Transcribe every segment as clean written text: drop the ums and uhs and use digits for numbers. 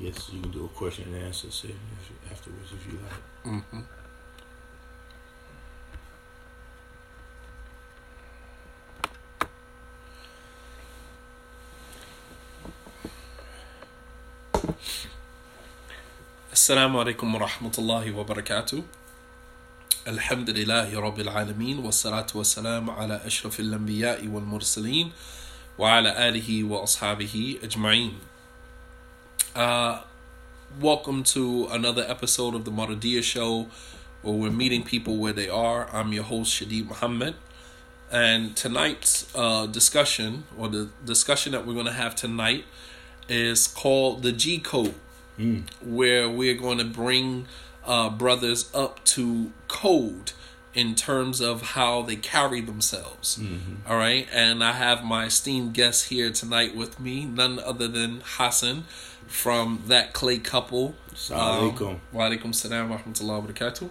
guess you can do a question and answer session afterwards if you like. Mm-hmm. Assalamu alaikum wa rahmatullahi wa barakatuh. Alhamdulillahi rabbil alameen wa salatu wa salam ala ashrafil anbiya'i wal mursaleen wa ala alihi wa ashabihi ajma'een. Welcome to another episode of the Marital Show, where we're meeting people where they are. I'm your host, Shadeed Muhammad. And tonight's discussion, or the discussion that we're going to have tonight, is called the G Code, where we're going to bring brothers up to code in terms of how they carry themselves. Mm-hmm. All right. And I have my esteemed guest here tonight with me, none other than Hassan from That Clay Couple. Assalamu wa alaikum salam wa rahmatullahi wa barakatuh.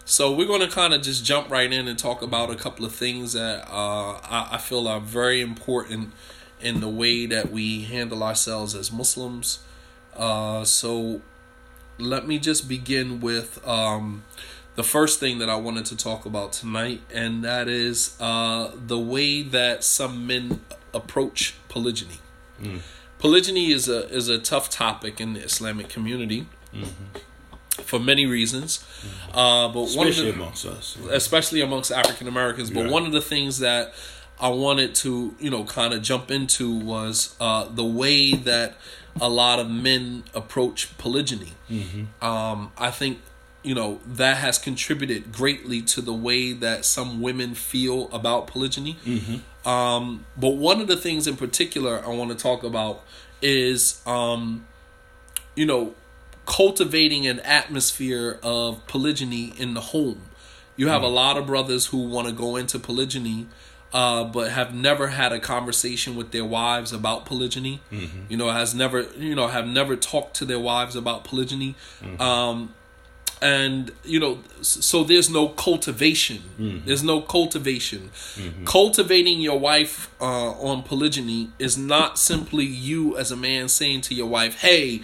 So we're going to kind of just jump right in and talk about a couple of things that I feel are very important in the way that we handle ourselves as Muslims. So let me just begin with the first thing that I wanted to talk about tonight, and that is the way that some men approach polygyny. Polygyny is a tough topic in the Islamic community for many reasons, but especially amongst African Americans. But one of the things that I wanted to, kind of jump into was the way that a lot of men approach polygyny. I think, that has contributed greatly to the way that some women feel about polygyny. But one of the things in particular I want to talk about is, cultivating an atmosphere of polygyny in the home. You have a lot of brothers who want to go into polygyny, but have never had a conversation with their wives about polygyny. Have never talked to their wives about polygyny. And, so there's no cultivation. There's no cultivation. Cultivating your wife on polygyny is not simply you as a man saying to your wife, hey,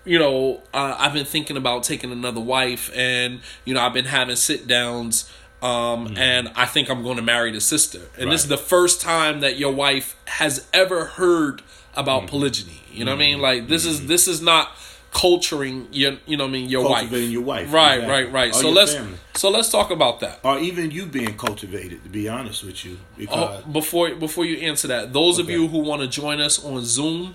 I've been thinking about taking another wife, and, I've been having sit downs, and I think I'm going to marry the sister. And this is the first time that your wife has ever heard about polygyny. You know what I mean? Like, this is not culturing your cultivating your wife. Right, exactly. Right. So let's talk about that. Or even you being cultivated, to be honest with you. Because before you answer that, those of you who want to join us on Zoom,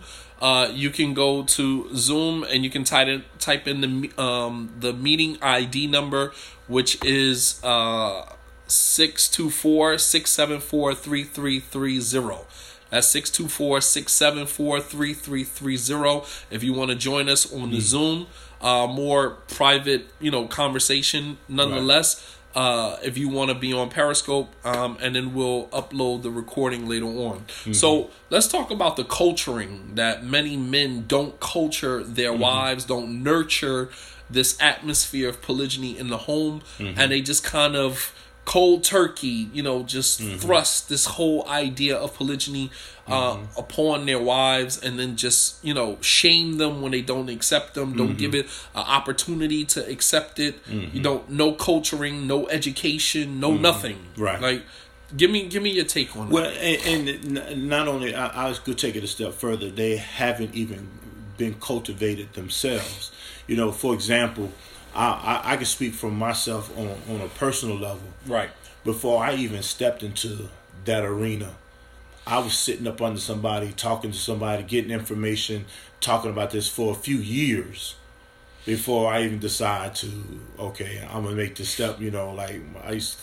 you can go to Zoom and you can type in the meeting ID number, which is 624-674-3330. That's 624-674-3330. If you want to join us on the Zoom, more private, conversation nonetheless. If you want to be on Periscope, and then we'll upload the recording later on. So let's talk about the culturing that many men don't culture their wives, don't nurture this atmosphere of polygyny in the home, and they just kind of cold turkey, just thrust this whole idea of polygyny upon their wives, and then just, shame them when they don't accept them, don't give it an opportunity to accept it. No culturing, no education, no nothing. Right. Like, give me your take on that. Well, and not only, I could take it a step further, they haven't even been cultivated themselves. For example, I can speak for myself on a personal level. Right. Before I even stepped into that arena, I was sitting up under somebody, talking to somebody, getting information, talking about this for a few years before I even decide to, okay, I'm going to make this step. Like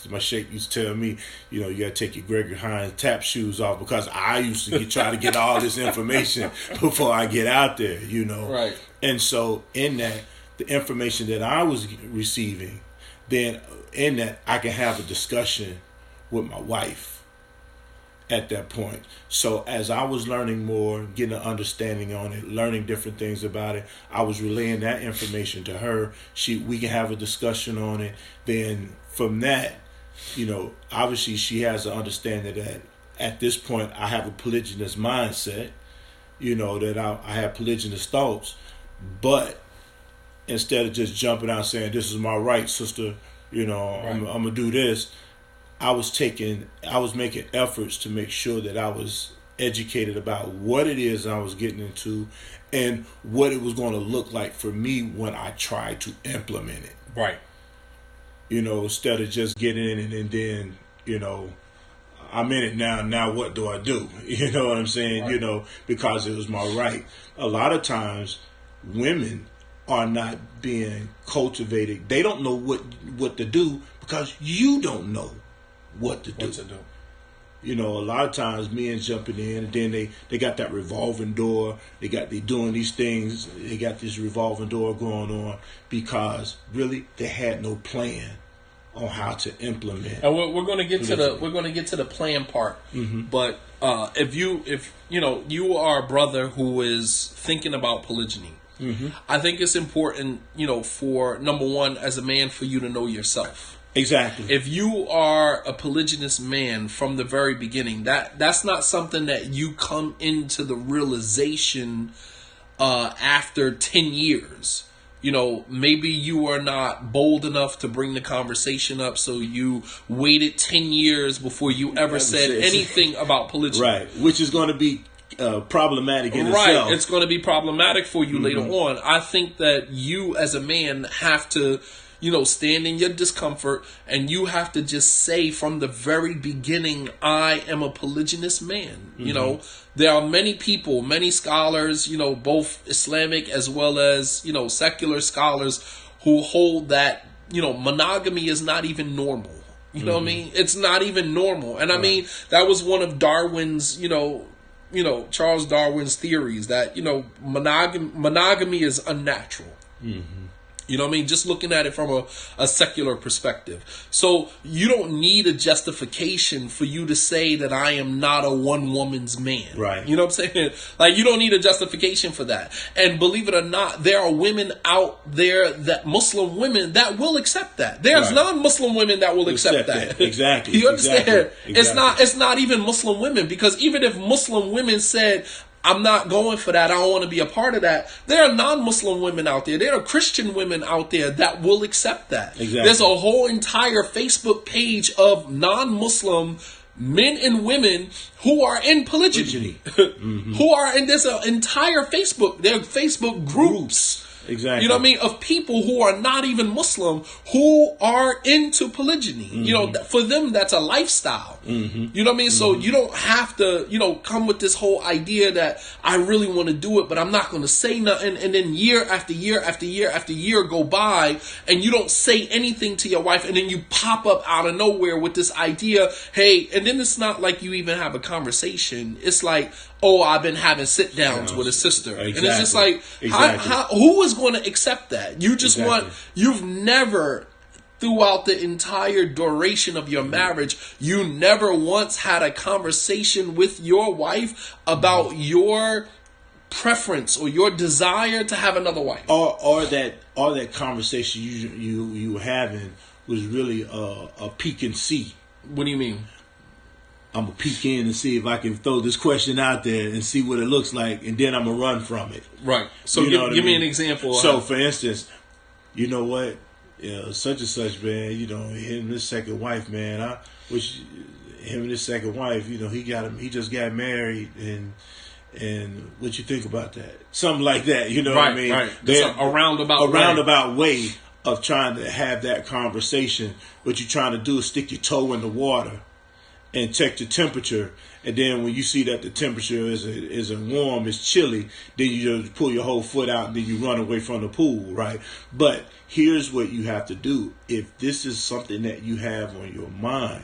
my sheikh used to tell me, you got to take your Gregory Hines tap shoes off, because I used to try to get all this information before I get out there, Right. And so in that, the information that I was receiving, then in that I can have a discussion with my wife at that point. So as I was learning more, getting an understanding on it, learning different things about it, I was relaying that information to her. We can have a discussion on it. Then from that, obviously she has an understanding that at this point I have a polygynous mindset. that I had polygynous thoughts, but instead of just jumping out saying, this is my right, sister, I'm going to do this, I was making efforts to make sure that I was educated about what it is I was getting into and what it was going to look like for me when I tried to implement it. Right. Instead of just getting in it and then, I'm in it now. Now what do I do? You know what I'm saying? Right. Because it was my right. A lot of times, women are not being cultivated. They don't know what to do because you don't know what to do. A lot of times men jumping in and then they got that revolving door. They doing these things. They got this revolving door going on because really they had no plan on how to implement. And we're going to get to the plan part. Mm-hmm. But if you are a brother who is thinking about polygyny, mm-hmm. I think it's important, for number one, as a man, for you to know yourself. Exactly. If you are a polygynous man from the very beginning, that's not something that you come into the realization after 10 years. Maybe you are not bold enough to bring the conversation up, so you waited 10 years before you ever said anything about polygyny. Right, which is going to be problematic in itself. Right, it's going to be problematic for you later on. I think that you as a man have to, stand in your discomfort, and you have to just say from the very beginning, I am a polygynous man. There are many people, many scholars, both Islamic as well as, secular scholars who hold that, monogamy is not even normal. You know what I mean? It's not even normal. And I mean, that was one of Darwin's, Charles Darwin's theories that, monogamy is unnatural. Mm-hmm. You know what I mean? Just looking at it from a secular perspective. So you don't need a justification for you to say that I am not a one woman's man. Right. You know what I'm saying? Like, you don't need a justification for that. And believe it or not, there are women out there, that Muslim women, that will accept that. There's non-Muslim women that will accept that. Exactly. You understand? Exactly. It's not even Muslim women, because even if Muslim women said, I'm not going for that, I don't want to be a part of that, there are non-Muslim women out there, there are Christian women out there that will accept that. Exactly. There's a whole entire Facebook page of non-Muslim men and women who are in polygyny. Mm-hmm. There's an entire there are Facebook groups. Exactly. You know what I mean? Of people who are not even Muslim who are into polygyny. Mm-hmm. For them, that's a lifestyle. Mm-hmm. You know what I mean? Mm-hmm. So you don't have to, come with this whole idea that I really want to do it, but I'm not going to say nothing. And then year after year after year after year go by, and you don't say anything to your wife, and then you pop up out of nowhere with this idea, hey, and then it's not like you even have a conversation. It's like, oh, I've been having sit downs with a sister. Exactly. And it's just like, who is going to accept that? You just you've never, throughout the entire duration of your marriage, you never once had a conversation with your wife about your preference or your desire to have another wife. Or that conversation you were having was really a peek and see. What do you mean? I'm going to peek in and see if I can throw this question out there and see what it looks like, and then I'm going to run from it. Right. So give me an example. So, for instance, you know what? Such and such, man, him and his second wife, man, I wish him and his second wife, he just got married, and what you think about that? Something like that, what I mean? Right. It's a roundabout way of trying to have that conversation. What you're trying to do is stick your toe in the water and check the temperature, and then when you see that the temperature isn't warm, it's chilly, then you just pull your whole foot out and then you run away from the pool, right? But here's what you have to do. If this is something that you have on your mind,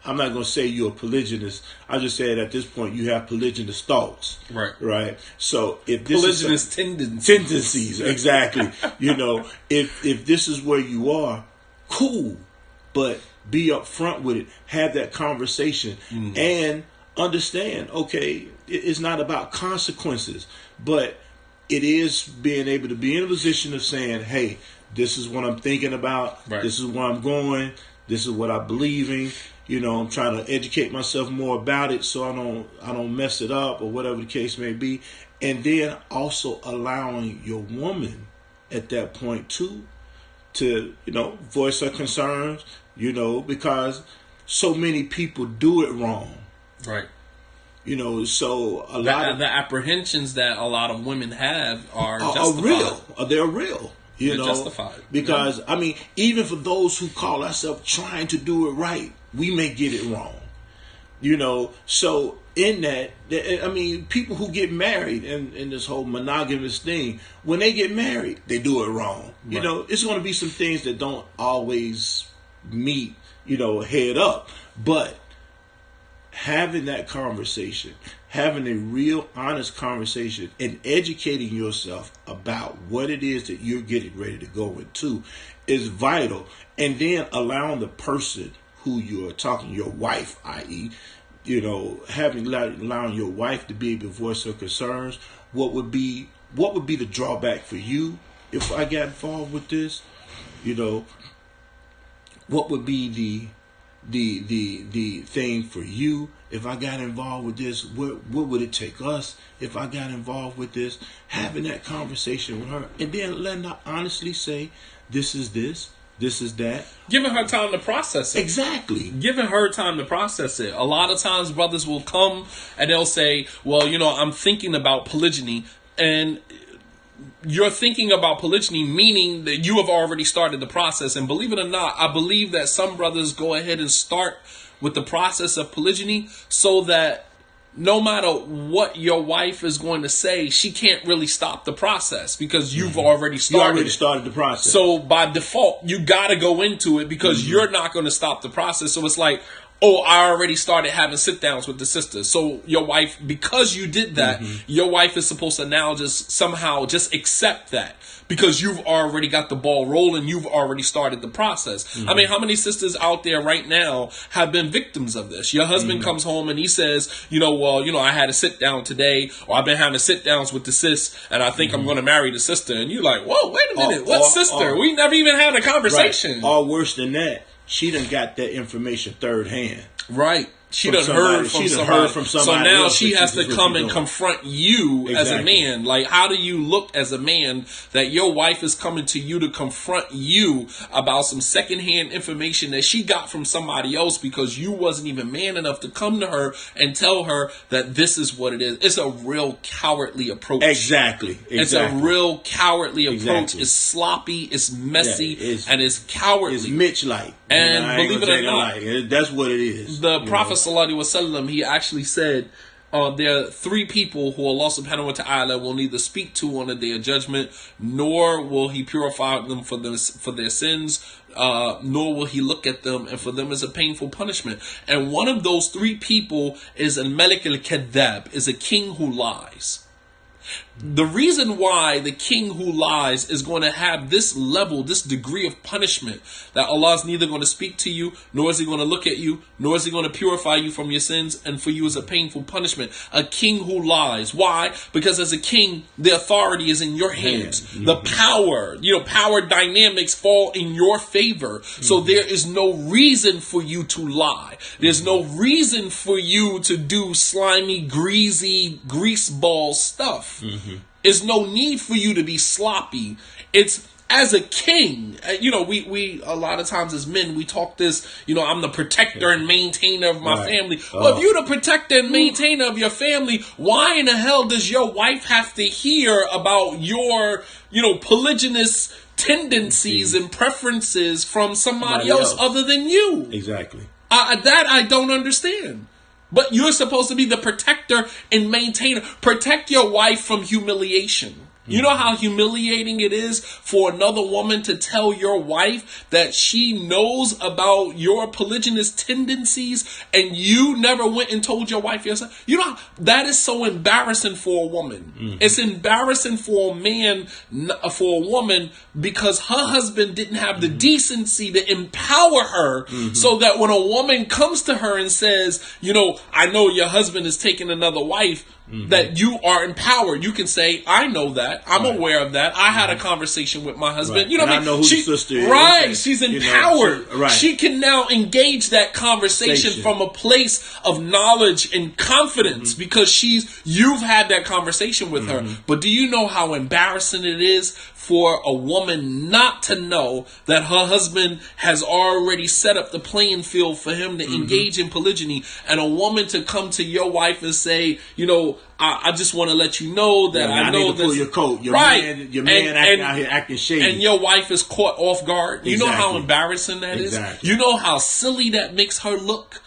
I'm not going to say you're a polygynist. I just said at this point you have polygynous thoughts. Right. So if this polygynous tendencies, exactly. If this is where you are, cool. But be upfront with it. Have that conversation and understand, okay, it's not about consequences, but it is being able to be in a position of saying, hey, this is what I'm thinking about. Right. This is where I'm going. This is what I believe in. I'm trying to educate myself more about it so I don't mess it up or whatever the case may be. And then also allowing your woman at that point too to, voice her concerns, because so many people do it wrong. Right. So a lot of the apprehensions that a lot of women have are real. They're real. They're justified. Because, even for those who call ourselves trying to do it right, we may get it wrong. So in that, people who get married in this whole monogamous thing, when they get married, they do it wrong. Right. It's going to be some things that don't always meet, head up. But having that conversation, having a real honest conversation and educating yourself about what it is that you're getting ready to go into is vital. And then allowing the person who you're talking, your wife, i.e., allowing your wife to be able to voice her concerns. What would be the drawback for you if I got involved with this? What would be the thing for you if I got involved with this? What would it take us if I got involved with this? Having that conversation with her, and then letting her honestly say, this is this. This is that. Giving her time to process it. Exactly. Giving her time to process it. A lot of times brothers will come and they'll say, well, I'm thinking about polygyny. And you're thinking about polygyny, meaning that you have already started the process. And believe it or not, I believe that some brothers go ahead and start with the process of polygyny so that no matter what your wife is going to say, she can't really stop the process because you've already started. You already started the process. So by default, you got to go into it because you're not going to stop the process. So it's like, oh, I already started having sit downs with the sisters. So your wife, because you did that, your wife is supposed to now just somehow just accept that because you've already got the ball rolling. You've already started the process. How many sisters out there right now have been victims of this? Your husband comes home and he says, I had a sit down today, or I've been having sit downs with the sis, and I think I'm going to marry the sister. And you're like, whoa, wait a minute. What sister? We never even had a conversation. Right. Or worse than that, she done got that information third hand. Right. She done heard from somebody. So now she has to come and confront you as a man. Like, how do you look as a man that your wife is coming to you to confront you about some secondhand information that she got from somebody else because you wasn't even man enough to come to her and tell her that this is what it is? It's a real cowardly approach. Exactly. It's a real cowardly approach. It's sloppy, it's messy, and it's cowardly. It's Mitch-like. And believe it or not, that's what it is. The Prophet Sallallahu Alaihi Wasallam, he actually said, there are three people who Allah subhanahu wa ta'ala will neither speak to on the day of judgment, nor will he purify them for their sins, nor will he look at them, and for them is a painful punishment. And one of those three people is a Malik al-Kadhab, is a king who lies. The reason why the king who lies is going to have this level, this degree of punishment, that Allah is neither going to speak to you, nor is he going to look at you, nor is he going to purify you from your sins, and for you is a painful punishment. A king who lies. Why? Because as a king, the authority is in your hands. The power, power dynamics fall in your favor. So there is no reason for you to lie. There's no reason for you to do slimy, greasy, greaseball stuff. There's no need for you to be sloppy. It's as a king, we a lot of times as men, we talk this, I'm the protector and maintainer of my family. Well, if you're the protector and maintainer of your family, why in the hell does your wife have to hear about your, polygynous tendencies and preferences from somebody else other than you? Exactly. That I don't understand. But you're supposed to be the protector and maintainer. Protect your wife from humiliation. You know how humiliating it is for another woman to tell your wife that she knows about your polygynous tendencies and you never went and told your wife yourself? That is so embarrassing for a woman. It's embarrassing for a man, for a woman, because her husband didn't have the decency to empower her so that when a woman comes to her and says, I know your husband is taking another wife, that you are empowered. You can say, I know that. I'm aware of that. I had a conversation with my husband. Right. You know what I mean? I know who the sister is. Right. She's empowered. Right. She can now engage that conversation from a place of knowledge and confidence because you've had that conversation with her. But do you know how embarrassing it is for a woman not to know that her husband has already set up the playing field for him to engage in polygyny, and a woman to come to your wife and say, you know, I just want to let you know that I know need to pull your coat. Your man out here acting shady. And your wife is caught off guard. You know how embarrassing that is? You know how silly that makes her look?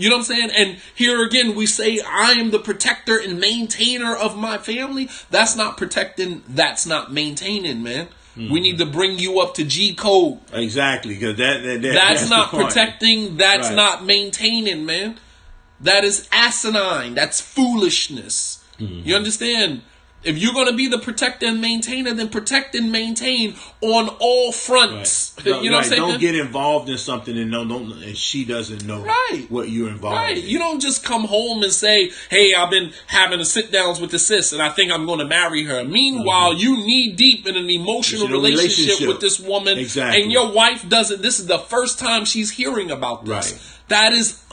You know what I'm saying? And here again, we say, I am the protector and maintainer of my family. That's not protecting. That's not maintaining, man. We need to bring you up to G code. Exactly. Because that's not protecting. That's not maintaining, man. That is asinine. That's foolishness. You understand? If you're going to be the protector and maintainer, then protect and maintain on all fronts. Right. You know what I'm saying? Don't get involved in something and she doesn't know what you're involved in. You don't just come home and say, hey, I've been having a sit-downs with the sis and I think I'm going to marry her. Meanwhile, you knee deep in an emotional relationship with this woman. Exactly. And your wife doesn't. This is the first time she's hearing about this. Right. That is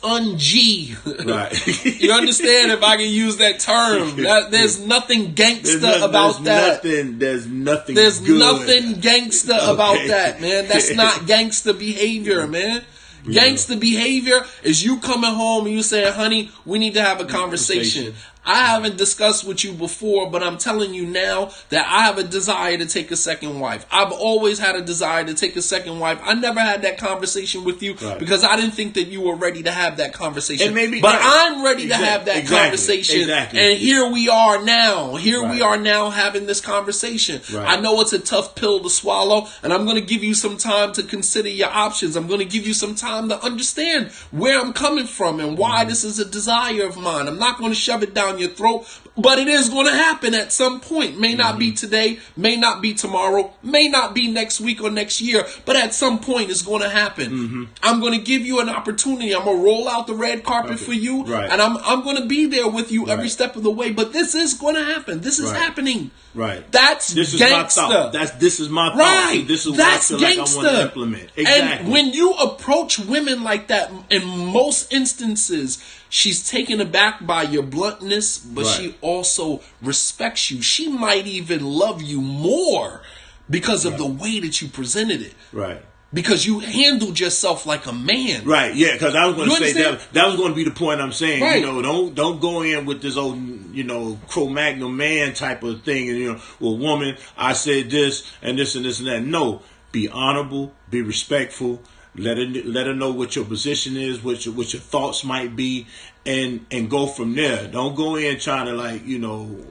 un-G. Right. You understand, if I can use that term? There's nothing gangsta about that. There's nothing gangsta about that, man. That's not gangsta behavior, man. Gangsta behavior is you coming home and you saying, honey, we need to have a conversation. I haven't discussed with you before, but I'm telling you now that I have a desire to take a second wife. I've always had a desire to take a second wife. I never had that conversation with you because I didn't think that you were ready to have that conversation. But I'm ready to have that conversation. And here we are now. We are now having this conversation. I know it's a tough pill to swallow, and I'm going to give you some time to consider your options. I'm going to give you some time to understand where I'm coming from and why this is a desire of mine. I'm not going to shove it down your throat, but it is going to happen at some point. May not be today, may not be tomorrow, may not be next week or next year, but at some point it's going to happen. I'm going to give you an opportunity. I'm going to roll out the red carpet for you, and I'm going to be there with you every step of the way, but this is going to happen. This is happening. That's this is gangsta. My thought. This is my thought. This is what I feel like I want to implement. And when you approach women like that, in most instances, she's taken aback by your bluntness, but she also respects you. She might even love you more because of the way that you presented it. Because you handled yourself like a man. Yeah, because I was going to say that was going to be the point I'm saying. You know, don't go in with this old, Cro-Magnon man type of thing. And, well, woman, I said this and this and this and that. No, be honorable, be respectful. Let her know what your position is, what your thoughts might be, and go from there. Don't go in trying to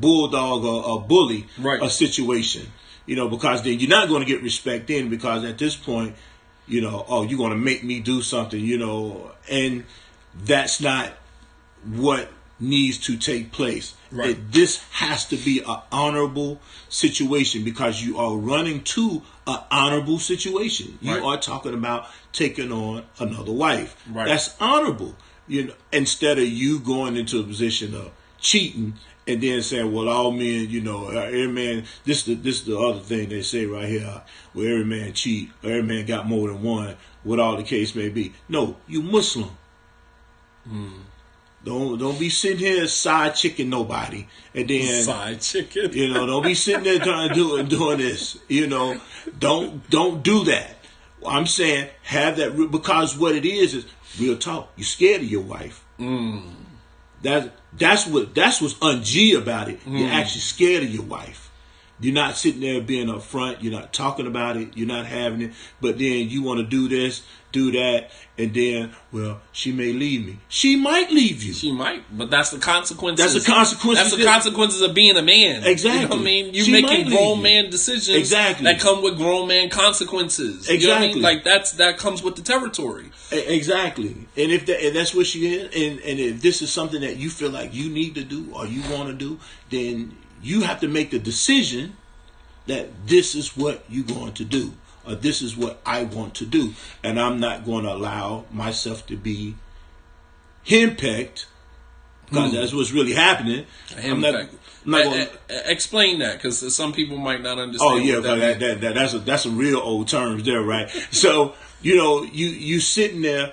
bulldog or bully a situation. Because then you're not going to get respect in, because at this point, you're going to make me do something, and that's not what needs to take place. This has to be an honorable situation, because you are running to an honorable situation. You are talking about taking on another wife. That's honorable. Instead of you going into a position of cheating and then saying, well, all men, every man, this is the other thing they say right here, where every man cheat, or every man got more than one, what all the case may be. No, you Muslim. Don't be sitting here side chicking nobody, and then side chicken. Don't be sitting there trying to doing this. Don't do that. I'm saying have that, because what it is real talk. You're scared of your wife. That's what's un-G about it. You're actually scared of your wife. You're not sitting there being upfront. You're not talking about it. You're not having it. But then you want to do this, do that, and then, well, she may leave me. She might leave you. She might, but that's the consequences. That's the consequences. That's the consequences of being a man. Exactly. You know what I mean? You're making grown man decisions that come with grown man consequences. You know what I mean? Like that comes with the territory. Exactly. And if that's what she is, and if this is something that you feel like you need to do or you want to do, then you have to make the decision that this is what you're going to do, or this is what I want to do. And I'm not going to allow myself to be henpecked because that's what's really happening. I'm not gonna explain that, because some people might not understand. Oh yeah, that's a real old terms there, right? So you sitting there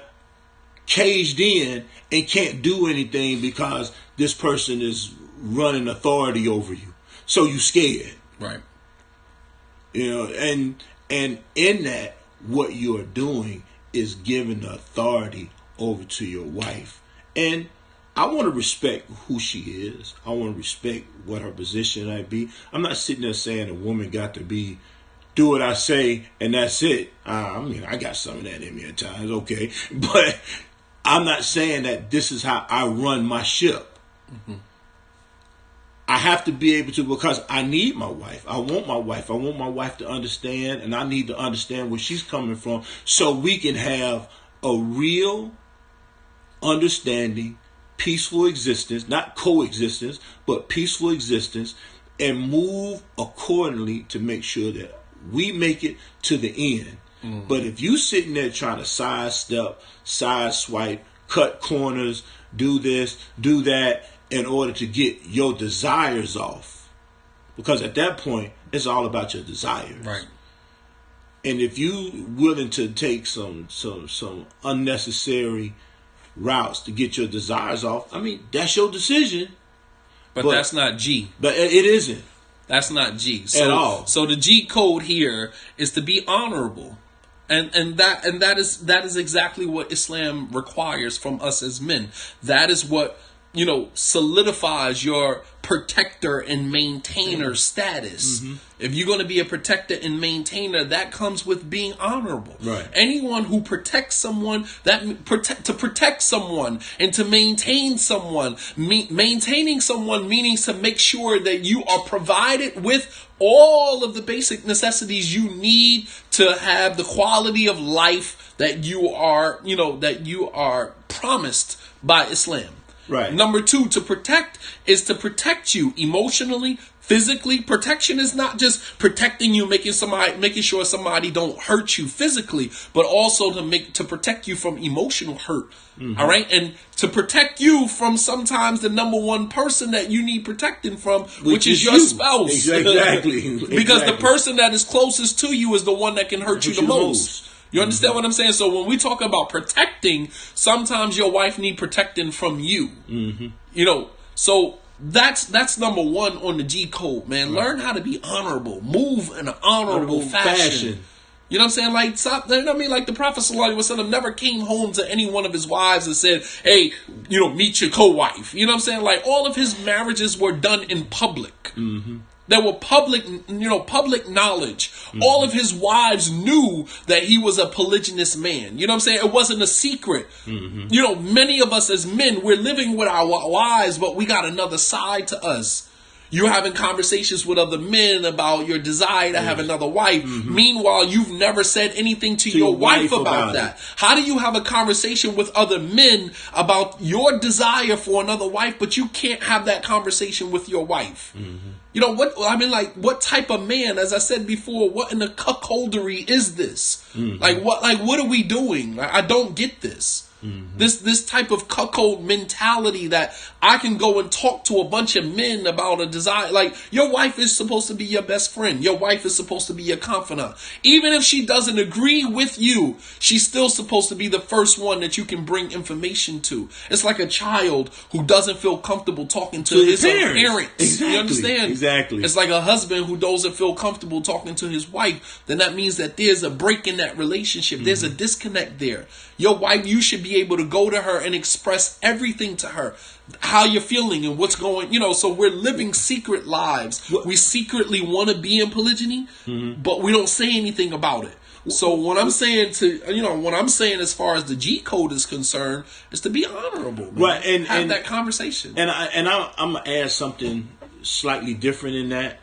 caged in and can't do anything because this person is running authority over you. So you scared. Right. And in that, what you're doing is giving the authority over to your wife. And I want to respect who she is. I want to respect what her position might be. I'm not sitting there saying a woman got to do what I say and that's it. I mean, I got some of that in me at times, okay. But I'm not saying that this is how I run my ship. Mm-hmm. I have to be able to, because I need my wife. I want my wife. I want my wife to understand, and I need to understand where she's coming from so we can have a real understanding, peaceful existence, not coexistence, but peaceful existence, and move accordingly to make sure that we make it to the end. Mm-hmm. But if you sitting there trying to sidestep, sideswipe, cut corners, do this, do that, in order to get your desires off, because at that point it's all about your desires, right? And if you willing to take some unnecessary routes to get your desires off, I mean, that's your decision. But that's not G. But it isn't. That's not G at all. So the G code here is to be honorable. And that is exactly what Islam requires from us as men. That is what solidifies your protector and maintainer status. Mm-hmm. If you're going to be a protector and maintainer, that comes with being honorable. Right. Anyone who protects someone, to protect someone and to maintain someone, maintaining someone meaning to make sure that you are provided with all of the basic necessities you need to have the quality of life that you are promised by Islam. Right. Number 2, to protect is to protect you emotionally, physically. Protection is not just protecting you, making sure somebody don't hurt you physically, but also to protect you from emotional hurt. Mm-hmm. All right, and to protect you from sometimes the number one person that you need protecting from, which is your spouse. Exactly. Because the person that is closest to you is the one that can hurt you the most. You understand what I'm saying? So when we talk about protecting, sometimes your wife need protecting from you. Mm-hmm. So that's number 1 on the G code, man. Right. Learn how to be honorable. Move in an honorable fashion. You know what I'm saying? Like, stop. I mean, like the Prophet ﷺ never came home to any one of his wives and said, hey, meet your co-wife. You know what I'm saying? Like, all of his marriages were done in public. Mm-hmm. There were public knowledge. Mm-hmm. All of his wives knew that he was a polygynous man. You know what I'm saying? It wasn't a secret. Mm-hmm. Many of us as men, we're living with our wives, but we got another side to us. You're having conversations with other men about your desire to have another wife. Mm-hmm. Meanwhile, you've never said anything to your wife about that. How do you have a conversation with other men about your desire for another wife, but you can't have that conversation with your wife? Mm-hmm. What type of man, as I said before, what in the cuckoldery is this? Mm-hmm. What are we doing? I don't get this. Mm-hmm. This type of cuckold mentality that I can go and talk to a bunch of men about a desire. Like, your wife is supposed to be your best friend. Your wife is supposed to be your confidant. Even if she doesn't agree with you, she's still supposed to be the first one that you can bring information to. It's like a child who doesn't feel comfortable talking to his parents. Exactly. You understand? Exactly. It's like a husband who doesn't feel comfortable talking to his wife. Then that means that there's a break in that relationship. Mm-hmm. There's a disconnect there. Your wife, you should be able to go to her and express everything to her, how you're feeling and what's going, so we're living secret lives. We secretly want to be in polygyny, mm-hmm. but we don't say anything about it. So what I'm saying as far as the G code is concerned is to be honorable, man. Right? And have that conversation. And I'm gonna add something slightly different in that,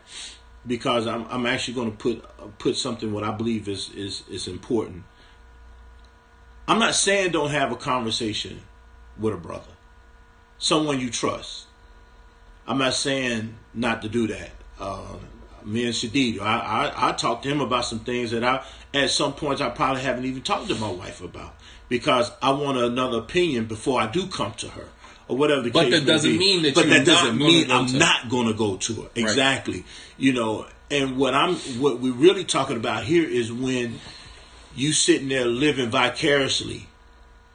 because I'm actually going to put something what I believe is important. I'm not saying don't have a conversation with a brother, someone you trust. I'm not saying not to do that. Me and Shadid, I talked to him about some things that at some points I probably haven't even talked to my wife about, because I want another opinion before I do come to her. or whatever the but case that doesn't mean that but you're that doesn't mean I'm not going to go to it. Exactly. Right. You know, and what we're really talking about here is when you sitting there living vicariously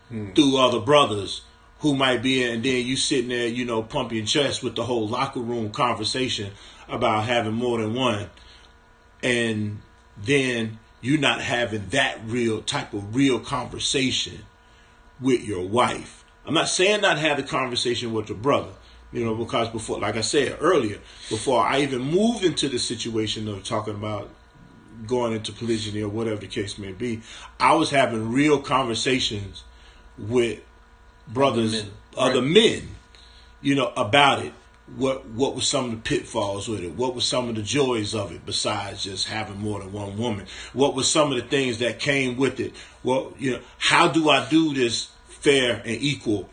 through other brothers who might be in, and then you sitting there, you know, pumping your chest with the whole locker room conversation about having more than one, and then you not having that real conversation with your wife. I'm not saying not have the conversation with your brother, you know, because before, like I said earlier, before I even moved into the situation of talking about going into polygyny or whatever the case may be, I was having real conversations with brothers, other men, you know, about it. What were some of the pitfalls with it? What were some of the joys of it besides just having more than one woman? What were some of the things that came with it? Well, you know, how do I do this fair and equal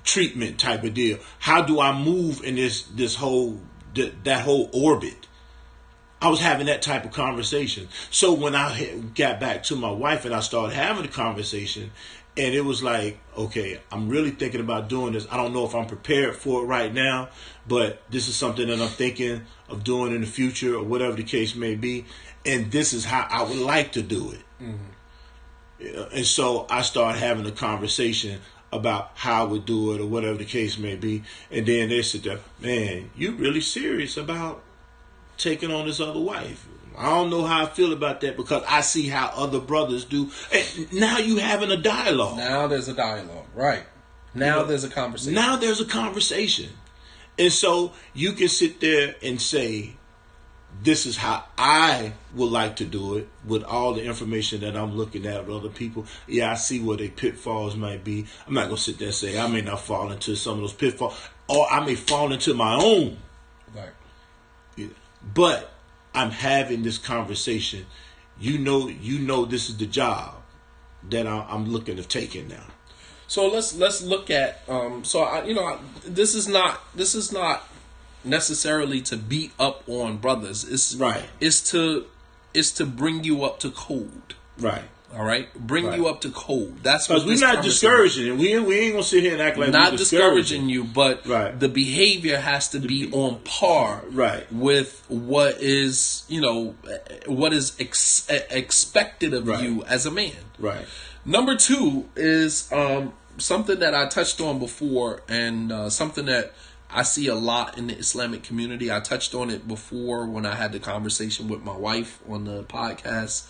treatment type of deal? How do I move in this whole that whole orbit? I was having that type of conversation. So when I got back to my wife and I started having a conversation, and it was like, okay, I'm really thinking about doing this. I don't know if I'm prepared for it right now, but this is something that I'm thinking of doing in the future or whatever the case may be. And this is how I would like to do it. Mm-hmm. And so I started having a conversation about how I would do it or whatever the case may be. And then they said, man, you really serious about taking on this other wife? I don't know how I feel about that because I see how other brothers do. And now you having a dialogue. Now there's a dialogue, right? Now, you know, there's a conversation. Now there's a conversation. And so you can sit there and say, this is how I would like to do it with all the information that I'm looking at with other people. Yeah, I see where their pitfalls might be. I'm not going to sit there and say I may not fall into some of those pitfalls, or I may fall into my own. Right. Yeah. But I'm having this conversation. You know, this is the job that I'm looking to take in now. So let's look at. This is not necessarily to beat up on brothers. It's right. It's to bring you up to code. Right. All right. Bring you up to code. That's because we're not discouraging it. We ain't gonna sit here and act like not we're discouraging you, but right. the behavior has to be on par right. with what is expected of right. you as a man. Right. Number two is something that I touched on before, and something that I see a lot in the Islamic community. I touched on it before when I had the conversation with my wife on the podcast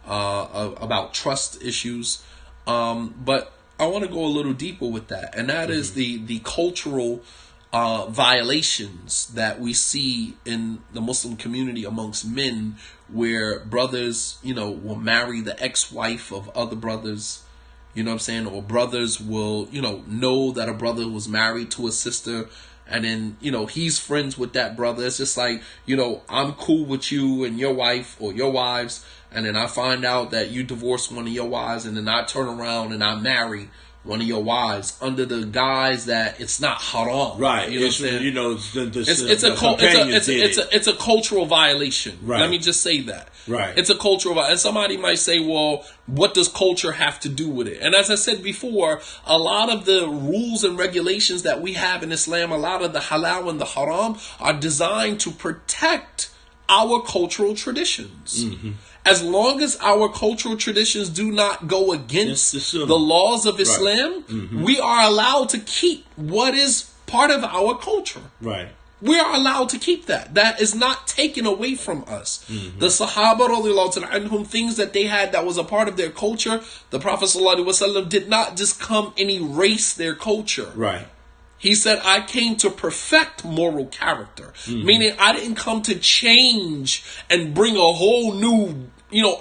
about trust issues. But I want to go a little deeper with that. And that is the cultural violations that we see in the Muslim community amongst men, where brothers, will marry the ex-wife of other brothers. You know what I'm saying? Or brothers will, know that a brother was married to a sister, and then, he's friends with that brother. It's just like, I'm cool with you and your wife or your wives, and then I find out that you divorced one of your wives, and then I turn around and I marry one of your wives under the guise that it's not haram. Right. You know what I'm saying? It's a cultural violation. Right. Let me just say that. Right. It's a cultural violation. And somebody might say, well, what does culture have to do with it? And as I said before, a lot of the rules and regulations that we have in Islam, a lot of the halal and the haram are designed to protect our cultural traditions. Mm-hmm. As long as our cultural traditions do not go against the laws of Islam, right. We are allowed to keep what is part of our culture. Right. We are allowed to keep that. That is not taken away from us. Mm-hmm. The Sahaba, anhum, things that they had that was a part of their culture, the Prophet ﷺ did not just come and erase their culture. Right. He said, I came to perfect moral character. Mm-hmm. Meaning I didn't come to change and bring a whole new,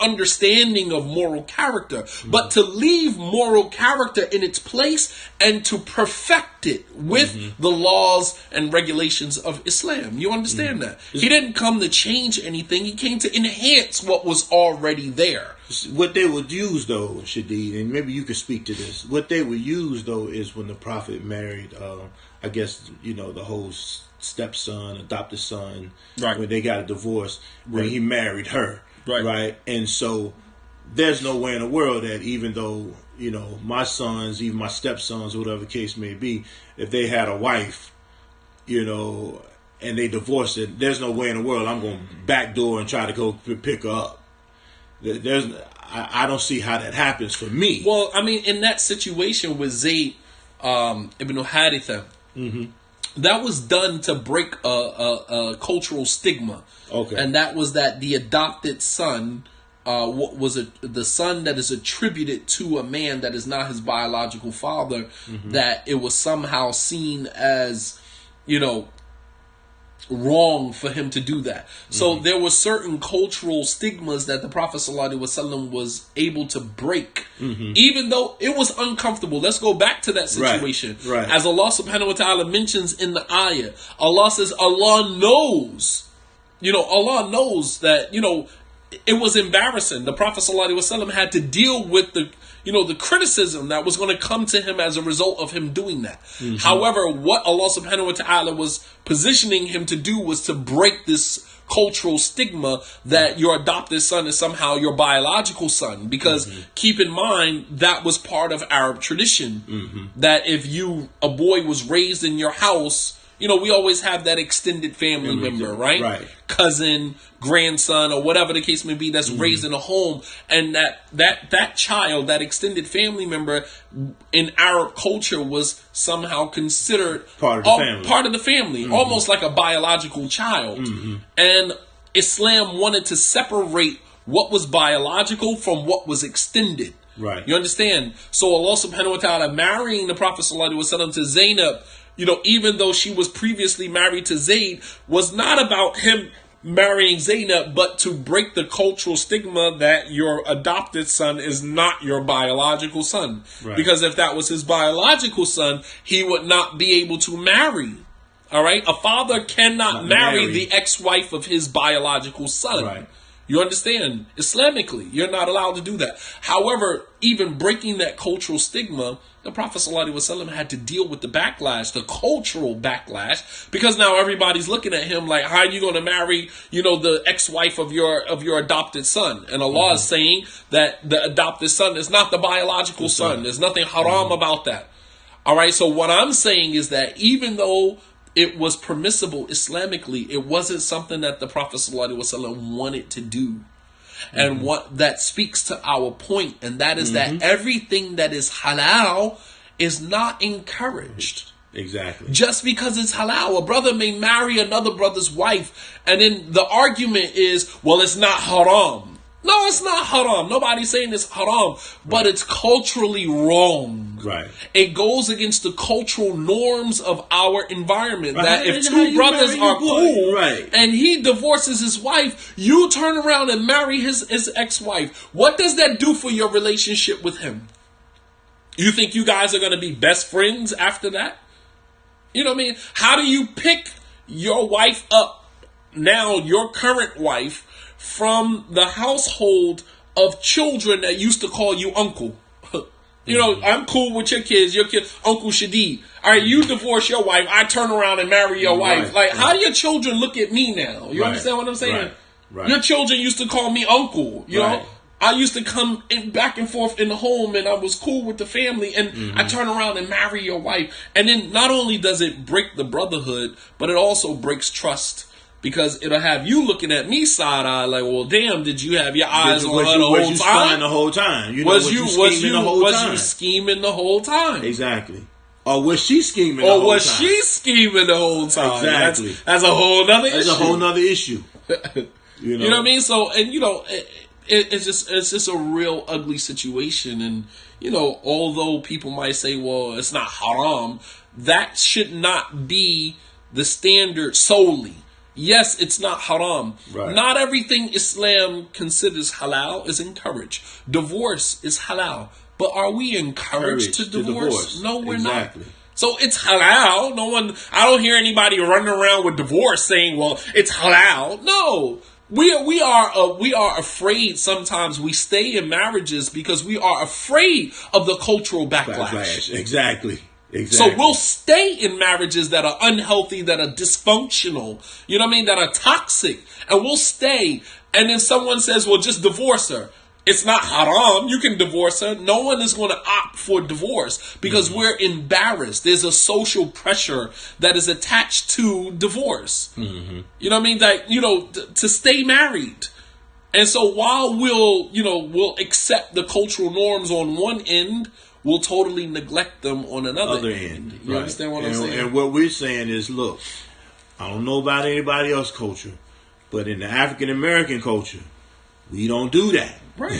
understanding of moral character, but to leave moral character in its place and to perfect it with the laws and regulations of Islam. You understand that? He didn't come to change anything. He came to enhance what was already there. What they would use, though, Shadid, and maybe you could speak to this, what they would use, though, is when the Prophet married, I guess, the whole stepson, adopted son, right. when they got a divorce, when he married her. Right. And so there's no way in the world that even though, my sons, even my stepsons, whatever the case may be, if they had a wife, and they divorced it, there's no way in the world I'm going to backdoor and try to go pick her up. I don't see how that happens for me. Well, I mean, in that situation with Zayd ibn Haritha, that was done to break a cultural stigma. Okay. And that was that the adopted son the son that is attributed to a man that is not his biological father, that it was somehow seen as, wrong for him to do that. So there were certain cultural stigmas that the Prophet ﷺ was able to break, even though it was uncomfortable. Let's go back to that situation. Right. As Allah subhanahu wa ta'ala mentions in the ayah, Allah says Allah knows. Allah knows that, it was embarrassing. The Prophet ﷺ had to deal with the criticism that was going to come to him as a result of him doing that. However, what Allah subhanahu wa ta'ala was positioning him to do was to break this cultural stigma that your adopted son is somehow your biological son. Because keep in mind, that was part of Arab tradition. That if a boy was raised in your house, we always have that extended family member, right? Right. Cousin, grandson, or whatever the case may be, that's raised in a home. And that child, that extended family member in Arab culture was somehow considered part of the family, almost like a biological child. And Islam wanted to separate what was biological from what was extended. Right. You understand? So Allah subhanahu wa ta'ala marrying the Prophet sallallahu alaihi wasallam to Zainab, even though she was previously married to Zayd, was not about him marrying Zainab, but to break the cultural stigma that your adopted son is not your biological son. Right. Because if that was his biological son, he would not be able to marry. All right? A father cannot marry the ex-wife of his biological son. Right. You understand? Islamically, you're not allowed to do that. However, even breaking that cultural stigma, the Prophet ﷺ had to deal with the backlash, the cultural backlash, because now everybody's looking at him like, how are you going to marry, the ex-wife of your adopted son? And Allah is saying that the adopted son is not the biological son. There's nothing haram about that. All right, so what I'm saying is that even though it was permissible Islamically, it wasn't something that the Prophet ﷺ wanted to do. And what that speaks to our point, and that is that everything that is halal is not encouraged. Exactly. Just because it's halal, a brother may marry another brother's wife, and then the argument is, well, it's not haram. No, it's not haram. Nobody's saying it's haram, but it's culturally wrong. Right. It goes against the cultural norms of our environment. Right. That if two brothers are cool, and he divorces his wife, you turn around and marry his ex-wife. What does that do for your relationship with him? You think you guys are going to be best friends after that? You know what I mean? How do you pick your wife up, now your current wife, from the household of children that used to call you uncle? I'm cool with your kids, Uncle Shadid. All right, you divorce your wife, I turn around and marry your wife. How do your children look at me now? You understand what I'm saying? Right. Your children used to call me uncle, you know? I used to come back and forth in the home, and I was cool with the family, and I turn around and marry your wife. And then not only does it break the brotherhood, but it also breaks trust. Because it'll have you looking at me side-eye like, well, damn, did you have your eyes on her the whole time? Was you spying the whole time? Was you scheming the whole time? Exactly. Or was she scheming the whole time? Or was she scheming the whole time? Exactly. That's a whole nother issue. That's a whole nother issue. You know what I mean? So, and it's just a real ugly situation. And, although people might say, well, it's not haram, that should not be the standard solely. Yes, it's not haram. Right. Not everything Islam considers halal is encouraged. Divorce is halal. But are we encouraged to divorce? No, we're not. So it's halal. I don't hear anybody running around with divorce saying, well, it's halal. No. We are afraid sometimes. We stay in marriages because we are afraid of the cultural backlash. Exactly. So we'll stay in marriages that are unhealthy, that are dysfunctional, that are toxic, and we'll stay. And then someone says, well, just divorce her. It's not haram. You can divorce her. No one is going to opt for divorce because we're embarrassed. There's a social pressure that is attached to divorce. You know what I mean? That, to stay married. And so while we'll accept the cultural norms on one end, we'll totally neglect them on another end. You understand what I'm saying? And what we're saying is, look, I don't know about anybody else's culture, but in the African American culture, we don't do that. Right.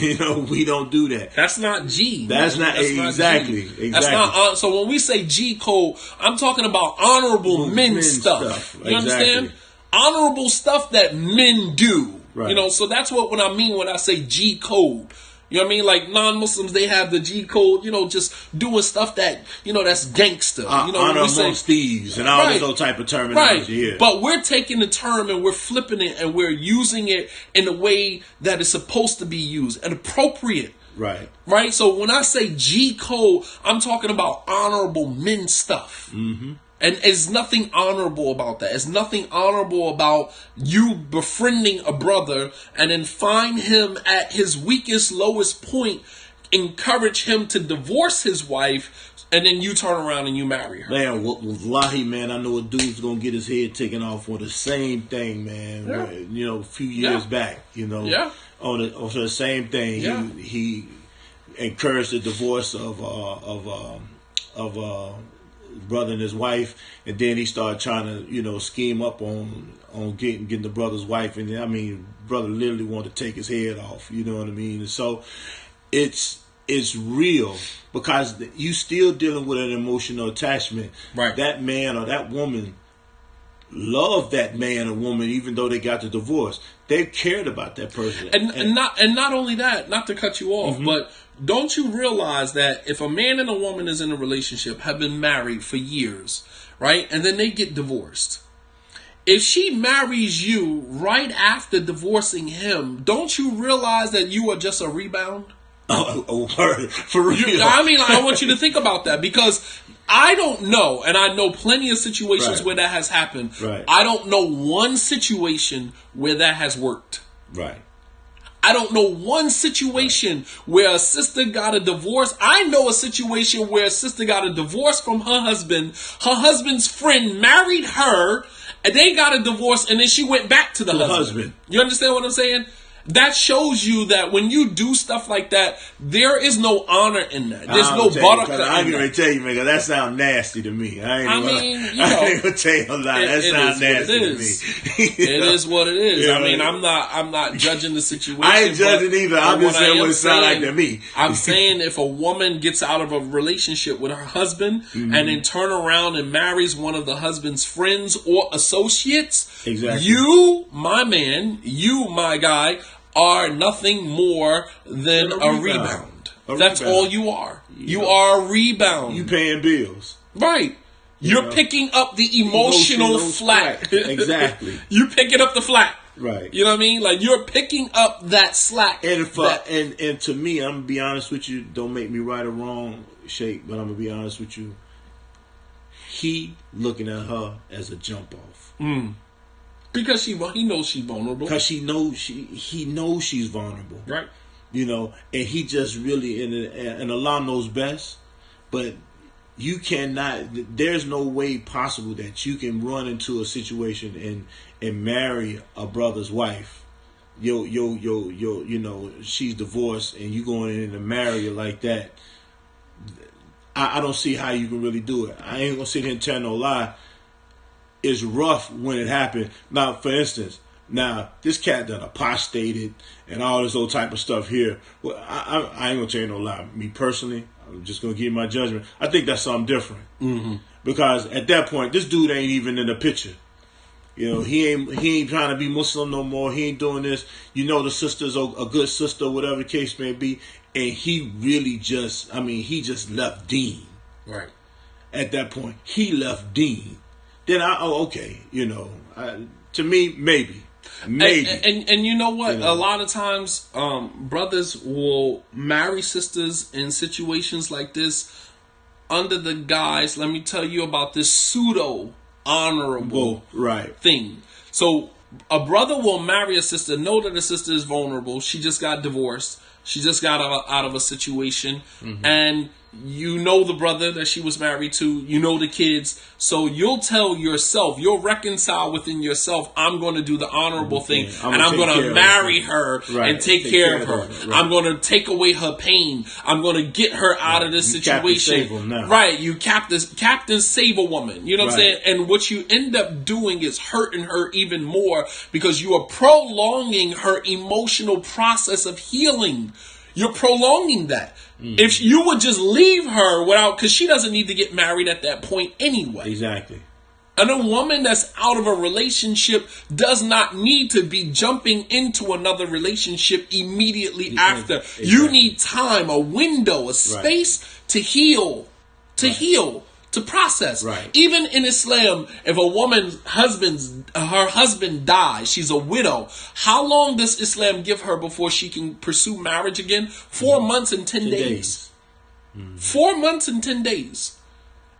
We don't do that. That's not G. That's not exactly. That's not. So when we say G code, I'm talking about honorable men stuff. You understand? Honorable stuff that men do. Right. So that's what I mean when I say G code. You know what I mean? Like non-Muslims, they have the G code, just doing stuff that, that's gangster. Honor amongst thieves and all those type of terminology here. But we're taking the term and we're flipping it and we're using it in a way that is supposed to be used and appropriate. Right. Right? So when I say G code, I'm talking about honorable men stuff. Mm-hmm. And there's nothing honorable about that. There's nothing honorable about you befriending a brother and then find him at his weakest, lowest point, encourage him to divorce his wife, and then you turn around and you marry her. Man, wallahi, man, I know a dude's going to get his head taken off for the same thing, man. Yeah. A few years back, Yeah. On the same thing. Yeah. He encouraged the divorce of brother and his wife, and then he started trying to scheme up on getting the brother's wife, and brother literally wanted to take his head off. You know what I mean? And so it's real because you still dealing with an emotional attachment. Right. That man or that woman loved that man or woman even though they got the divorce. They cared about that person. And not only that, not to cut you off, but don't you realize that if a man and a woman is in a relationship, have been married for years, right? And then they get divorced. If she marries you right after divorcing him, don't you realize that you are just a rebound? For real. I want you to think about that because I don't know, and I know plenty of situations where that has happened. Right. I don't know one situation where that has worked. Right. I don't know one situation where a sister got a divorce. I know a situation where a sister got a divorce from her husband. Her husband's friend married her, and they got a divorce, and then she went back to the husband. You understand what I'm saying? That shows you that when you do stuff like that, there is no honor in that. There's no buttercup. I'm going to tell you, man, that sounds nasty to me. I ain't going to tell you a lie. That sounds nasty to me. It is what it is. I'm not judging the situation. I ain't judging either. I'm just saying what it sounds like to me. I'm saying if a woman gets out of a relationship with her husband and then turn around and marries one of the husband's friends or associates, you, my man, you, my guy, are nothing more than a rebound. That's all you are. You are a rebound. You paying bills. Right. You're picking up the emotional slack. Exactly. You're picking up the slack. Right. You know what I mean? Like you're picking up that slack. And and to me, I'm gonna be honest with you. Don't make me right or wrong, Sheikh, but I'm gonna be honest with you. He looking at her as a jump off. Because he knows she's vulnerable. Because he knows she's vulnerable. Right. And he just really and Allah knows best, but you cannot. There's no way possible that you can run into a situation and marry a brother's wife. She's divorced and you going in and marry her like that. I don't see how you can really do it. I ain't gonna sit here and tell no lie. It's rough when it happened. Now, for instance, this cat done apostated and all this old type of stuff here. Well, I ain't gonna tell you no lie. Me personally, I'm just gonna give you my judgment. I think that's something different because at that point, this dude ain't even in the picture. He ain't trying to be Muslim no more. He ain't doing this. The sister's a good sister, whatever the case may be, and he really he just left Deen. Right. At that point, he left Deen. Then to me, maybe. And you know what? A lot of times, brothers will marry sisters in situations like this under the guise, let me tell you about this pseudo honorable thing. So a brother will marry a sister, know that the sister is vulnerable. She just got divorced. She just got out of a situation, and you know the brother that she was married to, you know the kids, so you'll tell yourself, you'll reconcile within yourself, I'm going to do the honorable thing, and I'm going to marry her and take care of her. Right. I'm going to take away her pain. I'm going to get her out of this situation. Right, you captain save a woman. You know what I'm saying? And what you end up doing is hurting her even more because you are prolonging her emotional process of healing. You're prolonging that. If you would just leave her without, because she doesn't need to get married at that point anyway. Exactly. And a woman that's out of a relationship does not need to be jumping into another relationship immediately after. Exactly. You need time, a window, a space to heal, to process. Right. Even in Islam, if a woman's her husband dies, she's a widow. How long does Islam give her before she can pursue marriage again? 4 months and 10 days. 4 months and 10 days.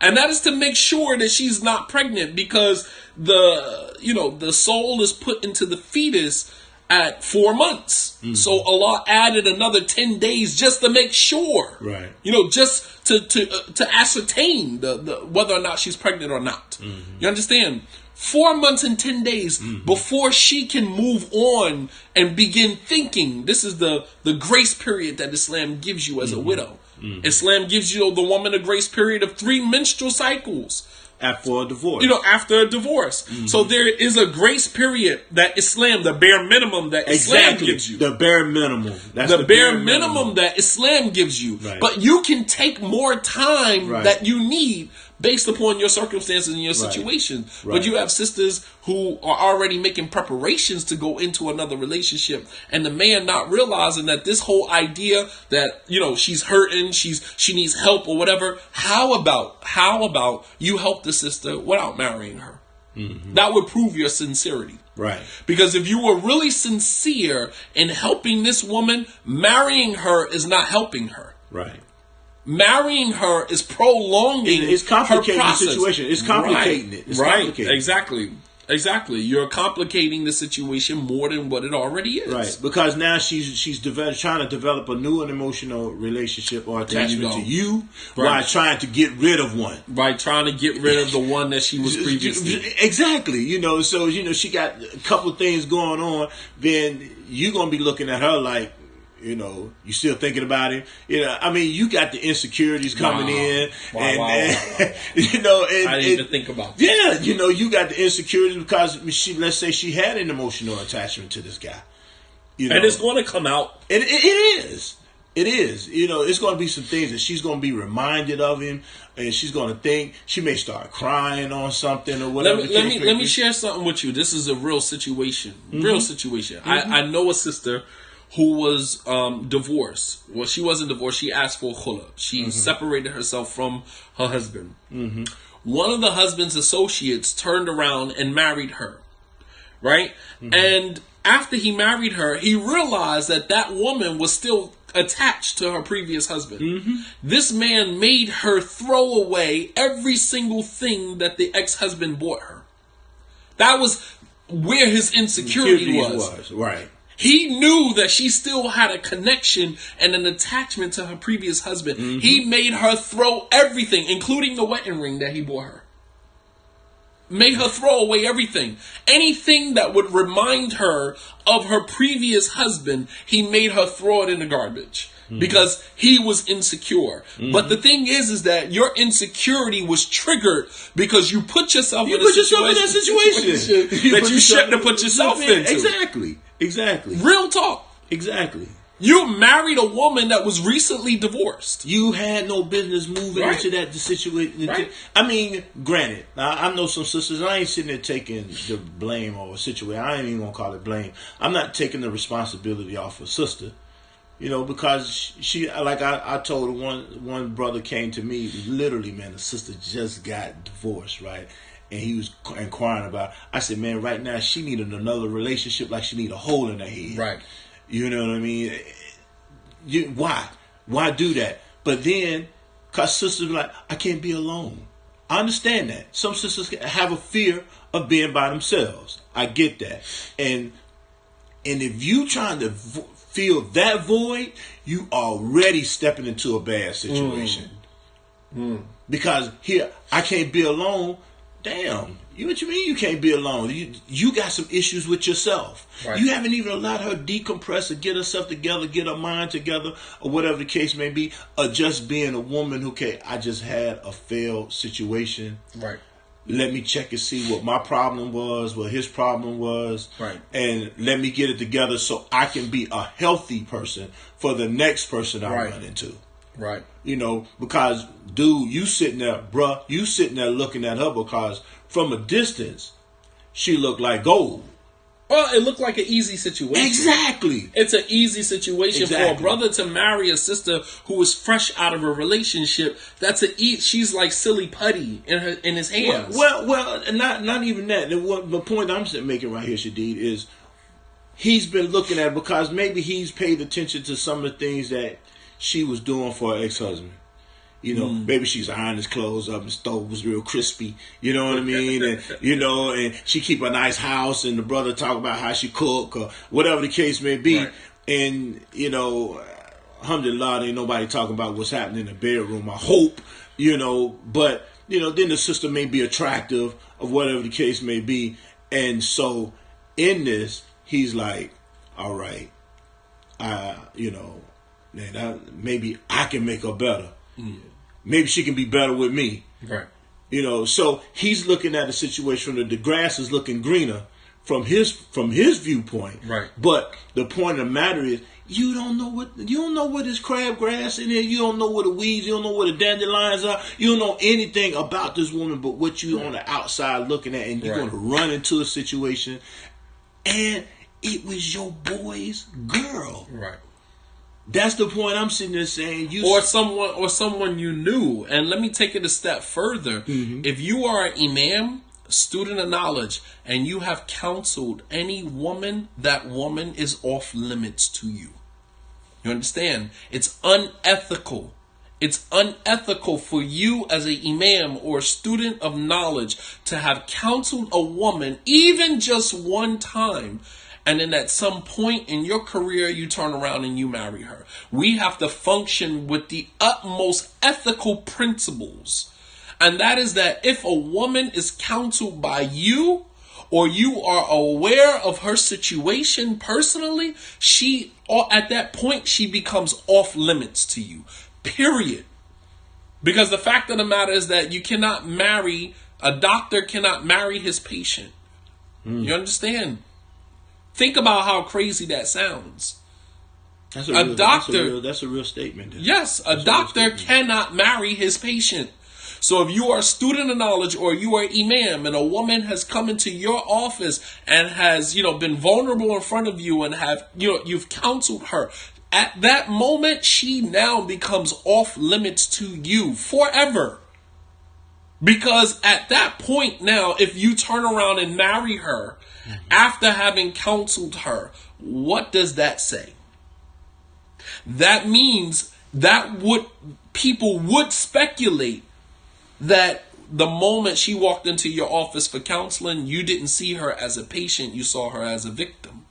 And that is to make sure that she's not pregnant, because the soul is put into the fetus at 4 months. So Allah added another 10 days just to make sure. Right. Just to ascertain the whether or not she's pregnant or not. You understand? 4 months and 10 days before she can move on and begin thinking. This is the grace period that Islam gives you as a widow. Islam gives the woman a grace period of 3 menstrual cycles. After a divorce. After a divorce. So there is a grace period that Islam, the bare minimum that Islam gives you. The bare minimum. That's the bare minimum that Islam gives you. Right. But you can take more time that you need based upon your circumstances and your situation. Right. But you have sisters who are already making preparations to go into another relationship, and the man not realizing that this whole idea that she's hurting, she needs help or whatever. How about you help the sister without marrying her? That would prove your sincerity. Right. Because if you were really sincere in helping this woman, marrying her is not helping her. Right. Marrying her is prolonging it's complicating her process. the situation. It's complicating it. It's complicated. Exactly. You're complicating the situation more than what it already is. Right. Because now she's trying to develop a new and emotional relationship or attachment to you while trying to get rid of one. Right. Trying to get rid of the one that she was previously. Exactly. So she got a couple of things going on. Then you're gonna be looking at her like, you still thinking about him. You got the insecurities coming in, and I didn't even think about that. Yeah, you got the insecurities because let's say she had an emotional attachment to this guy. And it's going to come out. And it is. It is. It's going to be some things that she's going to be reminded of him, and she's going to think. She may start crying on something or whatever. Let me share something with you. This is a real situation. Real situation. I know a sister who was divorced. Well, she wasn't divorced. She asked for a khula. She separated herself from her husband. One of the husband's associates turned around and married her. Right? And after he married her, he realized that woman was still attached to her previous husband. This man made her throw away every single thing that the ex-husband bought her. That was where his insecurity was. Right. He knew that she still had a connection and an attachment to her previous husband. He made her throw everything, including the wedding ring that he bought her. Made her throw away everything. Anything that would remind her of her previous husband, he made her throw it in the garbage. Because he was insecure. But the thing is that your insecurity was triggered because you put yourself in that situation that you shouldn't have put yourself into. Exactly. Real talk. Exactly. You married a woman that was recently divorced. You had no business moving into that situation. Right. Granted, I know some sisters. I ain't sitting there taking the blame or situation. I ain't even gonna call it blame. I'm not taking the responsibility off of sister. Because she, like I told her, one brother came to me, literally, man, the sister just got divorced, right? And he was inquiring about it. I said, man, right now she needed another relationship like she need a hole in her head. Right. You know what I mean? Why? Why do that? But then, because sisters be like, I can't be alone. I understand that. Some sisters have a fear of being by themselves. I get that. And if you trying to feel that void, you already stepping into a bad situation. Because here, I can't be alone. Damn, what you mean you can't be alone? You got some issues with yourself. Right. You haven't even allowed her decompress or get herself together, get her mind together, or whatever the case may be. Or just being a woman who, okay, I just had a failed situation. Right. Let me check and see what my problem was, what his problem was. Right. And let me get it together so I can be a healthy person for the next person I run into. Right. You know, because, dude, you sitting there looking at her because from a distance, she looked like gold. Well, it looked like an easy situation. Exactly. It's an easy situation for a brother to marry a sister who is fresh out of a relationship. She's like silly putty in his hands. Well, not even that. The point I'm making right here, Shadid, is he's been looking at it because maybe he's paid attention to some of the things that she was doing for her ex-husband. You know, maybe she's ironing his clothes up and the stove was real crispy. You know what I mean? And, and she keep a nice house and the brother talk about how she cook or whatever the case may be. Right. And, alhamdulillah, ain't nobody talking about what's happening in the bedroom. I hope, but, then the sister may be attractive or whatever the case may be. And so in this, he's like, all right, maybe I can make her better. Maybe she can be better with me. Right. So he's looking at the situation the grass is looking greener from his viewpoint. Right. But the point of the matter is you don't know what is crabgrass in there. You don't know what the weeds, you don't know what the dandelions are. You don't know anything about this woman but what you on the outside looking at, and you're gonna run into a situation and it was your boy's girl. Right. That's the point I'm sitting there saying. Or someone you knew. And let me take it a step further. Mm-hmm. If you are an imam, student of knowledge, and you have counseled any woman, that woman is off limits to you. You understand? It's unethical. It's unethical for you as an imam or student of knowledge to have counseled a woman even just one time, and then at some point in your career, you turn around and you marry her. We have to function with the utmost ethical principles. And that is that if a woman is counseled by you, or you are aware of her situation personally, at that point, she becomes off limits to you. Period. Because the fact of the matter is that a doctor cannot marry his patient. You understand? Think about how crazy that sounds. That's a real statement. Yes, a doctor cannot marry his patient. So if you are a student of knowledge or you are imam and a woman has come into your office and has, been vulnerable in front of you and you've counseled her, at that moment, she now becomes off limits to you forever. Because at that point now, if you turn around and marry her, after having counseled her, what does that say? That means people would speculate that the moment she walked into your office for counseling, you didn't see her as a patient, you saw her as a victim.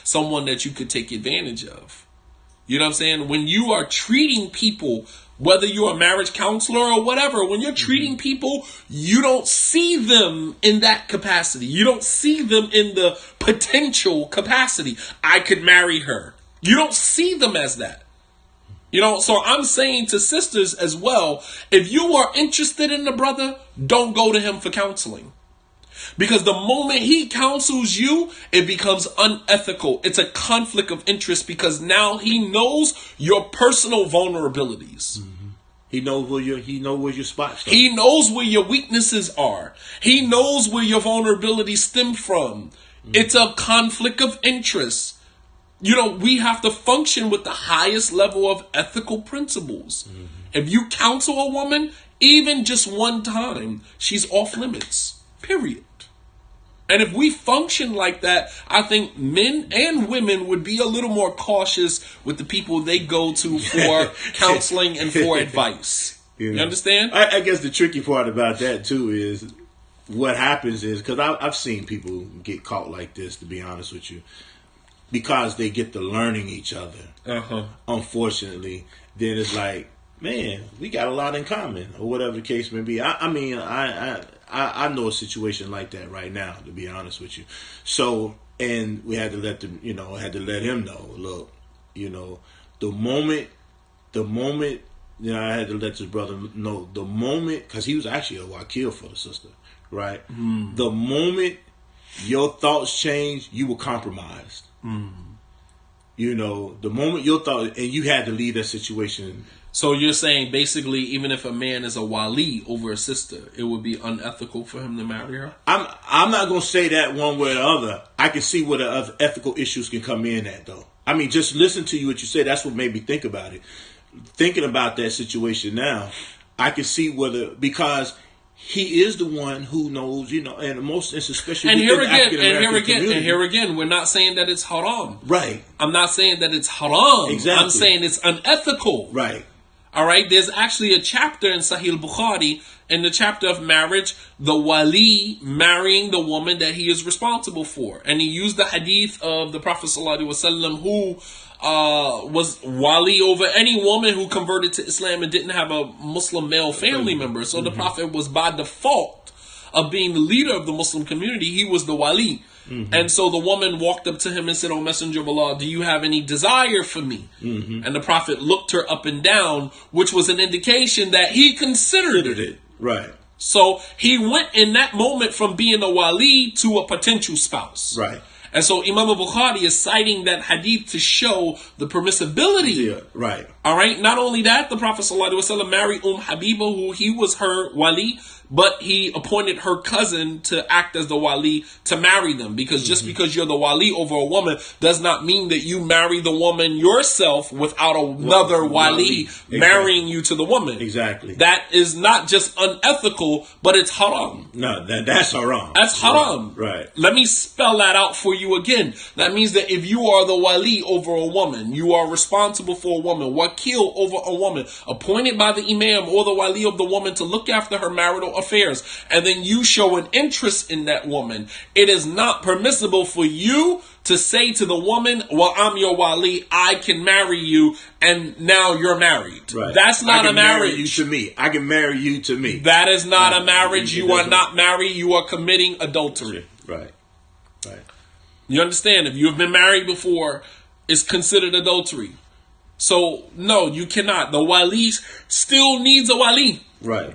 Someone that you could take advantage of. You know what I'm saying? When you are treating people, whether you're a marriage counselor or whatever, when you're treating people, you don't see them in that capacity. You don't see them in the potential capacity. I could marry her. You don't see them as that. So I'm saying to sisters as well, if you are interested in the brother, don't go to him for counseling. Because the moment he counsels you, it becomes unethical. It's a conflict of interest because now he knows your personal vulnerabilities. Mm-hmm. He knows where your spots are. He knows where your weaknesses are. He knows where your vulnerabilities stem from. Mm-hmm. It's a conflict of interest. We have to function with the highest level of ethical principles. Mm-hmm. If you counsel a woman, even just one time, she's off limits. Period. And if we function like that, I think men and women would be a little more cautious with the people they go to for counseling and for advice. You understand? I guess the tricky part about that too is what happens is, because I've seen people get caught like this, to be honest with you. because they get to learning each other. Unfortunately, then it's like, man, we got a lot in common, or whatever the case may be. I mean, I know a situation like that right now, to be honest with you. So, and we had to let them, let him know, look, the moment, I had to let his brother know the moment, because he was actually a wakil for the sister, right? The moment your thoughts changed, you were compromised. The moment your thoughts, and you had to leave that situation. So you're saying basically, even if a man is a wali over a sister, it would be unethical for him to marry her? I'm not going to say that one way or the other. I can see where the other ethical issues can come in at, though. I mean, just listen to what you said. That's what made me think about it. Thinking about that situation now, I can see because he is the one who knows, and most especially and here again, we're not saying that it's haram. Right. I'm not saying that it's haram. Exactly. I'm saying it's unethical. Right. All right. There's actually a chapter in Sahih Bukhari, in the chapter of marriage, the wali marrying the woman that he is responsible for, and he used the hadith of the Prophet ﷺ who was wali over any woman who converted to Islam and didn't have a Muslim male family member. So the Prophet was by default of being the leader of the Muslim community. He was the wali. And so the woman walked up to him and said, "O Messenger of Allah, do you have any desire for me?" And the Prophet looked her up and down, which was an indication that he considered it. Right. So he went in that moment from being a wali to a potential spouse. Right. And so Imam al-Bukhari is citing that hadith to show the permissibility. Yeah, right. All right. Not only that, the Prophet ﷺ married Habiba, who he was her wali, but he appointed her cousin to act as the wali to marry them. Because just because you're the wali over a woman does not mean that you marry the woman yourself without another wali marrying you to the woman. Exactly. That is not just unethical, but it's haram. No, that's haram. That's haram. Right. Let me spell that out for you again. That means that if you are the wali over a woman, you are responsible for a woman, wakil over a woman, appointed by the imam or the wali of the woman to look after her marital affairs, and then you show an interest in that woman, it is not permissible for you to say to the woman, "Well, I'm your wali, I can marry you," and now you're married. Right. That's not a marriage. Marry you to me. I can marry you to me. That is not a marriage. You are not married. You are committing adultery. Right. Right. You understand? If you have been married before, it's considered adultery. So, no, you cannot. The wali still needs a wali. Right.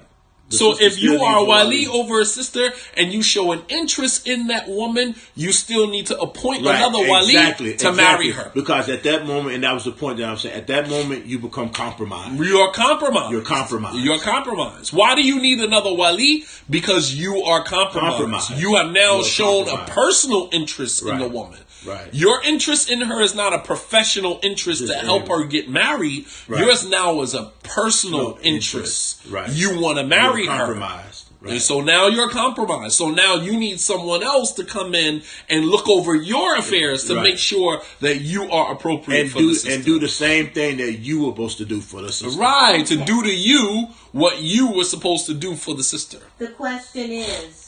So if you are a wali over a sister and you show an interest in that woman, you still need to appoint another wali to marry her. Because at that moment, and that was the point that I'm saying, at that moment you become compromised. You are compromised. You're compromised. You're compromised. Why do you need another wali? Because you are compromised. You have now shown a personal interest in the woman. Right. Your interest in her is not a professional interest to help her get married. Right. Yours now is a personal interest. Right. You want to marry her. Right. And so now you're compromised. So now you need someone else to come in and look over your affairs to make sure that you are appropriate for the sister. And do the same thing that you were supposed to do for the sister. Right. To do to you what you were supposed to do for the sister. The question is,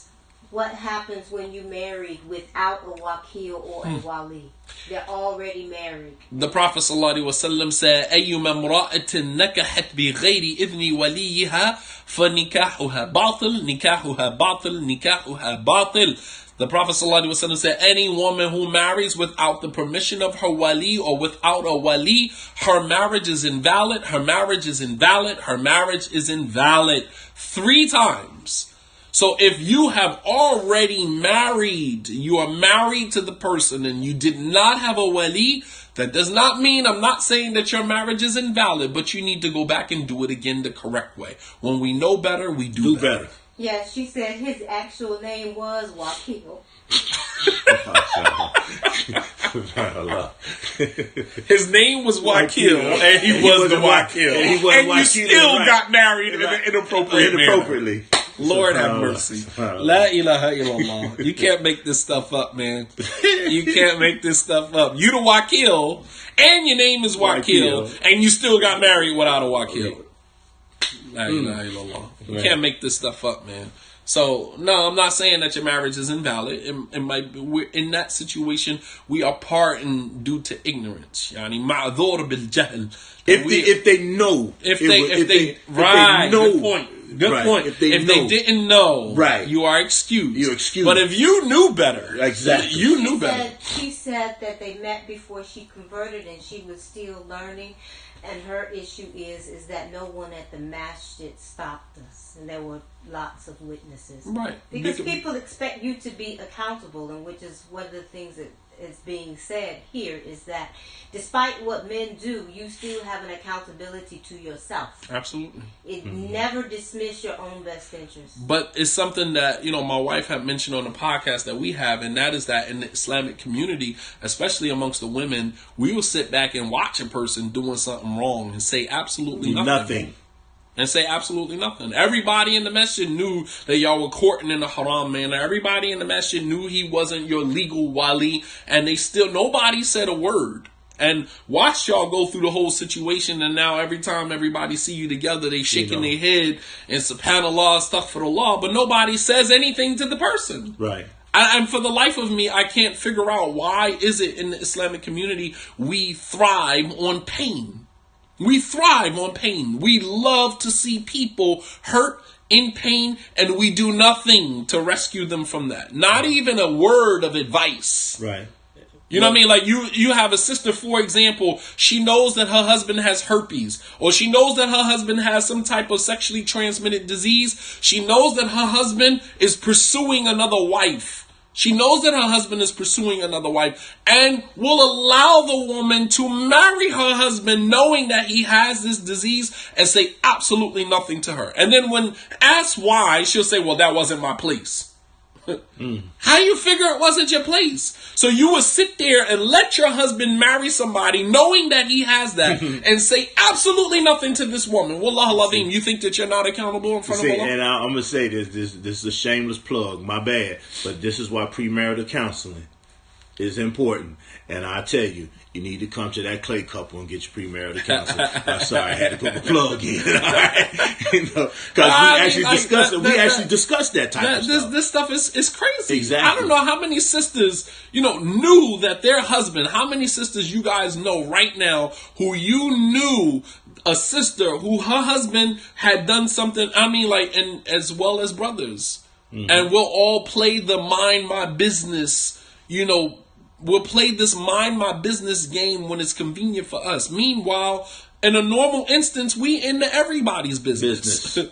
what happens when you married without a wakil or a wali? They're already married. The Prophet ﷺ said, أَيُّمَا امْرَأَةٍ نَكَحَتْ بِغَيْرِ إِذْنِ وَلِيِّهَا فَنِكَاحُهَا بَاطِلٌ نِكَاحُهَا بَاطِلٌ نِكَاحُهَا بَاطِلٌ. The Prophet ﷺ said, any woman who marries without the permission of her wali or without a wali, her marriage is invalid, her marriage is invalid, her marriage is invalid. 3 times. So if you have already married, you are married to the person and you did not have a wali, that does not mean, I'm not saying that your marriage is invalid, but you need to go back and do it again the correct way. When we know better, we do better. Yes, she said his actual name was Wakil. His name was Wakil, and he was the Wakil. And you still got married inappropriately. Lord have mercy. La ilaha illallah. You can't make this stuff up, man. You can't make this stuff up. You the Wakil, and your name is Wakil, and you still got married without a Wakil. La ilaha illallah. You can't make this stuff up, man. So, no, I'm not saying that your marriage is invalid. It might be, we're in that situation, we are parting due to ignorance. Yani ma'dhur bil jahl. If they know. If they know. Good point. Good point. If they didn't know, right, you are excused. You're excused. But if you knew better, exactly, you knew better. She said that they met before she converted, and she was still learning. And her issue is that no one at the masjid stopped us, and there were lots of witnesses. Right. Because people expect you to be accountable, and which is one of the things that is being said here is that despite what men do, you still have an accountability to yourself. Absolutely. It never dismiss your own best interest. But it's something that, my wife had mentioned on the podcast that we have, and that is that in the Islamic community, especially amongst the women, we will sit back and watch a person doing something wrong and say absolutely nothing. And say absolutely nothing. Everybody in the masjid knew that y'all were courting in a haram manner. Everybody in the masjid knew he wasn't your legal wali, and nobody said a word. And watch y'all go through the whole situation, and now every time everybody see you together, they shaking their head and subhanallah, astaghfirullah, but nobody says anything to the person. Right. And for the life of me, I can't figure out why is it in the Islamic community we thrive on pain. We thrive on pain. We love to see people hurt, in pain, and we do nothing to rescue them from that. Not even a word of advice. Right. You know what I mean? Like you have a sister, for example, she knows that her husband has herpes, or she knows that her husband has some type of sexually transmitted disease. She knows that her husband is pursuing another wife. She knows that her husband is pursuing another wife and will allow the woman to marry her husband knowing that he has this disease and say absolutely nothing to her. And then when asked why, she'll say, well, that wasn't my place. How you figure it wasn't your place? So you would sit there and let your husband marry somebody knowing that he has that and say absolutely nothing to this woman. Wallah al-azim, you think that you're not accountable in front of Allah? And I'm going to say this is a shameless plug, my bad, but this is why premarital counseling is important. And I tell you, you need to come to that Clay couple and get your premarital counseling. I'm sorry, I had to put my plug in. All right, because we actually discussed that type of stuff. This stuff is crazy. Exactly. I don't know how many sisters knew that their husband. How many sisters you guys know right now who you knew a sister who her husband had done something? I mean, and as well as brothers, and we'll all play the mind my business. We'll play this mind my business game when it's convenient for us. Meanwhile, in a normal instance, we into everybody's business. In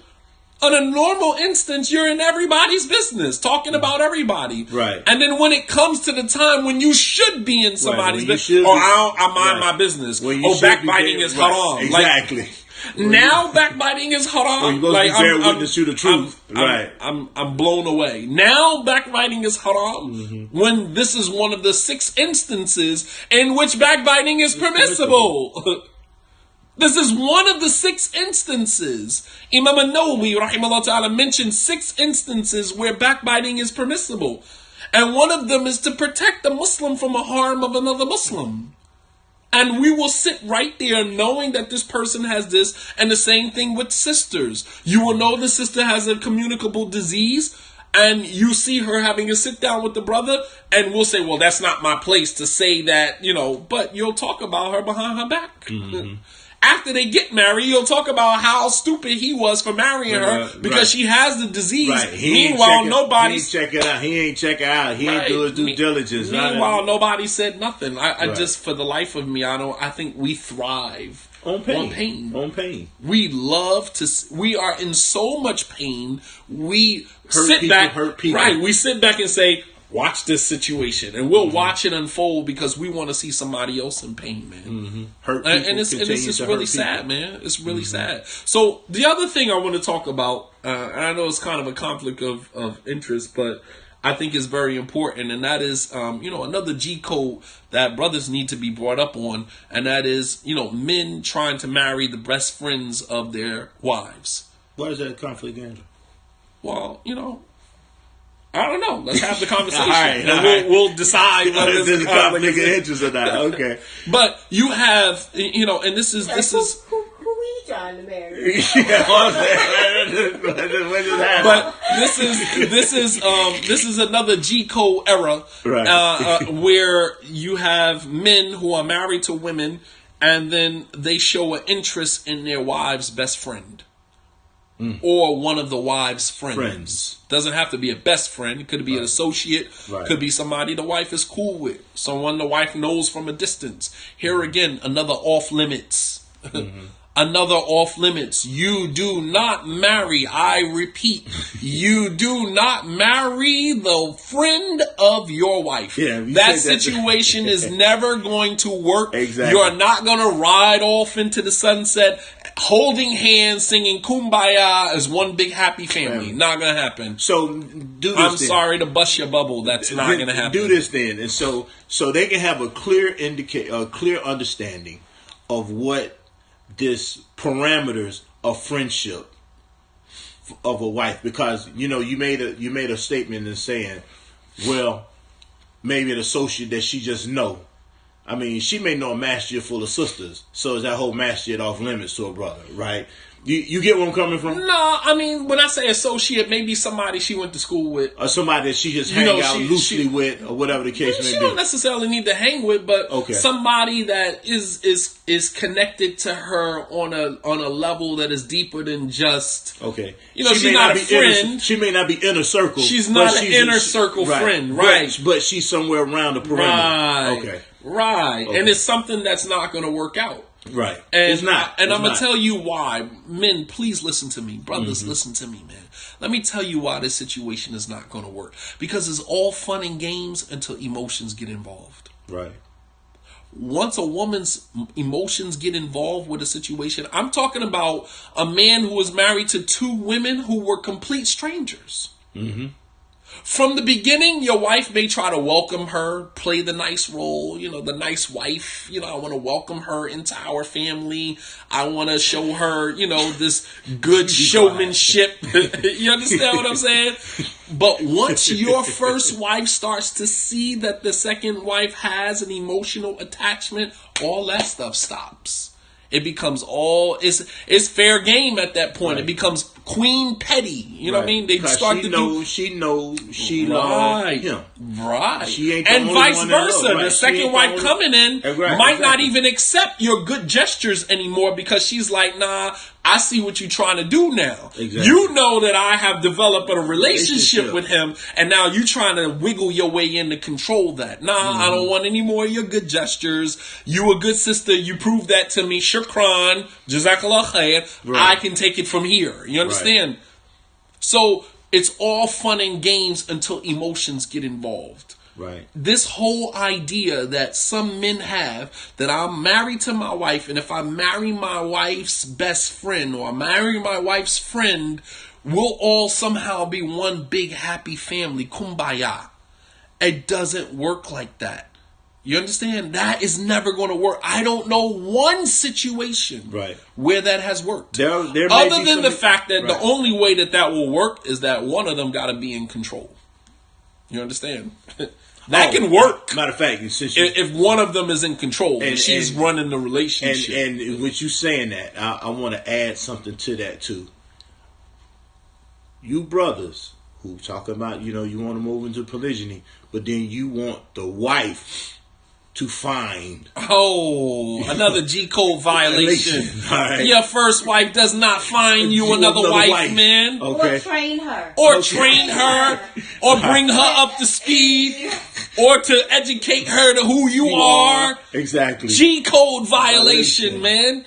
a normal instance, you're in everybody's business, talking about everybody. Right. And then when it comes to the time when you should be in somebody's business, I mind my business. Backbiting is haram. Exactly. Now backbiting is haram. You're supposed to bear witness to the truth. I'm blown away. Now backbiting is haram when this is one of the 6 instances in which backbiting is permissible. This is one of the 6 instances. Imam an-Nawawi rahimahullah ta'ala mentioned 6 instances where backbiting is permissible. And one of them is to protect the Muslim from a harm of another Muslim. And we will sit right there knowing that this person has this, and the same thing with sisters. You will know the sister has a communicable disease, and you see her having a sit down with the brother, and we'll say, well, that's not my place to say that, but you'll talk about her behind her back. After they get married, you'll talk about how stupid he was for marrying her because she has the disease. Right. Meanwhile, nobody... He ain't check it out. He ain't check her out. He ain't do his due diligence. Meanwhile, nobody said nothing. I just, for the life of me, I think we thrive on pain. On pain. We love to... We are in so much pain. We hurt people. Right. We sit back and say... Watch this situation, and we'll watch it unfold because we want to see somebody else in pain, man. Hurt people, and it's just really sad, man. It's really sad. So the other thing I want to talk about, and I know it's kind of a conflict of interest, but I think is very important, and that is, another G code that brothers need to be brought up on, and that is, men trying to marry the best friends of their wives. Why is that a conflict, Andrew? Well, I don't know. Let's have the conversation. All right. We'll decide whether there's a conflict of interest or not. Okay. But you have, and this is. Who we trying to marry? But this is another G code era, right? Where you have men who are married to women, and then they show an interest in their wife's best friend. Or one of the wife's friends. Doesn't have to be a best friend. It could be an associate. Right. Could be somebody the wife is cool with. Someone the wife knows from a distance. Here again, another off limits. Another off limits. You do not marry. I repeat, you do not marry the friend of your wife. Yeah, that situation is never going to work. Exactly. You are not going to ride off into the sunset holding hands, singing Kumbaya as one big happy family. Not going to happen. So do this. I'm sorry to bust your bubble. That's not going to happen. Do this then, and so they can have a clear understanding of what this parameters of friendship of a wife, because you made a statement in saying, well, maybe an associate that she just know. I mean, she may know a masjid full of sisters, so is that whole masjid off limits to a brother, right? You get where I'm coming from? No, I mean, when I say associate, maybe somebody she went to school with. Or somebody that she just hang out loosely with, or whatever the case may be. She don't necessarily need to hang with, but somebody that is connected to her on a level that is deeper than just... Okay. She's not a friend. She may not be inner circle. She's not an inner circle friend, right? But she's somewhere around the perimeter. Right. Okay. Right. Okay. And it's something that's not going to work out. Right. And it's not. And I'm going to tell you why. Men, please listen to me. Brothers, listen to me, man. Let me tell you why this situation is not going to work. Because it's all fun and games until emotions get involved. Right. Once a woman's emotions get involved with a situation, I'm talking about a man who was married to two women who were complete strangers. Mm-hmm. From the beginning, your wife may try to welcome her, play the nice role, the nice wife. I want to welcome her into our family. I want to show her, this good showmanship. You understand what I'm saying? But once your first wife starts to see that the second wife has an emotional attachment, all that stuff stops. It becomes it's fair game at that point. Right. It becomes Queen Petty. You know what I mean? They start to do. She knows she loves him. Right. She ain't and vice versa. The second wife coming in might not even accept your good gestures anymore because she's like, nah, I see what you're trying to do now. Exactly. You know that I have developed a relationship with him, and now you're trying to wiggle your way in to control that. Nah, I don't want any more of your good gestures. You a good sister. You proved that to me. Shukran. Jazakallah khair. I can take it from here. You understand? Right. So it's all fun and games until emotions get involved. Right. This whole idea that some men have that I'm married to my wife, and if I marry my wife's best friend or I marry my wife's friend, we'll all somehow be one big happy family. Kumbaya. It doesn't work like that. You understand? That is never going to work. I don't know one situation where that has worked. There other than the fact that the only way that will work is that one of them got to be in control. You understand? That can work. Matter of fact, if one of them is in control and she's running the relationship. And with you saying that, I want to add something to that too. You brothers who talk about, you want to move into polygyny, but then you want the wife to find. Another G code violation. Right. Your first wife does not find you another wife, man. Okay. Or train her. Or bring her up to speed. Or to educate her to who you are. Exactly. G code violation, man.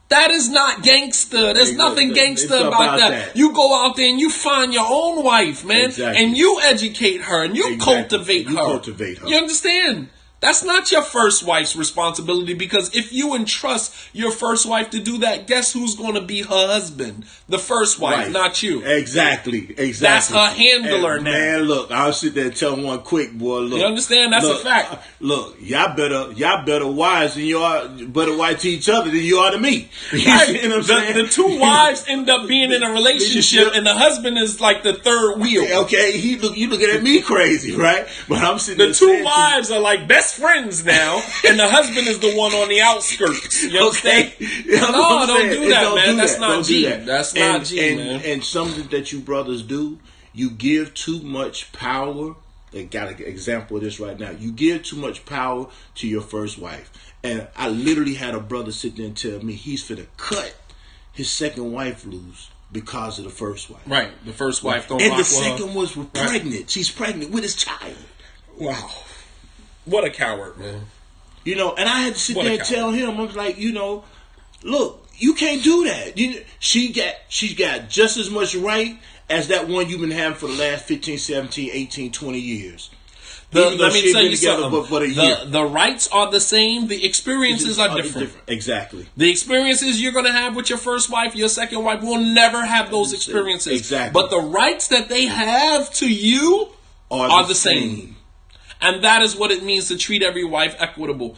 That is not gangster. There's nothing gangster about that. You go out there and you find your own wife, man. Exactly. And you educate her and you cultivate her. You understand? That's not your first wife's responsibility, because if you entrust your first wife to do that, guess who's going to be her husband? The first wife, not you. Exactly. That's her handler now. Man, look, I'll sit there and tell one quick, boy, look. You understand? That's a fact. Look, y'all better wives than you are, better wife to each other than you are to me. You right. know what I'm saying? The two wives end up being in a relationship and the husband is like the third wheel. Okay, you looking at me crazy, right? But I'm sitting there the two wives are like best best friends now, and the husband is the one on the outskirts. You understand? No, don't do that, man. That's not G. That's not G, man. And something that you brothers do, you give too much power. I got an example of this right now. You give too much power to your first wife. And I literally had a brother sit there and tell me he's finna cut his second wife loose because of the first wife. Right. The first wife don't and rock the with her. second was pregnant. She's pregnant with his child. Wow. What a coward, man. You know, and I had to sit there and tell him, I was like, you know, look, you can't do that. She got just as much right as that one you've been having for the last 15, 17, 18, 20 years. Let me tell you something. The rights are the same. The experiences are different. Exactly. The experiences you're going to have with your first wife, your second wife, will never have those experiences. Exactly. But the rights that they have to you are the same. And that is what it means to treat every wife equitable.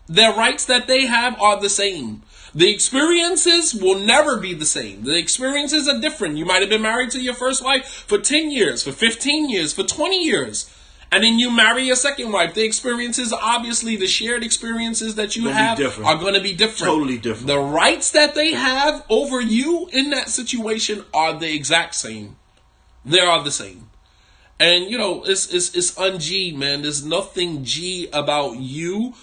Their rights that they have are the same. The experiences will never be the same. The experiences are different. You might have been married to your first wife for 10 years, for 15 years, for 20 years. And then you marry your second wife. The experiences, obviously, the shared experiences that you have are going to be different. Totally different. The rights that they have over you in that situation are the exact same. They are the same. And, you know, it's un-G, man. There's nothing G about you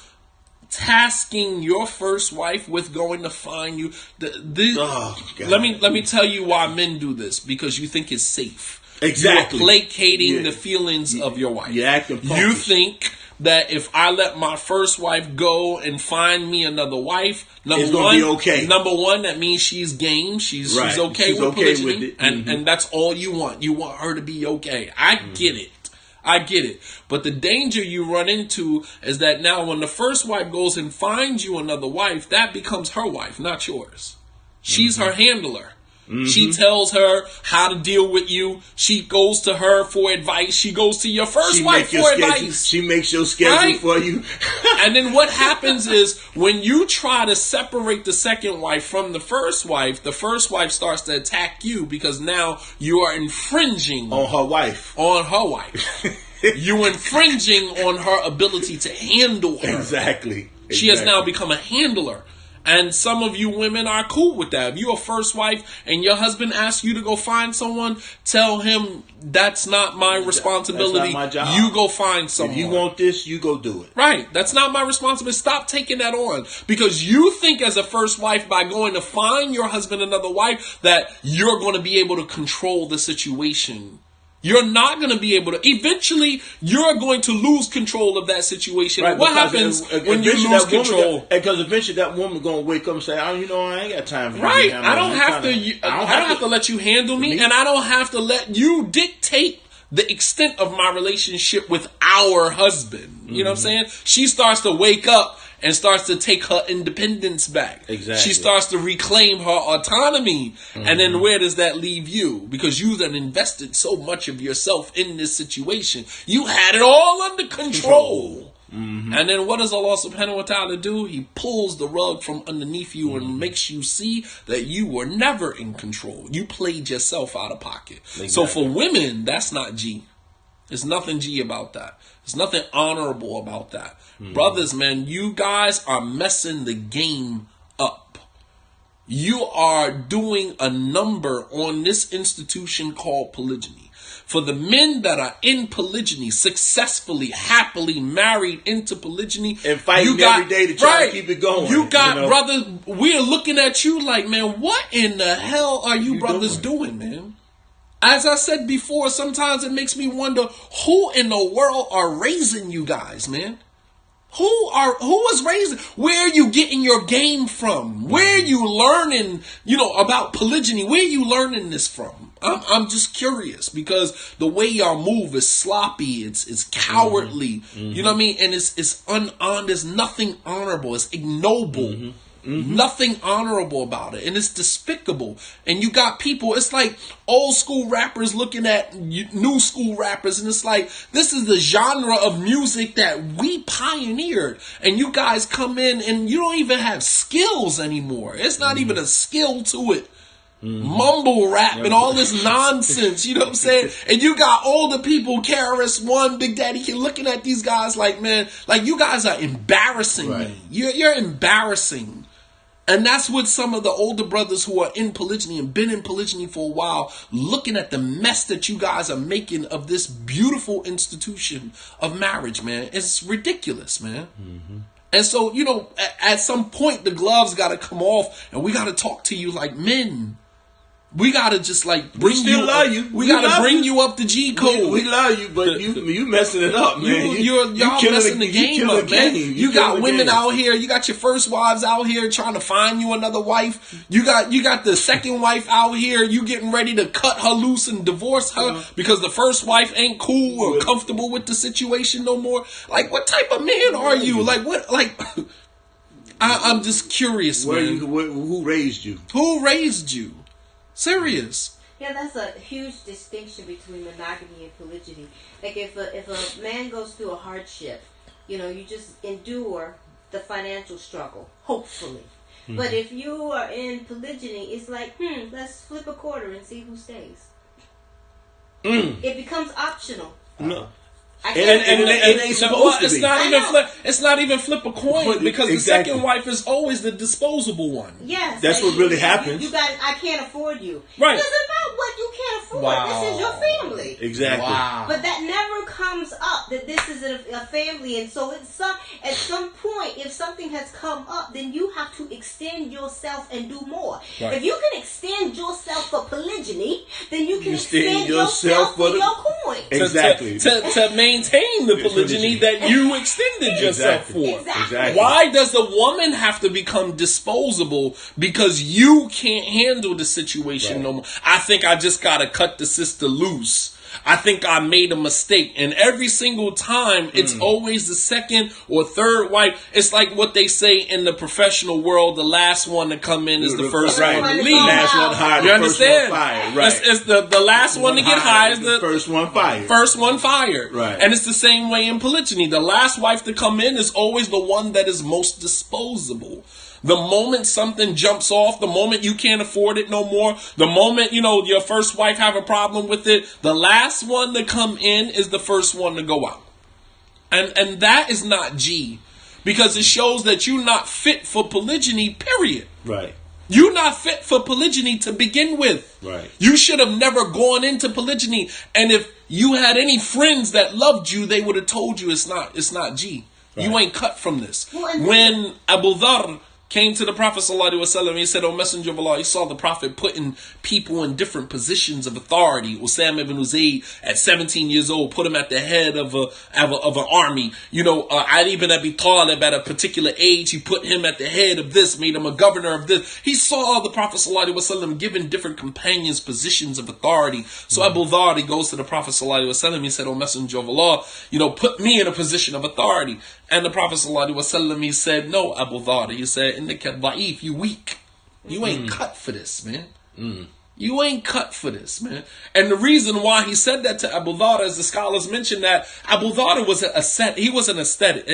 tasking your first wife with going to find you. Let me tell you why men do this. Because you think it's safe. Exactly. You are placating the feelings of your wife. You're acting punkish. You think that if I let my first wife go and find me another wife, it's gonna be okay. Number one, that means she's game. She's okay with polygyny, and that's all you want. You want her to be okay. I get it. But the danger you run into is that now when the first wife goes and finds you another wife, that becomes her wife, not yours. She's her handler. Mm-hmm. She tells her how to deal with you. She goes to her for advice. She goes to your first wife for advice. She makes your schedule for you. And then what happens is when you try to separate the second wife from the first wife starts to attack you because now you are infringing on her wife. You infringing on her ability to handle her. Exactly. She has now become a handler. And some of you women are cool with that. If you're a first wife and your husband asks you to go find someone, tell him that's not my responsibility. That's not my job. You go find someone. If you want this, you go do it. Right. That's not my responsibility. Stop taking that on. Because you think as a first wife by going to find your husband another wife that you're going to be able to control the situation. You're not going to be able to. Eventually, you're going to lose control of that situation. Right, what happens when you lose control? Because eventually that woman going to wake up and say, "Oh, you know, I ain't got time for you." Right. I don't have to let you handle me, and I don't have to let you dictate the extent of my relationship with our husband. You know what I'm saying? She starts to wake up and starts to take her independence back. Exactly. She starts to reclaim her autonomy. And then where does that leave you? Because you then invested so much of yourself in this situation. You had it all under control. And then what does Allah subhanahu wa ta'ala do? He pulls the rug from underneath you and makes you see that you were never in control. You played yourself out of pocket. Exactly. So for women, that's not G. There's nothing G about that. There's nothing honorable about that. Brothers, man, you guys are messing the game up. You are doing a number on this institution called polygyny. For the men that are in polygyny, successfully, happily married into polygyny, and fighting every day to try to keep it going. You got brothers, we're looking at you like, man, what in the hell are you brothers doing, man? As I said before, sometimes it makes me wonder who in the world are raising you guys, man? Who was raising? Where are you getting your game from? Where are you learning, about polygyny? Where are you learning this from? I'm just curious because the way y'all move is sloppy. It's cowardly. You know what I mean? And it's there's nothing honorable. It's ignoble. Nothing honorable about it, and it's despicable. And you got people, it's like old school rappers looking at new school rappers, and it's like, this is the genre of music that we pioneered, and you guys come in and you don't even have skills anymore. It's not even a skill to it. mumble rap and all this nonsense, you know what I'm saying? And you got older people, KRS-One, Big Daddy Kid, looking at these guys like, man, like you guys are embarrassing me. You're embarrassing. And that's what some of the older brothers who are in polygyny and been in polygyny for a while, looking at the mess that you guys are making of this beautiful institution of marriage, man. It's ridiculous, man. And so, you know, at some point, the gloves got to come off and we got to talk to you like men. We got to just like bring you up. We got to bring you up to G code. We love you, but you messing it up, man. Y'all messing the game up, man. You got women out here. You got your first wives out here trying to find you another wife. You got the second wife out here. You getting ready to cut her loose and divorce her because the first wife ain't cool or comfortable with the situation no more. Like, what type of man are you? Like, what? Like, I'm just curious, man. Who raised you? Who raised you? Serious. Yeah, that's a huge distinction between monogamy and polygyny. Like if a man goes through a hardship, you know, you just endure the financial struggle, hopefully. But if you are in polygyny, it's like, let's flip a quarter and see who stays. It becomes optional. No. It's not even flip a coin because the second wife is always the disposable one. Yes, that's what really happens. You got. I can't afford you. Right. It's about what you can't afford. Wow. This is your family. Exactly. Wow. But that never comes up that this is a family, and so at some point, if something has come up, then you have to extend yourself and do more. Right. If you can extend yourself for polygyny, then you can extend yourself for your coin. Exactly. To maintain the polygyny that you extended yourself for. Exactly. Why does the woman have to become disposable because you can't handle the situation no more? I think I just gotta cut the sister loose. I think I made a mistake. And every single time, it's always the second or third wife. It's like what they say in the professional world, the last one to come in is the first one to leave. Last one hired, you understand? First one fired. Right. It's the last one to get hired, the first one fired. First one fired. Right. And it's the same way in polygyny. The last wife to come in is always the one that is most disposable. The moment something jumps off, the moment you can't afford it no more, the moment, you know, your first wife have a problem with it, the last one to come in is the first one to go out. And that is not G. Because it shows that you're not fit for polygyny, period. Right. You're not fit for polygyny to begin with. Right. You should have never gone into polygyny. And if you had any friends that loved you, they would have told you it's not G. Right. You ain't cut from this. When Abu Dharr came to the Prophet ﷺ, he said, "O Messenger of Allah," he saw the Prophet putting people in different positions of authority. Usama ibn Zayd, at 17 years old, put him at the head of an army. You know, Ali ibn Abi Talib, at a particular age, he put him at the head of this, made him a governor of this. He saw the Prophet ﷺ giving different companions positions of authority. So Abu Dharr, he goes to the Prophet ﷺ, he said, "O Messenger of Allah, you know, put me in a position of authority." And the Prophet ﷺ, he said, "No, Abu Dharr," he said, "Innaka da'if, you weak. You ain't cut for this, man. You ain't cut for this, man." And the reason why he said that to Abu Dharr, as the scholars mentioned, that Abu Dharr was an ascetic. He was an ascetic.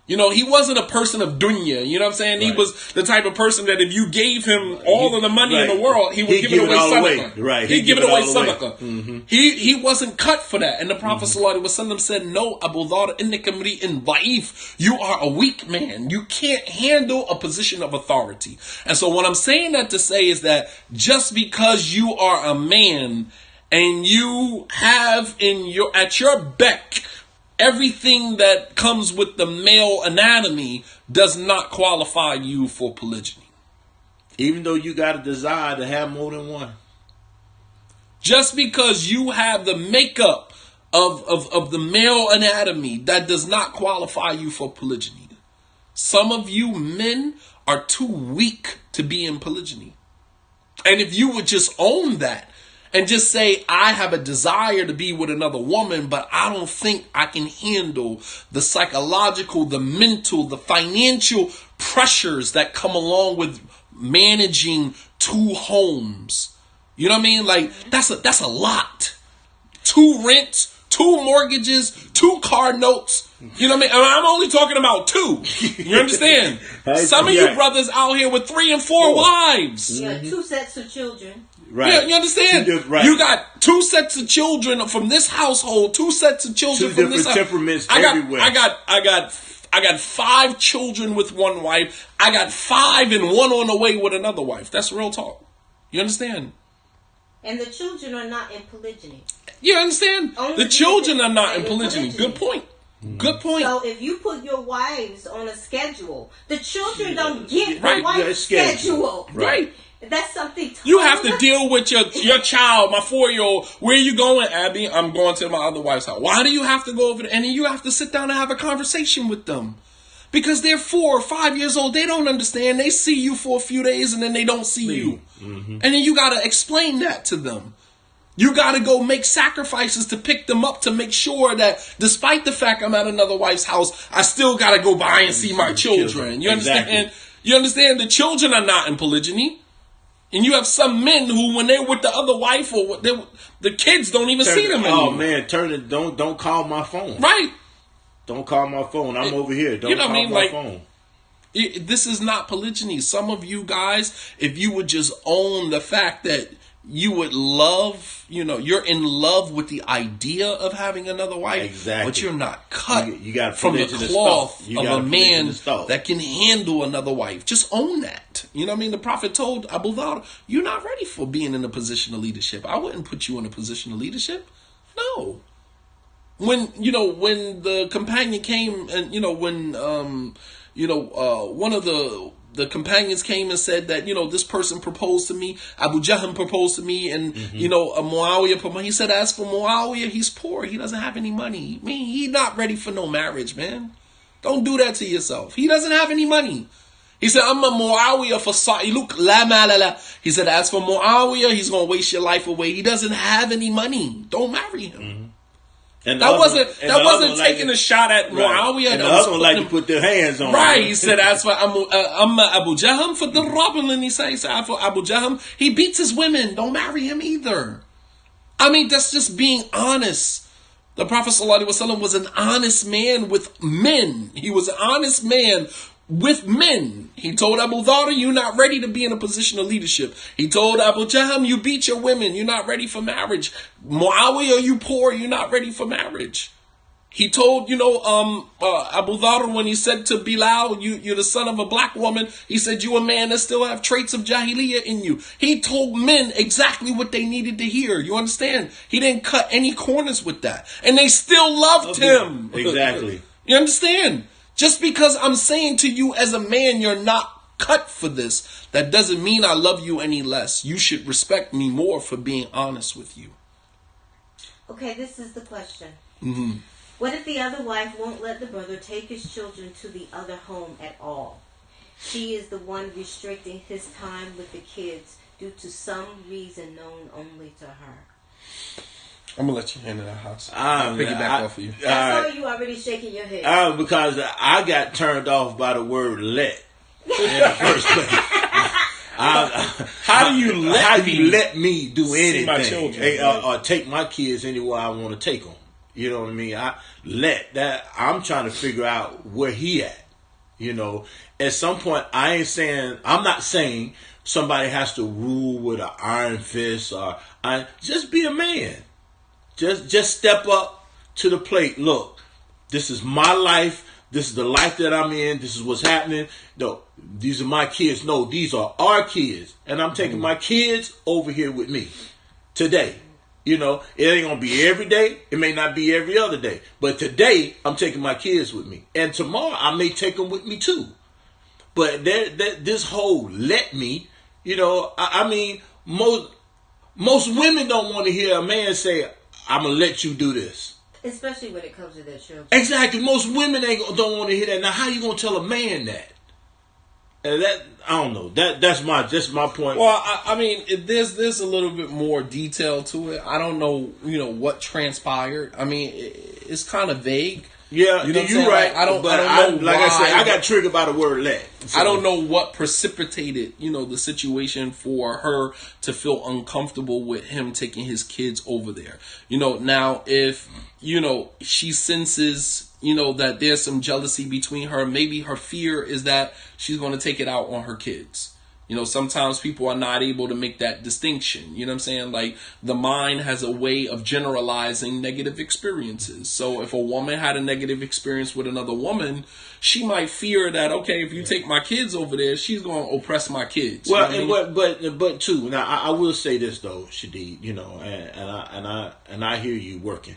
You know, he wasn't a person of dunya. You know what I'm saying? Right. He was the type of person that if you gave him all of the money in the world, he would give it away sadaqah. Right. He'd give it away sadaqah. He wasn't cut for that. And the Prophet ﷺ said, "No, Abu Dharr, innaka mri'in da'if. You are a weak man. You can't handle a position of authority." And so what I'm saying that to say is that just because you are a man and you have at your beck everything that comes with the male anatomy does not qualify you for polygyny. Even though you got a desire to have more than one. Just because you have the makeup of the male anatomy, that does not qualify you for polygyny. Some of you men are too weak to be in polygyny. And if you would just own that, and just say, "I have a desire to be with another woman, but I don't think I can handle the psychological, the mental, the financial pressures that come along with managing two homes." You know what I mean? Like, that's a lot. 2 rents, 2 mortgages, 2 car notes. You know what I mean? I'm only talking about 2. You understand? Some of you brothers out here with 3 and 4 wives. Yeah, 2 sets of children. Right. Yeah, you understand? You got 2 sets of children from this household, 2 sets of children from this house. 2 different temperaments everywhere. I got 5 children with 1 wife. I got 5 and 1 on the way with another wife. That's real talk. You understand? And the children are not in polygyny. You understand? The children are not in polygyny. Good point. Good point. So if you put your wives on a schedule, the children don't get the wife's schedule. Right. That's something totally you have to deal with your child, my 4-year-old. Where are you going, Abby? I'm going to my other wife's house. Why do you have to go over there? And then you have to sit down and have a conversation with them. Because they're 4 or 5 years old. They don't understand. They see you for a few days and then they don't see you. Mm-hmm. And then you got to explain that to them. You got to go make sacrifices to pick them up to make sure that despite the fact I'm at another wife's house, I still got to go by and see my children. You understand? Exactly. And you understand the children are not in polygyny. And you have some men who, when they're with the other wife or the kids don't even see them anymore. Oh man, don't call my phone. Right. Don't call my phone. I'm over here. Don't call my phone. This is not polygyny. Some of you guys, if you would just own the fact that you would love, you're in love with the idea of having another wife, exactly. But you're not cut from the cloth of a man that can handle another wife. Just own that. You know what I mean? The Prophet told Abu Dhar, you're not ready for being in a position of leadership. I wouldn't put you in a position of leadership. No. When the companion came and, when, one of the companions came and said that, this person proposed to me, Abu Jahm proposed to me, and, Muawiyah proposed. He said, as for Muawiyah, he's poor. He doesn't have any money. He's not ready for no marriage, man. Don't do that to yourself. He doesn't have any money. He said, I'm a Muawiyah for Sa'iluk la malala. He said, as for Muawiyah, he's going to waste your life away. He doesn't have any money. Don't marry him. Mm-hmm. And that wasn't taking a shot at Muawiyah. And the other one like to put their hands on. Right. He said, as for Abu Jahm for the Rabin, and he said, for Abu Jahm, he beats his women. Don't marry him either. I mean, that's just being honest. The Prophet ﷺ was an honest man with men. He was an honest man with men. He told Abu Dhar, you're not ready to be in a position of leadership. He told Abu Jahm, you beat your women. You're not ready for marriage. Muawiyah, you poor. You're not ready for marriage. He told, Abu Dhar, when he said to Bilal, you're the son of a black woman. He said, you a man that still have traits of Jahiliyyah in you. He told men exactly what they needed to hear. You understand? He didn't cut any corners with that. And they still loved him. Exactly. You understand? Just because I'm saying to you as a man, you're not cut for this, that doesn't mean I love you any less. You should respect me more for being honest with you. Okay, this is the question. Mm-hmm. What if the other wife won't let the brother take his children to the other home at all? She is the one restricting his time with the kids due to some reason known only to her. I'm going to let you handle that house. I'll piggyback off of you. I saw you already shaking your head. Because I got turned off by the word let in the first place. How do you let me do anything? My children, or take my kids anywhere I want to take them. You know what I mean? I'm trying to figure out where he at. At some point, I'm not saying somebody has to rule with an iron fist just be a man. Just step up to the plate. Look, this is my life. This is the life that I'm in. This is what's happening. No, these are my kids. No, these are our kids. And I'm taking my kids over here with me today. It ain't going to be every day. It may not be every other day. But today, I'm taking my kids with me. And tomorrow, I may take them with me too. But this whole let me, most women don't want to hear a man say, I'm going to let you do this. Especially when it comes to their children. Exactly. Most women don't want to hear that. Now, how you going to tell a man that? And I don't know. That's my point. Well, I mean, there's a little bit more detail to it. I don't know, what transpired. I mean, it's kind of vague. Yeah, you know what you're I'm saying? right. Like, I don't know like why, I said, I got triggered by the word let. So. I don't know what precipitated, the situation for her to feel uncomfortable with him taking his kids over there. Now if, she senses, that there's some jealousy between her, maybe her fear is that she's going to take it out on her kids. Sometimes people are not able to make that distinction. You know what I'm saying? Like, the mind has a way of generalizing negative experiences. So if a woman had a negative experience with another woman, she might fear that, okay, if you take my kids over there, she's going to oppress my kids. Well, you know what I mean? but too. Now, I will say this though, Shadid. And I hear you working,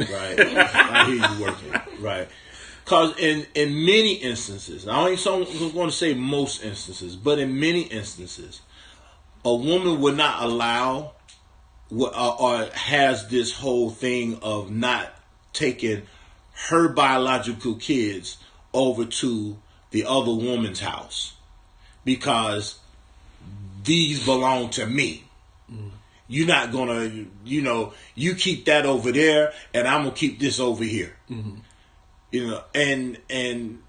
right? I hear you working, right? Because in many instances, I ain't going to say most instances, but in many instances, a woman would not allow or has this whole thing of not taking her biological kids over to the other woman's house because these belong to me. You're not going to, you keep that over there and I'm going to keep this over here. Mm-hmm. And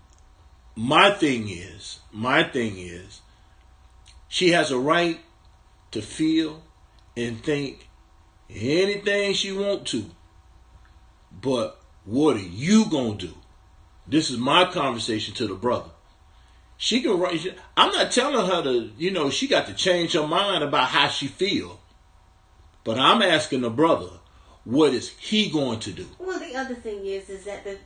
my thing is, she has a right to feel and think anything she want to. But what are you gonna do? This is my conversation to the brother. She can write. I'm not telling her to, she got to change her mind about how she feel. But I'm asking the brother, what is he going to do? Well, the other thing is that the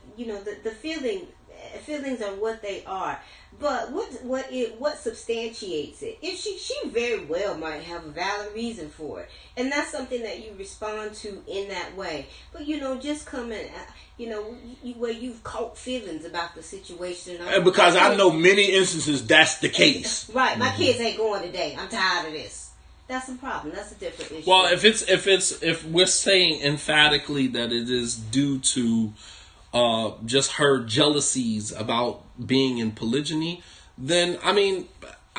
feelings are what they are, but what substantiates it? If she very well might have a valid reason for it, and that's something that you respond to in that way. But just coming, where you've caught feelings about the situation, because I know many instances that's the case. Right, my kids ain't going today. I'm tired of this. That's a problem. That's a different issue. Well, if we're saying emphatically that it is due to just her jealousies about being in polygyny, then I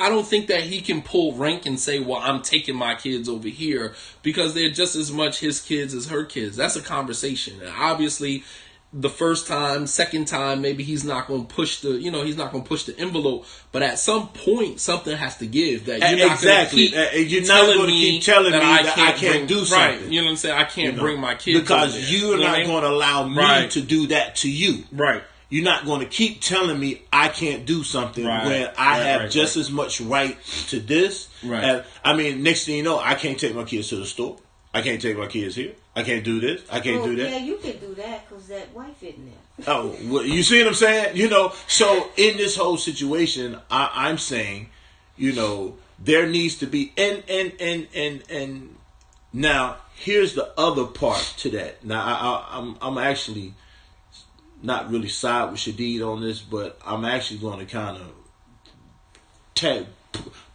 don't think that he can pull rank and say, well, I'm taking my kids over here because they're just as much his kids as her kids. That's a conversation. And obviously, the first time, second time, maybe he's not going to push the, he's not going to push the envelope. But at some point, something has to give. That you're not exactly. You're not going to keep telling me that I can't do something. Right. You know what I'm saying? I can't bring my kids because you're not going to allow me to do that to you. Right. You're not going to keep telling me I can't do something when I have just as much right to this. Right. Next thing you know, I can't take my kids to the store. I can't take my kids here. I can't do this. I can't do that. Yeah, you can do that because that wife isn't there. Oh, well, you see what I'm saying? So in this whole situation, I'm saying, there needs to be and now here's the other part to that. Now I'm actually not really side with Shadid on this, but I'm actually going to kind of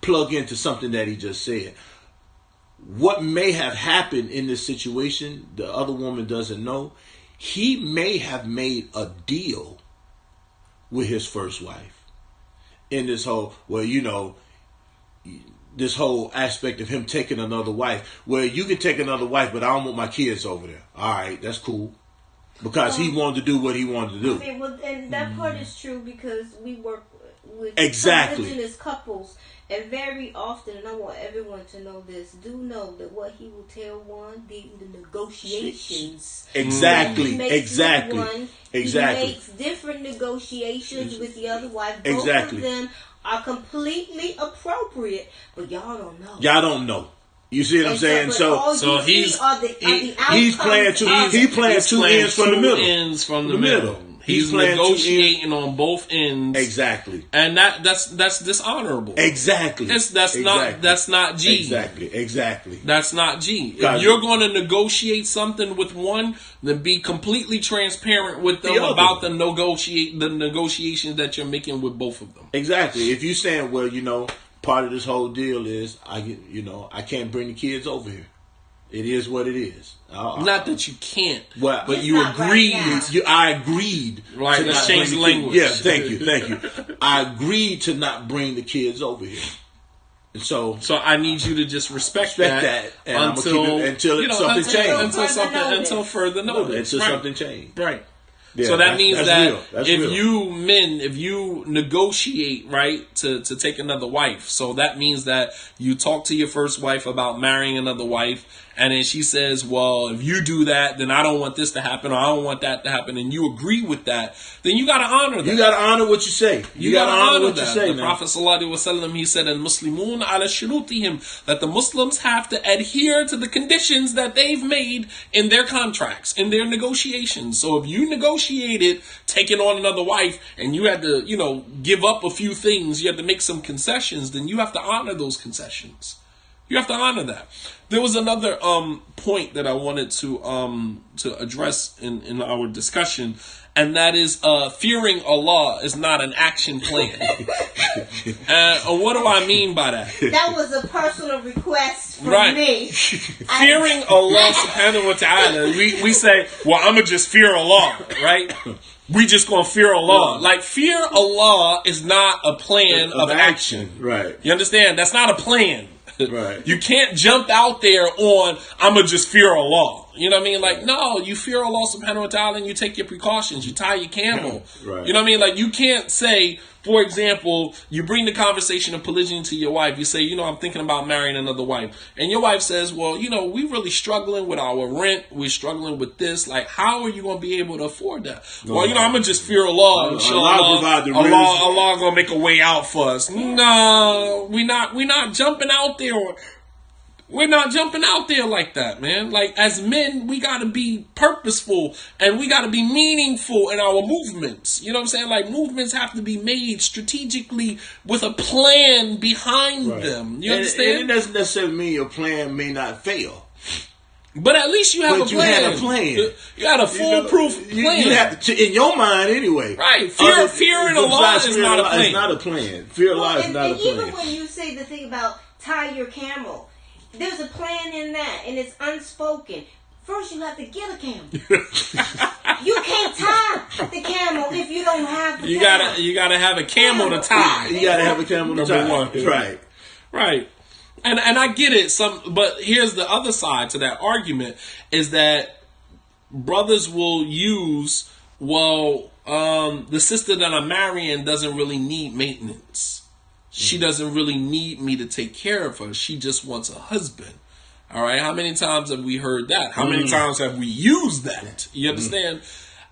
plug into something that he just said. What may have happened in this situation, the other woman doesn't know. He may have made a deal with his first wife in this whole, this whole aspect of him taking another wife. Well, you can take another wife, but I don't want my kids over there. All right, that's cool. Because he wanted to do what he wanted to do. And that part is true because we work with exactly couples. And very often, and I want everyone to know this, do know that what he will tell one, the negotiations. Exactly. He makes he makes different negotiations with the other wife. Both of them are completely appropriate, but y'all don't know. Y'all don't know. You see what I'm saying? So he's playing two ends from the middle. Ends from the middle. He's negotiating on both ends. Exactly. And that's dishonorable. Exactly. That's not G. Exactly. That's not G. If you're going to negotiate something with one, then be completely transparent with them about the negotiations that you're making with both of them. Exactly. If you're saying, well, part of this whole deal is I can't bring the kids over here. It is what it is. Not that you can't, but you agreed. I agreed. Right, let's change the language. Yeah, thank you. I agreed to not bring the kids over here. And so I need you to just respect that and until something changes. Until further notice. Until something changes. Right. Yeah, so that means that if you negotiate, right, to take another wife, so that means that you talk to your first wife about marrying another wife, and then she says, well, if you do that, then I don't want this to happen, or I don't want that to happen, and you agree with that, then you got to honor that. You got to honor what you say. You got to honor what you say. The Prophet ﷺ, he said, "Al-Muslimun ala shurutihim," that the Muslims have to adhere to the conditions that they've made in their contracts, in their negotiations. So if you negotiated taking on another wife, and you had to, give up a few things, you had to make some concessions, then you have to honor those concessions. You have to honor that. There was another point that I wanted to address in our discussion, and that is fearing Allah is not an action plan. What do I mean by that? That was a personal request from me. Fearing Allah subhanahu wa ta'ala, we say, well, I'm going to just fear Allah, right? We just going to fear Allah. Like, fear Allah is not a plan of action. Right. You understand? That's not a plan. Right. You can't jump out there on, I'm going to just fear Allah. You know what I mean? Like, no, you fear Allah subhanahu wa ta'ala and you take your precautions. You tie your camel. Right. You know what I mean? Like, you can't say, for example, you bring the conversation of polygyny to your wife. You say, I'm thinking about marrying another wife. And your wife says, well, we really struggling with our rent. We're struggling with this. Like, how are you going to be able to afford that? No, well, I'm going to just fear Allah. Allah going to make a way out for us. No, we're not jumping out there. We're not jumping out there like that, man. Like, as men, we got to be purposeful and we got to be meaningful in our movements. You know what I'm saying? Like, movements have to be made strategically with a plan behind them. You understand? And it doesn't necessarily mean your plan may not fail. But at least you have a plan. You had a plan. You had a foolproof plan. You have to, in your mind anyway. Right. Fearing Allah is not a plan. It's not a plan. Fear Allah is not a plan. Even when you say the thing about tie your camel, there's a plan in that, and it's unspoken. First, you have to get a camel. You can't tie the camel if you don't have the camel. You gotta have a camel to tie. You gotta have a camel to tie. One. Right. And I get it. But here's the other side to that argument is that brothers will use, the sister that I'm marrying doesn't really need maintenance. She doesn't really need me to take care of her. She just wants a husband. All right. How many times have we heard that? How many times have we used that? You understand?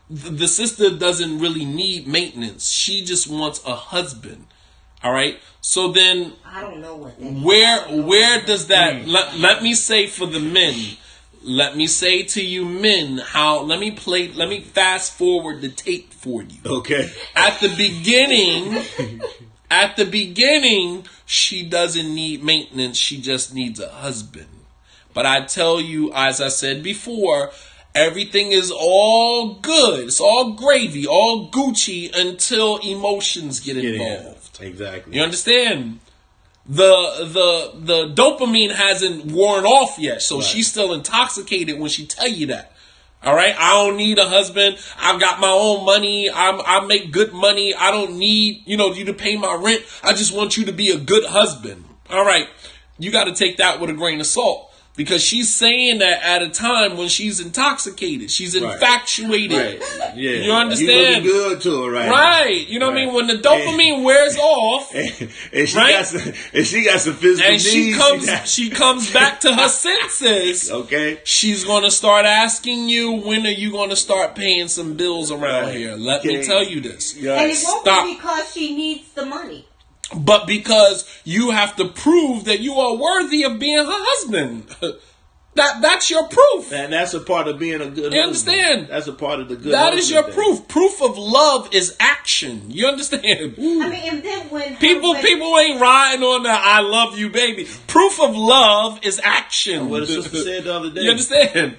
The sister doesn't really need maintenance. She just wants a husband. All right. So then, I don't know what that is. Where does that? Let me say for the men. Let me say to you men let me fast forward the tape for you. Okay. At the beginning, she doesn't need maintenance. She just needs a husband. But I tell you, as I said before, everything is all good. It's all gravy, all Gucci until emotions get involved. Exactly. You understand? The dopamine hasn't worn off yet, so she's still intoxicated when she tell you that. All right, I don't need a husband. I've got my own money. I make good money. I don't need, you to pay my rent. I just want you to be a good husband. All right, you got to take that with a grain of salt. Because she's saying that at a time when she's intoxicated. She's infatuated. Right. Yeah. You understand? You looking good to her, right? Right. You know what I mean? When the dopamine wears off. And she got some physical needs. She comes back to her senses. Okay. She's going to start asking you, when are you going to start paying some bills around here? Let me tell you this. Yes. And it won't be because she needs the money. But because you have to prove that you are worthy of being her husband. That's your proof. And that's a part of being a good husband. You understand? That's a part of the good That is your proof. Proof of love is action. You understand? I mean, and then when people ain't riding on the I love you, baby. Proof of love is action. What the sister said the other day. You understand?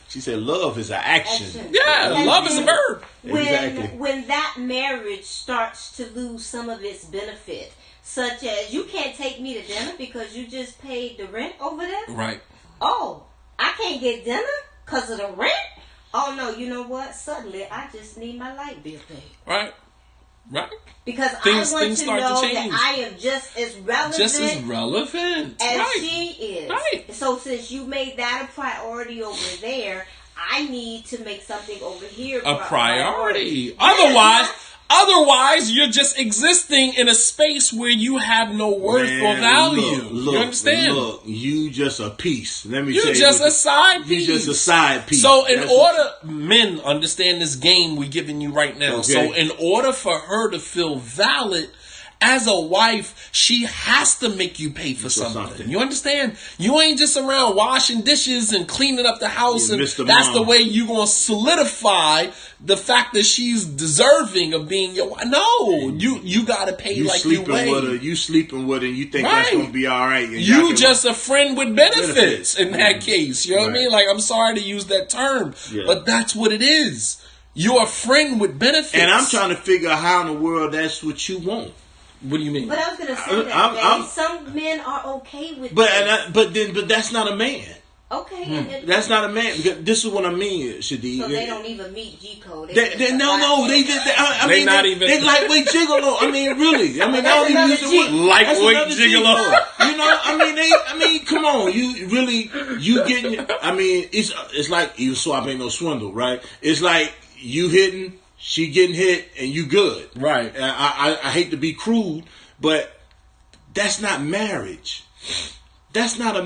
She said love is an action. Yeah, and love is a verb. When that marriage starts to lose some of its benefit, such as you can't take me to dinner because you just paid the rent over there. Right. Oh, I can't get dinner because of the rent? Oh, no, you know what? Suddenly, I just need my light bill paid. Right. Because I want to know that I am just as relevant as she is. Right. So since you made that a priority over there, I need to make something over here a priority. Otherwise, you're just existing in a space where you have no worth or value. Look, you understand? Look, you just a piece. Let me tell you. You just a side piece. You just a side piece. So men understand this game we're giving you right now. Okay. So in order for her to feel valid, as a wife, she has to make you pay for something. You understand? You ain't just around washing dishes and cleaning up the house, and that's the way you gonna solidify the fact that she's deserving of being your wife. No, you gotta pay you like you weigh. You sleeping with her, you think that's gonna be all right. You just a friend with benefits in that case. You know what I mean? Like, I'm sorry to use that term, but that's what it is. You're a friend with benefits. And I'm trying to figure out how in the world that's what you want. What do you mean? But I was going to say that some men are okay with that. But that's not a man. Okay. That's not a man. This is what I mean, Shadi. So they don't even meet G-code. They lightweight gigolo. I mean, really. I mean, I don't even use the word lightweight gigolo. You know, come on. You getting, I mean, it's like you swap ain't no swindle, right? It's like you hitting, she getting hit, and you good. Right. I hate to be crude, but that's not marriage. That's not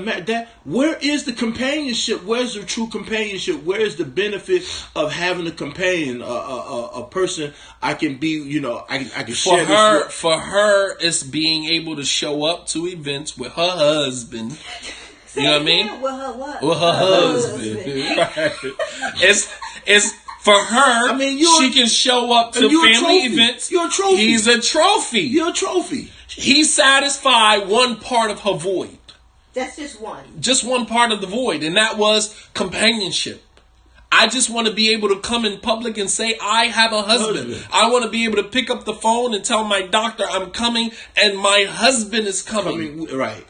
where is the companionship? Where's the true companionship? Where is the benefit of having a companion, a person I can be, I can share this with? For her, it's being able to show up to events with her husband. You know what I mean? With her what? With her husband. Right. It's for her. I mean, she can show up to family events. You're a trophy. He's a trophy. You're a trophy. He satisfied one part of her void. That's just one. Just one part of the void, and that was companionship. I just want to be able to come in public and say, I have a husband. I want to be able to pick up the phone and tell my doctor I'm coming and my husband is coming. Right.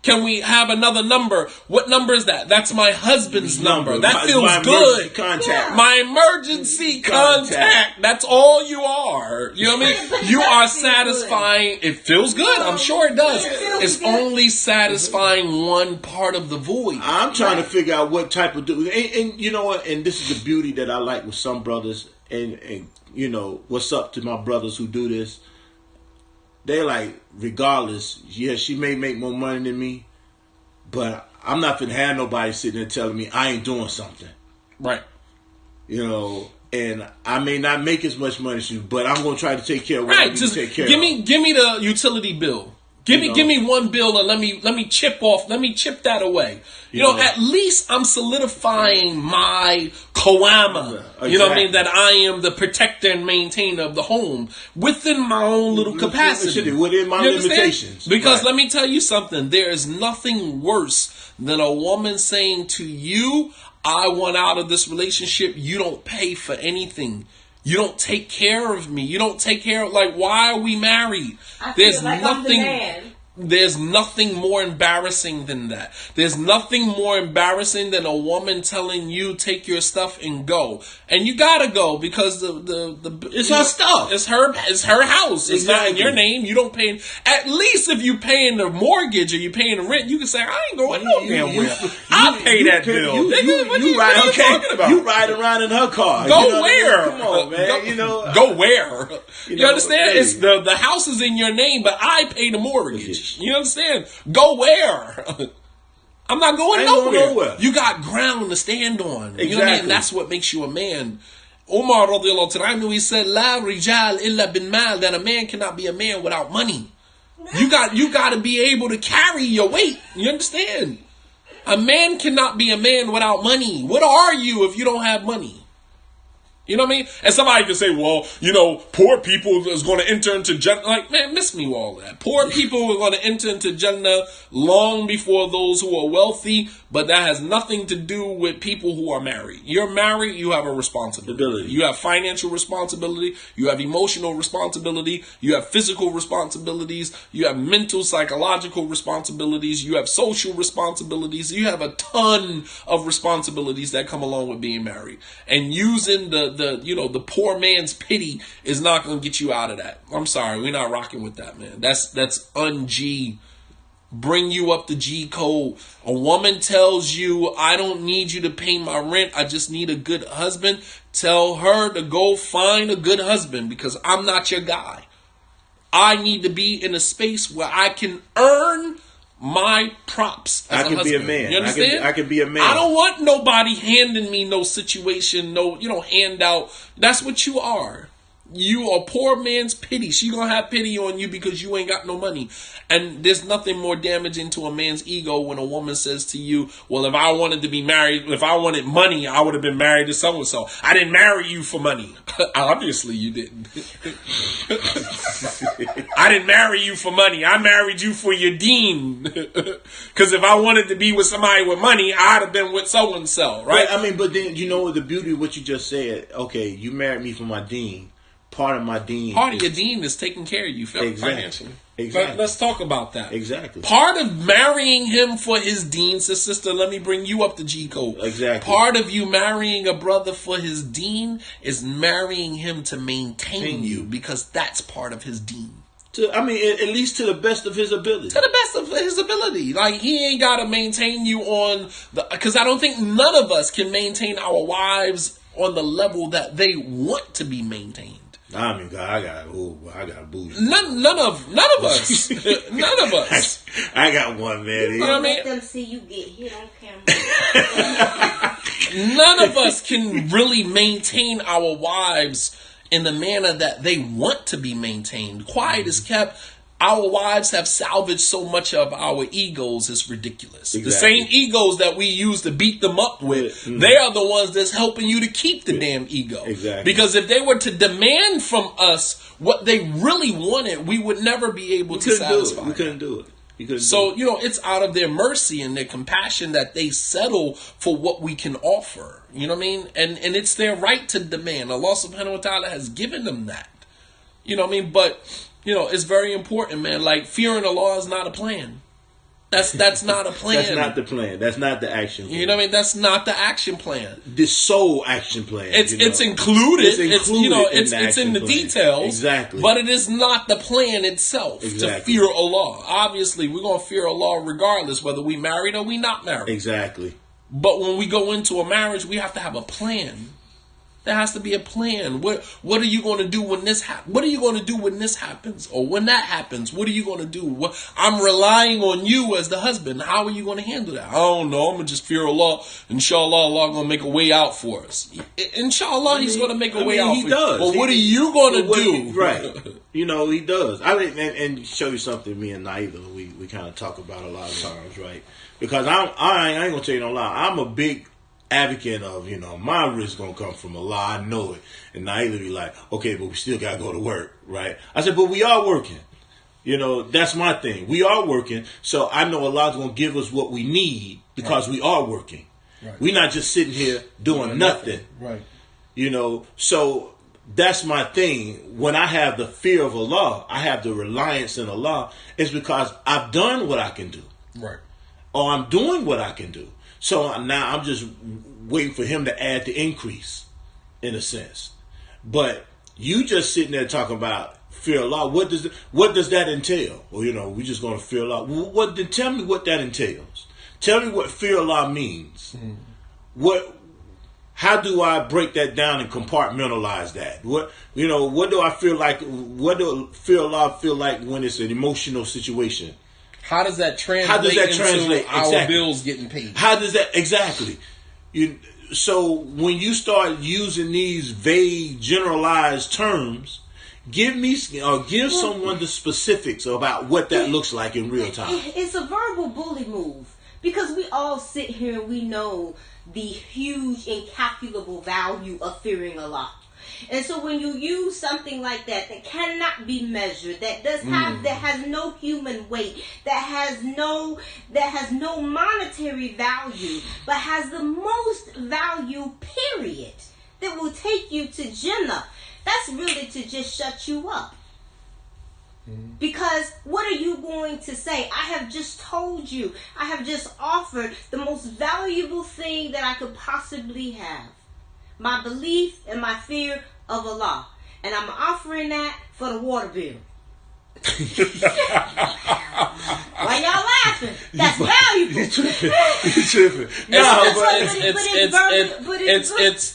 Can we have another number? What number is that? That's my husband's number. That feels good. Contact. My emergency contact. That's all you are. You know what I mean? You are satisfying. It feels good. I'm sure it does. It's only satisfying one part of the void. I'm trying to figure out what type of dude. And you know what? And this is the beauty that I like with some brothers. And you know, what's up to my brothers who do this? They like, regardless, yeah, she may make more money than me, but I'm not finna have nobody sitting there telling me I ain't doing something. Right. You know, and I may not make as much money as you, but I'm gonna try to take care of what I need to take care of. Give me the utility bill. Give me one bill and let me chip that away. You know, at least I'm solidifying my koama. Exactly. You know what I mean? That I am the protector and maintainer of the home within my own little capacity. Within my limitations. Because let me tell you something. There is nothing worse than a woman saying to you, I want out of this relationship. You don't pay for anything. You don't take care of me. You don't take care of, like, why are we married? There's nothing more embarrassing than that. There's nothing more embarrassing than a woman telling you take your stuff and go. And you gotta go because it's her stuff. It's her house. It's not in your name. You don't pay. At least if you paying the mortgage or you paying the rent, you can say, I ain't going no damn where. I pay that bill. What are you talking about? You ride around in her car. Go where? Come on, man. Go where? You understand? It's the house is in your name, but I pay the mortgage. You understand? Go where? I'm not going nowhere. You got ground to stand on. You know what I mean? That's what makes you a man. Umar radiallahu anhu, he said, La rijal illa bin mal, that a man cannot be a man without money. You got to be able to carry your weight. You understand? A man cannot be a man without money. What are you if you don't have money? You know what I mean? And somebody can say, well, poor people is going to enter into Jannah. Like, man, miss me with all that. Poor people are going to enter into Jannah long before those who are wealthy, but that has nothing to do with people who are married. You're married, you have a responsibility. You have financial responsibility. You have emotional responsibility. You have physical responsibilities. You have mental, psychological responsibilities. You have social responsibilities. You have a ton of responsibilities that come along with being married. And using the poor man's pity is not going to get you out of that. I'm sorry, we're not rocking with that, man. That's un-G bring you up the G code. A woman tells you, I don't need you to pay my rent, I just need a good husband. Tell her to go find a good husband, because I'm not your guy. I need to be in a space where I can earn my props as I can a be a husband. man. You understand? I can be a man. I don't want nobody handing me no situation, no, handout. That's what you are. You are poor man's pity. She gonna have pity on you because you ain't got no money. And there's nothing more damaging to a man's ego when a woman says to you, well, if I wanted to be married, if I wanted money, I would have been married to so-and-so. I didn't marry you for money. Obviously you didn't. I didn't marry you for money. I married you for your dean. Because if I wanted to be with somebody with money, I'd have been with so-and-so, right? But then, the beauty of what you just said, okay, you married me for my dean. Part of your dean is taking care of you financially. Exactly. Let's talk about that. Exactly. Part of marrying him for his dean, sister, let me bring you up to G code. Exactly. Part of you marrying a brother for his dean is marrying him to maintain you, because that's part of his dean. At least to the best of his ability. To the best of his ability. Like, he ain't got to maintain you on because I don't think none of us can maintain our wives on the level that they want to be maintained. I got bougie. None of us. None of us. I got one, man. You know let them see you get hit on camera. None of us can really maintain our wives in the manner that they want to be maintained. Quiet is kept. Our wives have salvaged so much of our egos, it's ridiculous. Exactly. The same egos that we use to beat them up with, they are the ones that's helping you to keep the damn ego. Exactly. Because if they were to demand from us what they really wanted, we would never be able to satisfy. We couldn't do it. It's out of their mercy and their compassion that they settle for what we can offer. You know what I mean? And it's their right to demand. Allah subhanahu wa ta'ala has given them that. You know what I mean? But it's very important, man. Like, fearing Allah is not a plan. That's not a plan. That's not the plan. That's not the action plan. You know what I mean? That's not the action plan. The sole action plan. It's included. It's in the details. Exactly. But it is not the plan itself to fear Allah. Obviously, we're going to fear Allah regardless whether we married or we not married. Exactly. But when we go into a marriage, we have to have a plan. There has to be a plan. What are you going to do when this happens? What are you going to do when this happens? Or when that happens, what are you going to do? I'm relying on you as the husband. How are you going to handle that? I don't know. I'm going to just fear Allah. Inshallah, Allah going to make a way out for us. Inshallah, He's going to make a way out for does. But what are you going to do? Right. He does. And show you something me and Naila, we kind of talk about a lot of times, right? Because I ain't going to tell you no lie. I'm a big advocate of, my risk gonna come from Allah. I know it. And Naila be like, okay, but we still gotta go to work, right? I said, but we are working. That's my thing. We are working, so I know Allah's gonna give us what we need because we are working. Right. We're not just sitting here doing nothing. Right. So that's my thing. When I have the fear of Allah, I have the reliance in Allah, it's because I've done what I can do. Right. Or I'm doing what I can do. So now I'm just waiting for Him to add the increase, in a sense. But you just sitting there talking about fear Allah. What does that entail? Well, we just going to fear Allah. Then tell me what that entails. Tell me what fear Allah means. How do I break that down and compartmentalize that? What do I feel like? What do fear Allah feel like when it's an emotional situation? How does that translate into our bills getting paid? How does that exactly? So when you start using these vague, generalized terms, give someone the specifics about what that looks like in real time. It's a verbal bully move because we all sit here and we know the huge, incalculable value of fearing Allah. And so when you use something like that cannot be measured, that has no human weight, that has no monetary value, but has the most value, period, that will take you to Jannah, that's really to just shut you up. Because what are you going to say? I have just told you, I have just offered the most valuable thing that I could possibly have. My belief and my fear of Allah. And I'm offering that for the water bill. Why y'all laughing? That's valuable. He's tripping.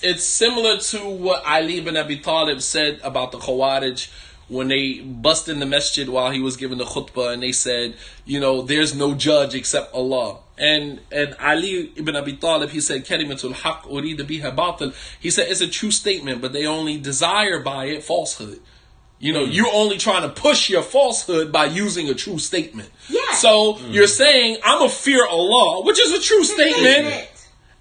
It's similar to what Ali ibn Abi Talib said about the Khawarij when they bust in the masjid while he was giving the khutbah, and they said, there's no judge except Allah. And Ali ibn Abi Talib, he said, Kalimatul haq urida biha batil. He said, it's a true statement, but they only desire by it falsehood. You're only trying to push your falsehood by using a true statement. Yeah. So you're saying, I'm a fear Allah, which is a true statement.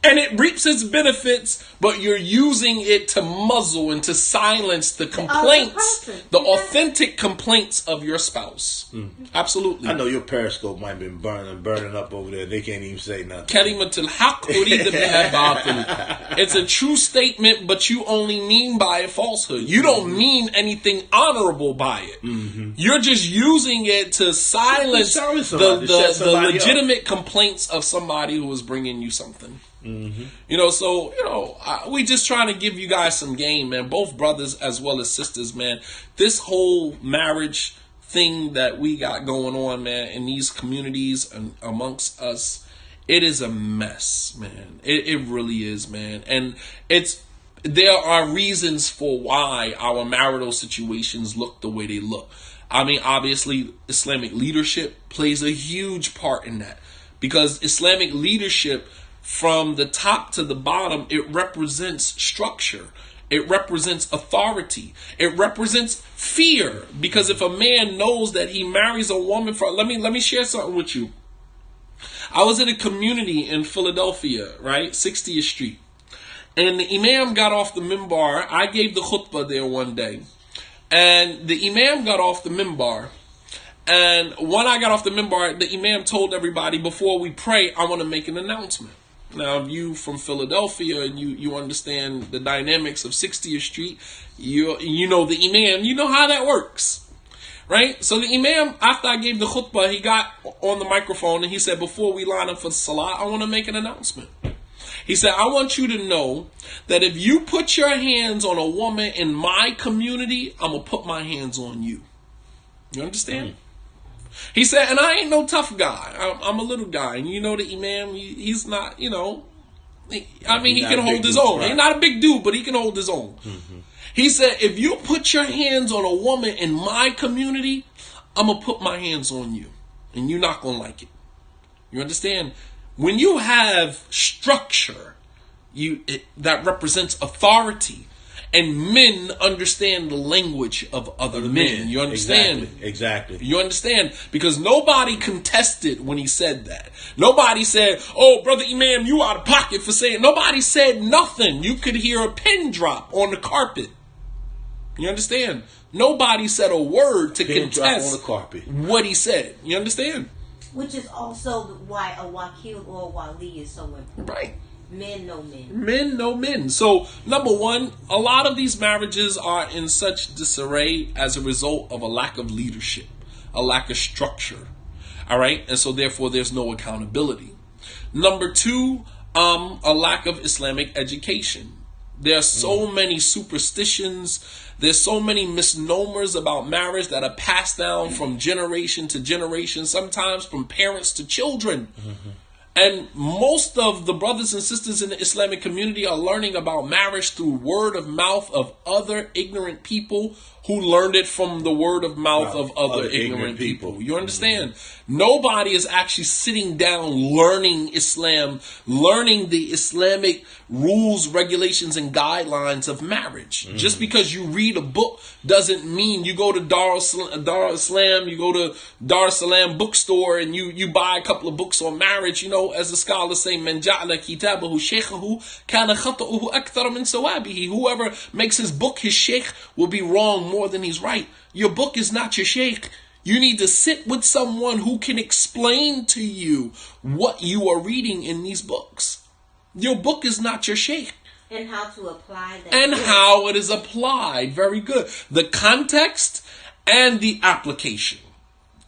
And it reaps its benefits, but you're using it to muzzle and to silence the complaints, the authentic complaints of your spouse. Absolutely. I know your Periscope might have been burning up over there. They can't even say nothing. Kalimatul haq urida biha batil. It's a true statement, but you only mean by it falsehood. You don't mean anything honorable by it. You're just using it to silence the legitimate complaints of somebody who is bringing you something. We just trying to give you guys some game, man. Both brothers as well as sisters, man. This whole marriage thing that we got going on, man, in these communities and amongst us, it is a mess, man. It really is, man. And there are reasons for why our marital situations look the way they look. I mean, obviously, Islamic leadership plays a huge part in that, because Islamic leadership, from the top to the bottom, it represents structure. It represents authority. It represents fear. Because if a man knows that he marries a woman for... Let me share something with you. I was in a community in Philadelphia, right? 60th Street. And the imam got off the minbar. I gave the khutbah there one day. And the imam got off the minbar. And when I got off the minbar, the imam told everybody, before we pray, I want to make an announcement. Now, if you from Philadelphia and you understand the dynamics of 60th Street, you know the imam, you know how that works, right? So the imam, after I gave the khutbah, he got on the microphone and he said, before we line up for the salah, I want to make an announcement. He said, I want you to know that if you put your hands on a woman in my community, I'm going to put my hands on you. You understand? He said, and I ain't no tough guy. I'm a little guy. And the imam, he's not, he can hold his own. Right. He's not a big dude, but he can hold his own. He said, if you put your hands on a woman in my community, I'm going to put my hands on you. And you're not going to like it. You understand? When you have structure, that represents authority. And men understand the language of other men. You understand? Exactly. You understand? Because nobody contested when he said that. Nobody said, oh, Brother Imam, you out of pocket for saying. Nobody said nothing. You could hear a pin drop on the carpet. You understand? Nobody said a word to contest on the carpet. What he said. You understand? Which is also why a wakil or a wali is so important. Right. Men know men. Men know men. So, number one, a lot of these marriages are in such disarray as a result of a lack of leadership, a lack of structure. All right? And so, therefore, there's no accountability. Number two, a lack of Islamic education. There are so many superstitions. There's so many misnomers about marriage that are passed down from generation to generation, sometimes from parents to children. And most of the brothers and sisters in the Islamic community are learning about marriage through word of mouth of other ignorant people who learned it from the word of mouth of other ignorant people. You understand? Nobody is actually sitting down learning Islam, learning the Islamic rules, regulations, and guidelines of marriage. Just because you read a book doesn't mean you go to Dar Islam, you go to Dar Salam bookstore and you buy a couple of books on marriage. As the scholars say, "Man ja'ala kitabahu shaykhahu kana khata'uhu akthar min sawabihi." Whoever makes his book his sheikh will be wrong more than he's right. Your book is not your sheikh. You need to sit with someone who can explain to you what you are reading in these books. Your book is not your sheikh. And how to apply that. And how it is applied. Very good. The context and the application.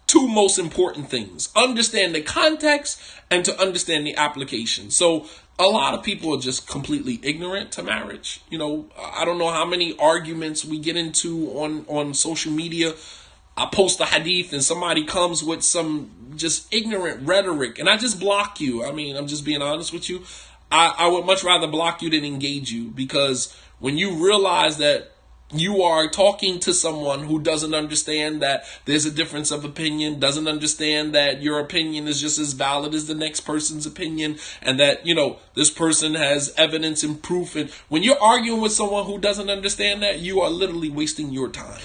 Two most important things. Understand the context and to understand the application. So a lot of people are just completely ignorant to marriage. I don't know how many arguments we get into on social media. I post a hadith and somebody comes with some just ignorant rhetoric and I just block you. I mean, I'm just being honest with you. I would much rather block you than engage you, because when you realize that you are talking to someone who doesn't understand that there's a difference of opinion, doesn't understand that your opinion is just as valid as the next person's opinion, and that, this person has evidence and proof. And when you're arguing with someone who doesn't understand that, you are literally wasting your time.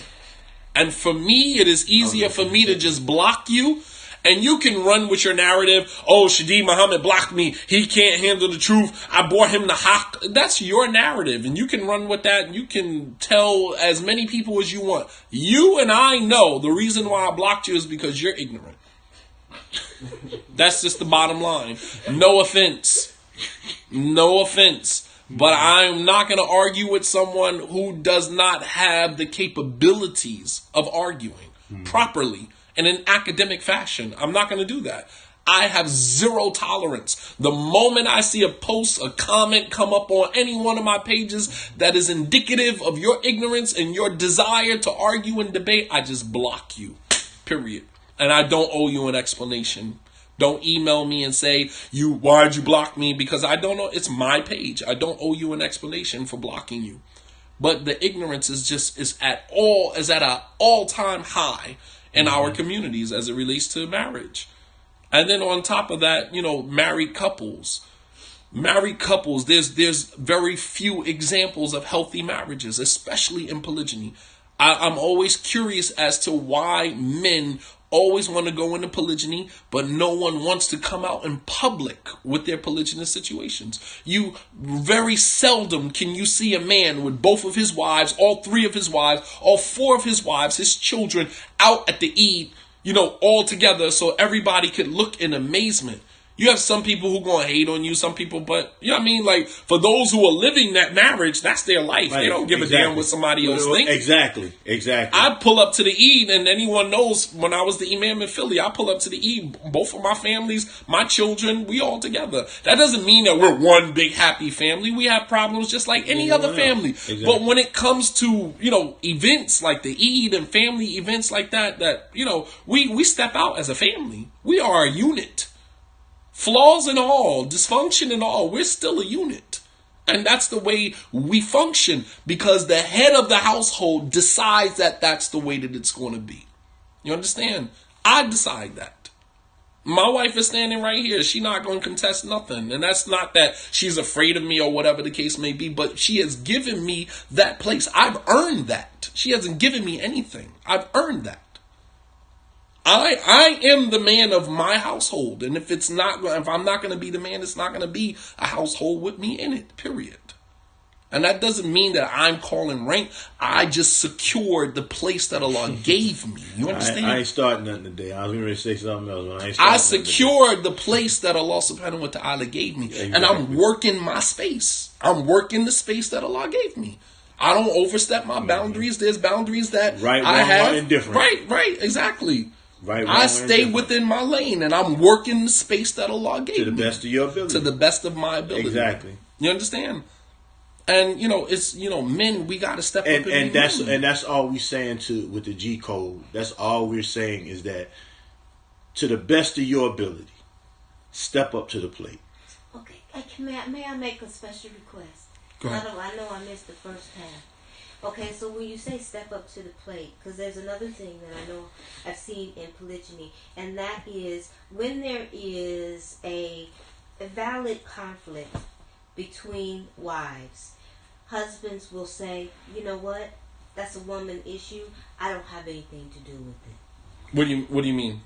And for me, it is easier for me to just block you. And you can run with your narrative. Oh, Shadi Muhammad blocked me. He can't handle the truth. I brought him the haq. That's your narrative. And you can run with that. And you can tell as many people as you want. You and I know the reason why I blocked you is because you're ignorant. That's just the bottom line. No offense. No offense. But I'm not going to argue with someone who does not have the capabilities of arguing properly. In an academic fashion. I'm not going to do that. I have zero tolerance. The moment I see a post, a comment come up on any one of my pages that is indicative of your ignorance and your desire to argue and debate, I just block you. Period. And I don't owe you an explanation. Don't email me and say, why'd you block me? Because I don't know. It's my page. I don't owe you an explanation for blocking you. But the ignorance is at an all-time high in our communities as it relates to marriage. And then on top of that, married couples, there's very few examples of healthy marriages, especially in polygyny. I'm always curious as to why men always want to go into polygyny, but no one wants to come out in public with their polygynous situations. You very seldom can you see a man with both of his wives, all three of his wives, all four of his wives, his children out at the Eid, all together so everybody could look in amazement. You have some people who going to hate on you, some people, but you know what I mean? Like, for those who are living that marriage, that's their life. Right. They don't give a damn what somebody else thinks. Exactly. I pull up to the Eid, and anyone knows when I was the imam in Philly, I pull up to the Eid, both of my families, my children, we all together. That doesn't mean that we're one big happy family. We have problems just like any other family. Exactly. But when it comes to, events like the Eid and family events like that, we step out as a family. We are a unit. Flaws and all, dysfunction and all, we're still a unit. And that's the way we function, because the head of the household decides that that's the way that it's going to be. You understand? I decide that. My wife is standing right here. She's not going to contest nothing. And that's not that she's afraid of me or whatever the case may be, but she has given me that place. I've earned that. She hasn't given me anything. I've earned that. I am the man of my household, and if I'm not going to be the man, it's not going to be a household with me in it, period. And that doesn't mean that I'm calling rank. I just secured the place that Allah gave me. You understand? I ain't starting nothing today. I was going to say something else. I secured the place that Allah subhanahu wa ta'ala gave me. Exactly. And I'm working my space. I'm working the space that Allah gave me. I don't overstep my boundaries. There's boundaries that I have. Indifferent. Right, exactly. Right, I stay within my lane, and I'm working the space that Allah gave me. To the best of your ability. To the best of my ability. Exactly. You understand? And, it's, men, we got to step up and that's all we're saying with the G code. That's all we're saying is that to the best of your ability, step up to the plate. Okay. May I make a special request? Go ahead. I know I missed the first half. Okay, so when you say step up to the plate, because there's another thing that I know I've seen in polygyny, and that is when there is a valid conflict between wives, husbands will say, you know what, that's a woman issue. I don't have anything to do with it. What do you mean?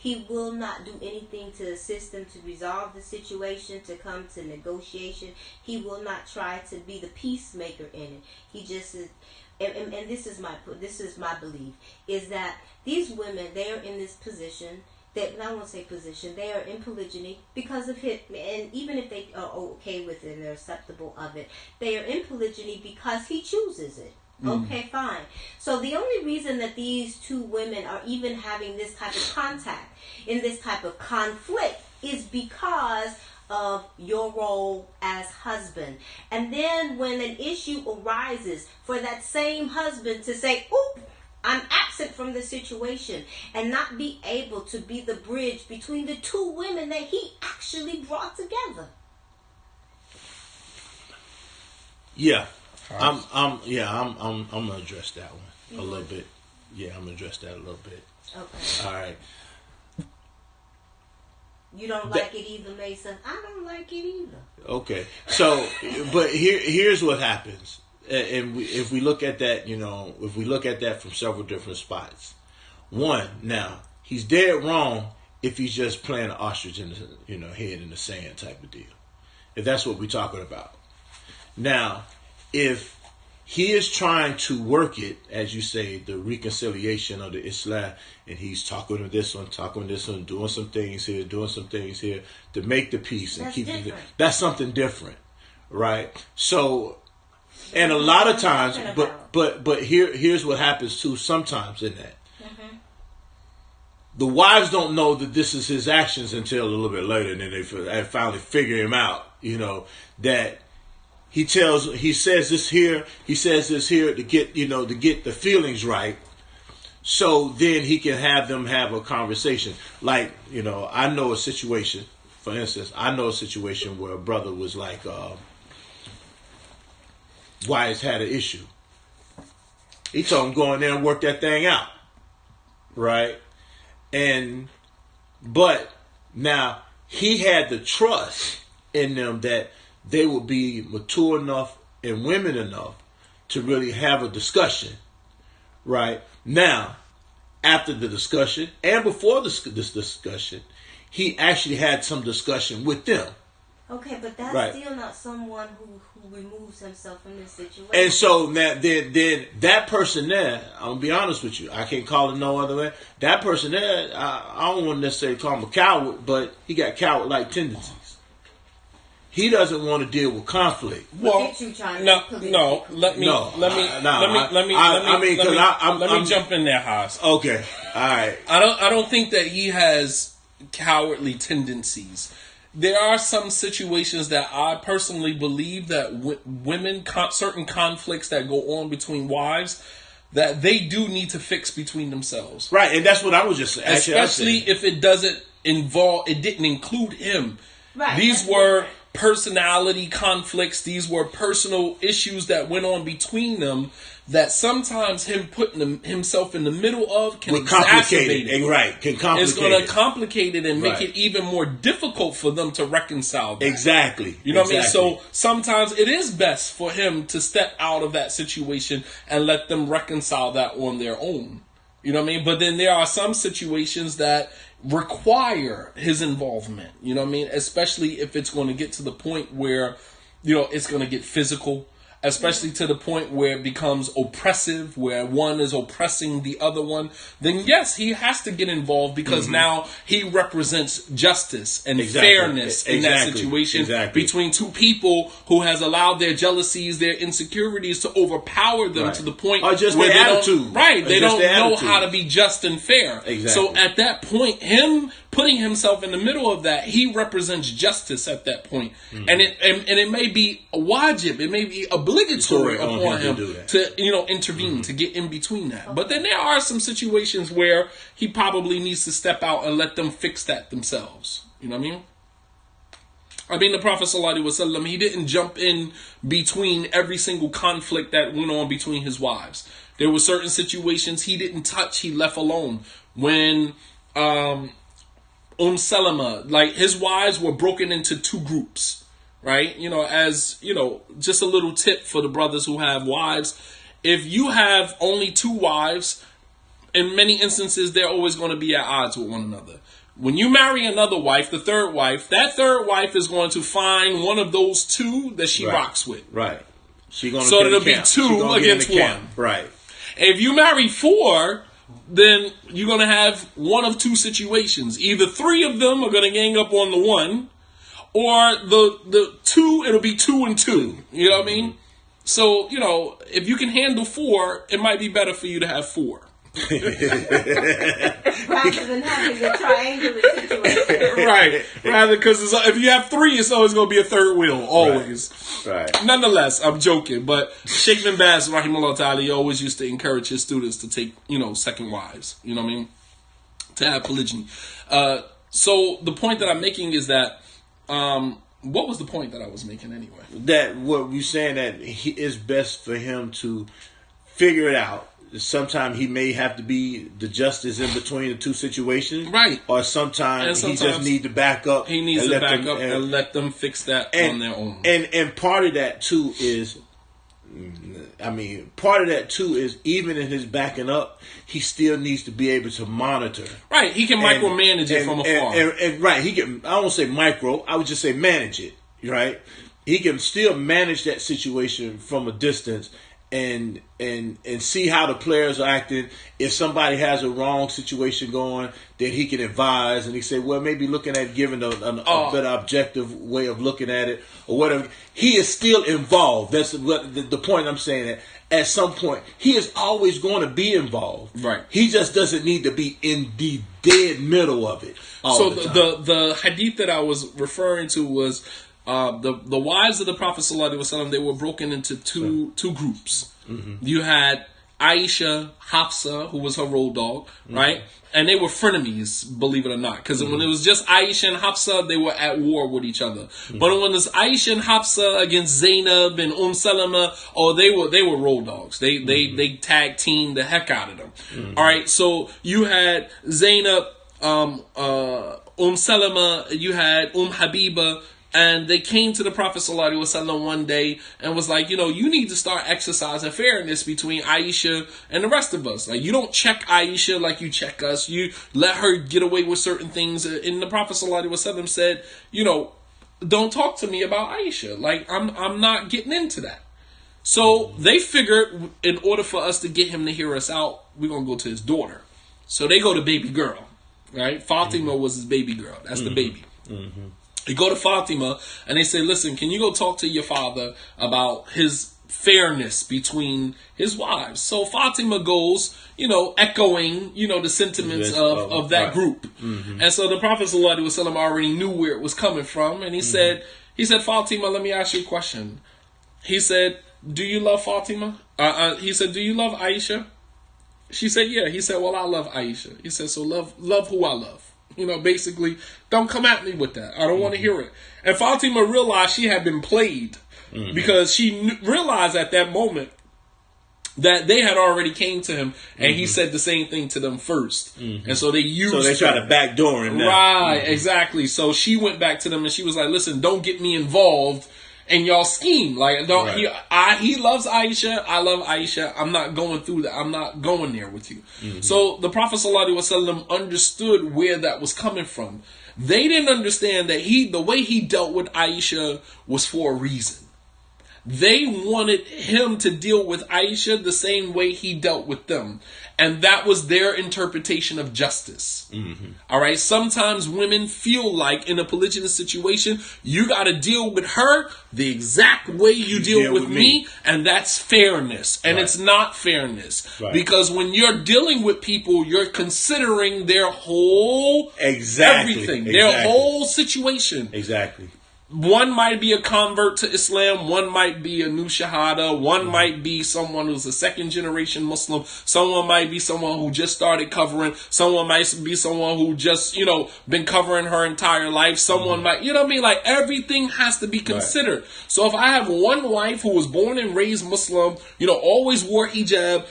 He will not do anything to assist them to resolve the situation, to come to negotiation. He will not try to be the peacemaker in it. He just is, and this is my belief, is that these women, they are in this position, that I won't say position, they are in polygyny because of it, and even if they are okay with it and they're acceptable of it, they are in polygyny because he chooses it. Okay, fine. So the only reason that these two women are even having this type of contact, in this type of conflict, is because of your role as husband. And then when an issue arises, for that same husband to say, oop, I'm absent from the situation, and not be able to be the bridge between the two women that he actually brought together. Yeah. I'm gonna address that one a little bit. Yeah, I'm gonna address that a little bit. Okay. All right. You don't like it either, Mason? I don't like it either. Okay. So, but here's what happens. And if we look at that, if we look at that from several different spots. One, now, he's dead wrong if he's just playing an ostrich in the, head in the sand type of deal. If that's what we're talking about. Now, if he is trying to work it, as you say, the reconciliation of the Islam, and he's talking to this one, doing some things here to make the peace and keep it. That's something different, right? So, and a lot of times, but here's what happens too. Sometimes in that, the wives don't know that this is his actions until a little bit later, and then they finally figure him out. That. He says this here to get the feelings right, so then he can have them have a conversation. Like, I know a situation, for instance, where a brother was like, wives had an issue. He told him go in there and work that thing out. Right? But now he had the trust in them that they will be mature enough and women enough to really have a discussion, right? Now, after the discussion and before this discussion, he actually had some discussion with them. Okay, but that's still not someone who removes himself from this situation. And so now, then that person there, I'm going to be honest with you, I can't call it no other way. That person there, I don't want to necessarily call him a coward, but he got coward-like tendencies. He doesn't want to deal with conflict. Well, let me jump in there, Haas. Okay, all right. I don't think that he has cowardly tendencies. There are some situations that I personally believe that women, certain conflicts that go on between wives, that they do need to fix between themselves. Right, and that's what I was just saying. Especially if it didn't include him. Right. These were personality conflicts. These were personal issues that went on between them that sometimes him putting himself in the middle of can exacerbate it. Right, can complicate it. It's going to complicate it and make it even more difficult for them to reconcile that. Exactly. You know what I mean? So sometimes it is best for him to step out of that situation and let them reconcile that on their own. You know what I mean? But then there are some situations that require his involvement. You know what I mean? Especially if it's going to get to the point where, it's going to get physical. Especially to the point where it becomes oppressive, where one is oppressing the other one, then yes, he has to get involved because now he represents justice and fairness in that situation between two people who has allowed their jealousies, their insecurities to overpower them to the point or just where their attitude. They don't know how to be just and fair. Exactly. So at that point, him putting himself in the middle of that, he represents justice at that point. And it may be a wajib, it may be obligatory upon him to intervene, to get in between that. But then there are some situations where he probably needs to step out and let them fix that themselves. You know what I mean? The Prophet ﷺ, he didn't jump in between every single conflict that went on between his wives. There were certain situations he didn't touch, he left alone. When Salama, like his wives were broken into two groups, right? Just a little tip for the brothers who have wives. If you have only two wives, in many instances, they're always going to be at odds with one another. When you marry another wife, that third wife is going to find one of those two that she rocks with. Right. So it'll be two against one. Right. If you marry four, then you're going to have one of two situations. Either three of them are going to gang up on the one, or the two, it'll be 2 and 2. You know what I mean? So, if you can handle 4, it might be better for you to have 4. Rather than having a triangular situation. Right. Rather, because if you have three, it's always going to be a third wheel. Always. Right. Nonetheless, I'm joking. But Sheikh bin Baz, rahimahullah ta'ala, he always used to encourage his students to take, second wives. You know what I mean? To have polygyny. So the point that I'm making is that, what was the point that I was making anyway? That what you're saying, that it's best for him to figure it out. Sometimes he may have to be the justice in between the two situations, right? Or sometimes he just need to back up. He needs to back up and let them fix that on their own. And part of that too is, even in his backing up, he still needs to be able to monitor. Right, he can micromanage it from afar. And right, he can. I don't say micro. I would just say manage it. Right, he can still manage that situation from a distance. And see how the players are acting. If somebody has a wrong situation going, then he can advise, and he say, well, maybe looking at giving a better objective way of looking at it or whatever. He is still involved. That's what the point I'm saying. That at some point he is always going to be involved. Right. He just doesn't need to be in the dead middle of it. So the hadith that I was referring to was. The wives of the Prophet ﷺ, they were broken into two groups. Mm-hmm. You had Aisha, Hafsa, who was her road dog, right? And they were frenemies, believe it or not. Because when it was just Aisha and Hafsa, they were at war with each other. But when it's Aisha and Hafsa against Zainab and Salama, they were road dogs. They tag teamed the heck out of them. All right, so you had Zainab, Salama, you had Habiba. And they came to the Prophet ﷺ one day and was like, you need to start exercising fairness between Aisha and the rest of us. Like, you don't check Aisha like you check us. You let her get away with certain things. And the Prophet ﷺ said, don't talk to me about Aisha. Like, I'm not getting into that. So they figured in order for us to get him to hear us out, we're going to go to his daughter. So they go to baby girl, right? Fatima was his baby girl. That's the baby. Mm-hmm. They go to Fatima and they say, listen, can you go talk to your father about his fairness between his wives? So Fatima goes, echoing, the sentiments of that group. Mm-hmm. And so the Prophet ﷺ already knew where it was coming from. And he said, Fatima, let me ask you a question. He said, do you love Fatima? He said, do you love Aisha? She said, yeah. He said, well, I love Aisha. He said, so love who I love. Basically, don't come at me with that. I don't want to hear it. And Fatima realized she had been played because she realized at that moment that they had already came to him and he said the same thing to them first. And so they try to backdoor him now. Right, exactly. So she went back to them and she was like, listen, don't get me involved in y'all scheme. Like, don't he loves Aisha, I love Aisha. I'm not going through that. I'm not going there with you. So the Prophet ﷺ understood where that was coming from. They didn't understand that the way he dealt with Aisha was for a reason. They wanted him to deal with Aisha the same way he dealt with them. And that was their interpretation of justice. All right. Sometimes women feel like in a polygynous situation, you got to deal with her the exact way you deal with me. And that's fairness. And it's not fairness. Because when you're dealing with people, you're considering their whole everything, their whole situation. Exactly. One might be a convert to Islam. One might be a new Shahada. One might be someone who's a second generation Muslim. Someone might be someone who just started covering. Someone might be someone who just, been covering her entire life. Someone might, like everything has to be considered. So if I have one wife who was born and raised Muslim, always wore hijab,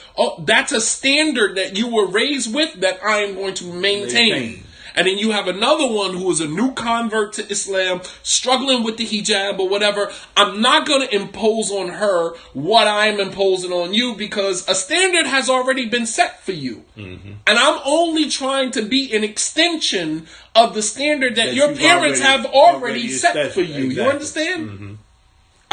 that's a standard that you were raised with that I am going to maintain. And then you have another one who is a new convert to Islam, struggling with the hijab or whatever. I'm not going to impose on her what I'm imposing on you because a standard has already been set for you. And I'm only trying to be an extension of the standard that your parents have already set for you. Exactly. You understand?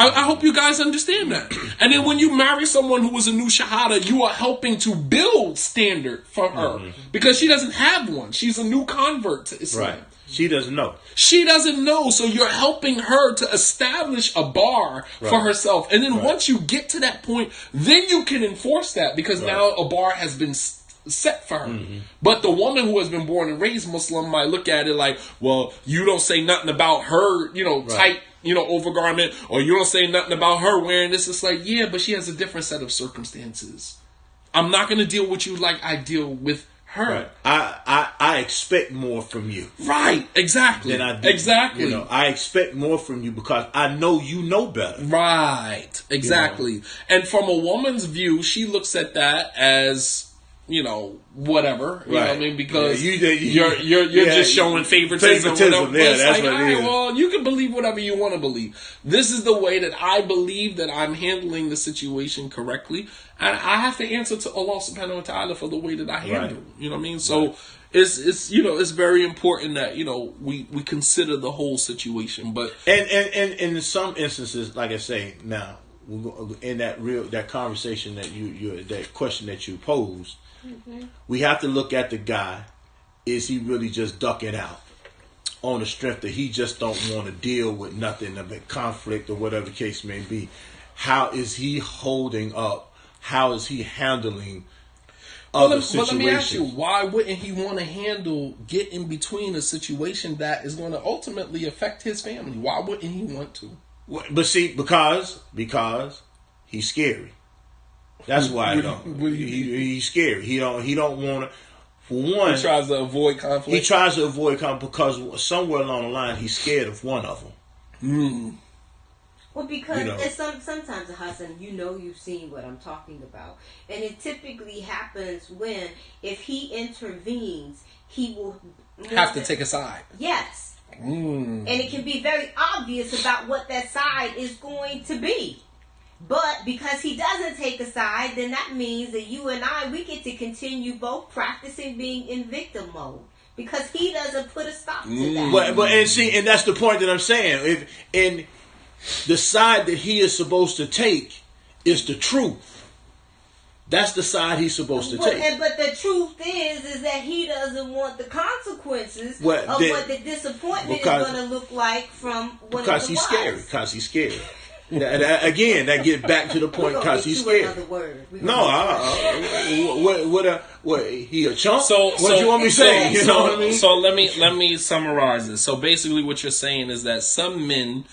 I hope you guys understand that. And then when you marry someone who is a new Shahada, you are helping to build standard for her. Because she doesn't have one. She's a new convert to Islam. Right. She doesn't know. She doesn't know. So you're helping her to establish a bar for herself. And then once you get to that point, then you can enforce that. Because now a bar has been set for her. But the woman who has been born and raised Muslim might look at it like, well, you don't say nothing about her, tight, overgarment, or you don't say nothing about her wearing this. It's like, yeah, but she has a different set of circumstances. I'm not going to deal with you like I deal with her. Right. I expect more from you. Right. Exactly. Than I do. Exactly. I expect more from you because I know you know better. Right. Exactly. And from a woman's view, she looks at that as, whatever. You know what I mean? Because you're just showing favoritism. Favoritism. Yeah, that's like, what it is. Well, you can believe whatever you want to believe. This is the way that I believe that I'm handling the situation correctly. And I have to answer to Allah subhanahu wa ta'ala for the way that I handle. Right. You know what I mean? So it's very important that, we consider the whole situation. But and in some instances, like I say, now in that conversation that that question that you posed, we have to look at the guy. Is he really just ducking out on the strength that he just don't want to deal with nothing of a conflict or whatever the case may be? How is he holding up? How is he handling other situations? But let me ask you, why wouldn't he want to get in between a situation that is going to ultimately affect his family? Why wouldn't he want to? But see, because he's scary. That's why he's scary. He don't want to. For one, he tries to avoid conflict. He tries to avoid conflict because somewhere along the line he's scared of one of them. Well, because sometimes, Hassan, you've seen what I'm talking about. And it typically happens if he intervenes, he will have to take a side. Yes. And it can be very obvious about what that side is going to be. But because he doesn't take a side, then that means that you and we get to continue both practicing being in victim mode. Because he doesn't put a stop to that. But and that's the point that I'm saying. The side that he is supposed to take is the truth. That's the side he's supposed to take. But the truth is that he doesn't want the consequences of what the disappointment is going to look like from one because of the he's wives. scary. Because he's scared. Again, that gets back to the point because he's scared. What? He a chump? What do you want me to say? You know what I mean? So let me summarize this. So basically, what you're saying is that some men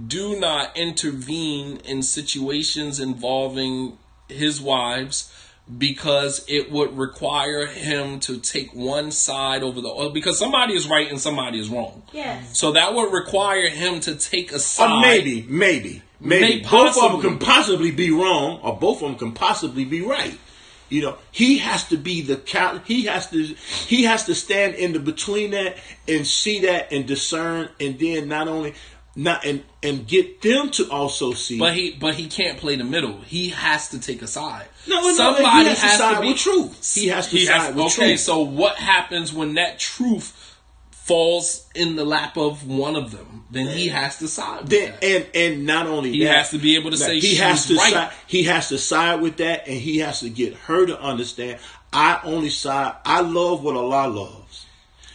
do not intervene in situations involving his wives because it would require him to take one side over the other. Because somebody is right and somebody is wrong. Yes. So that would require him to take a side. Or maybe. Both of them can possibly be wrong, or both of them can possibly be right. He has to be he has to stand in the between that and see that and discern, and then and get them to also see. But he can't play the middle. He has to take a side. Somebody has to side with truth. He has to side with truth. Okay, so what happens when that truth falls in the lap of one of them? Then he has to side with that. And not only he has to be able to say she's right. He has to side with that, and he has to get her to understand. I love what Allah loves.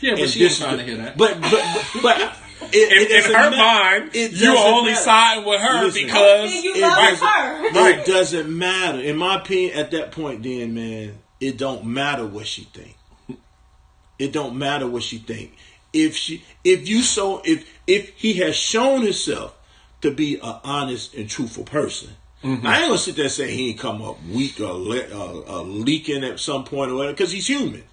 Yeah, but she ain't trying to hear that. But in her mind, you only side with her because you love her. It doesn't matter. In my opinion, at that point, then, man, it don't matter what she think. It don't matter what she think. If he has shown himself to be an honest and truthful person, I ain't gonna sit there and say he ain't come up weak or leaking at some point or whatever, because he's human,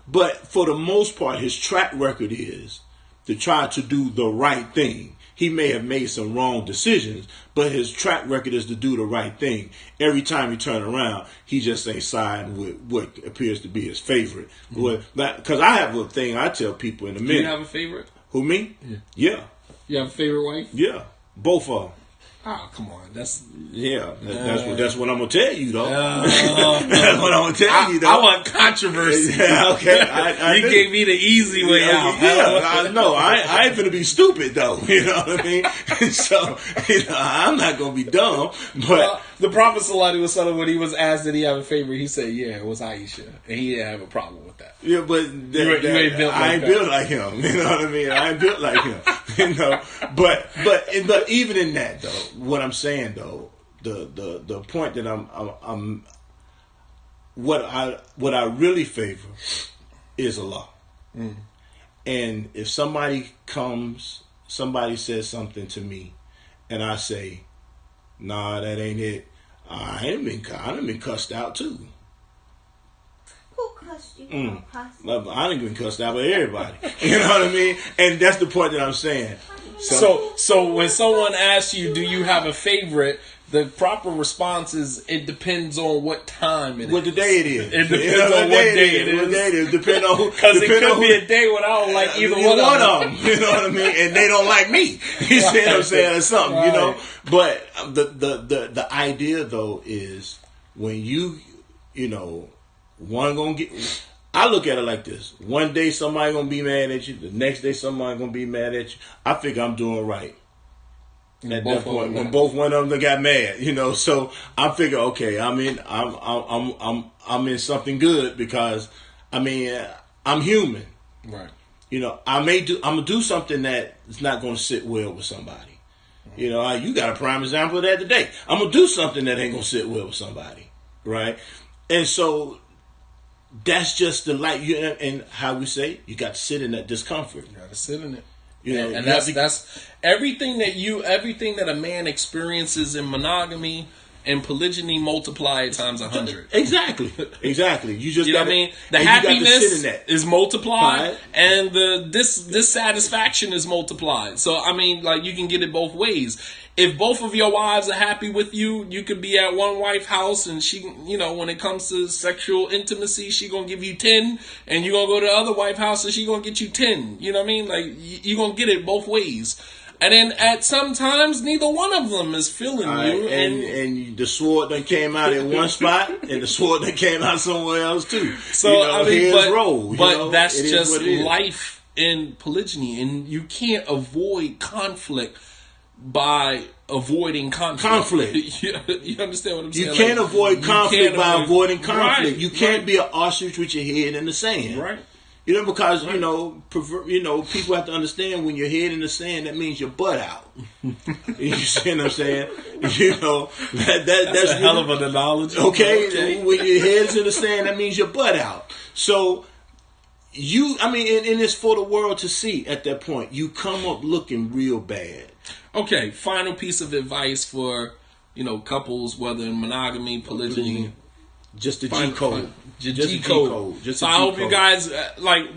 But for the most part, his track record is to try to do the right thing. He may have made some wrong decisions, but his track record is to do the right thing. Every time he turn around, he just ain't siding with what appears to be his favorite. Because I have a thing I tell people in a minute. Do you have a favorite? Who, me? Yeah. You have a favorite wife? Yeah. Both of them. Oh, come on. That's what I'm gonna tell you, though. That's what I'm gonna tell you, though. I want controversy. Okay, you gave me the easy way out. Yeah, I know. I ain't finna be stupid, though. You know what I mean? So, I'm not gonna be dumb. But the Prophet Sallallahu Alaihi Wasallam, when he was asked did he have a favorite, he said, "Yeah, it was Aisha," and he didn't have a problem with that. Yeah, but I ain't built like him. You know what I mean? I ain't built like him. But even in that, though, what I'm saying, though, the point that what I really favor is Allah. And if somebody says something to me, and I say, "Nah, that ain't it," I done been cussed out too. Who cussed you? I done been cussed out by everybody. You know what I mean? And that's the point that I'm saying. So when someone asks you, "Do you have a favorite?" the proper response is, "It depends on what time it is." What the day it is. It depends on what day it is. What day it is. Depend on because it could be a day when I don't like either one of them. You know what I mean? And they don't like me. You see what I'm saying? Or something. Right. You know. But the idea though is when you know one gonna get. I look at it like this: one day somebody gonna be mad at you. The next day somebody gonna be mad at you. I think I'm doing right. At that point, when both one of them got mad, you know, so I figure, okay, I'm in something good because, I mean, I'm human, right? You know, I'm gonna do something that is not gonna sit well with somebody. You know, you got a prime example of that today. I'm gonna do something that ain't gonna sit well with somebody, right? And so that's just the light. And how we say, you got to sit in that discomfort. You got to sit in it. You know, and that's everything that a man experiences in monogamy and polygyny, multiply it times 100. Exactly. You just know what I mean? The happiness is multiplied, and the dissatisfaction is multiplied. So I mean, like, you can get it both ways. If both of your wives are happy with you, you could be at one wife house, and she, you know, when it comes to sexual intimacy, she gonna give you 10, and you gonna go to the other wife house, and she gonna get you 10. You know what I mean? Like, you gonna get it both ways. And then at some times, neither one of them is feeling you. And the sword that came out in one spot, and the sword that came out somewhere else too. So, you know, I mean, roll, but that's just life in polygyny, and you can't avoid conflict by avoiding conflict. You understand what I'm saying? You can't avoid conflict by avoiding conflict. Right, you can't be an ostrich with your head in the sand. Right. You know, because you know, people have to understand when your head in the sand, that means your butt out. You see what I'm saying? You know, that's a hell of an analogy. Okay, when your head's in the sand, that means your butt out. So and it's for the world to see. At that point, you come up looking real bad. Okay, final piece of advice for, you know, couples, whether in monogamy, polygyny. Just the G code. Just G code. So I hope you guys,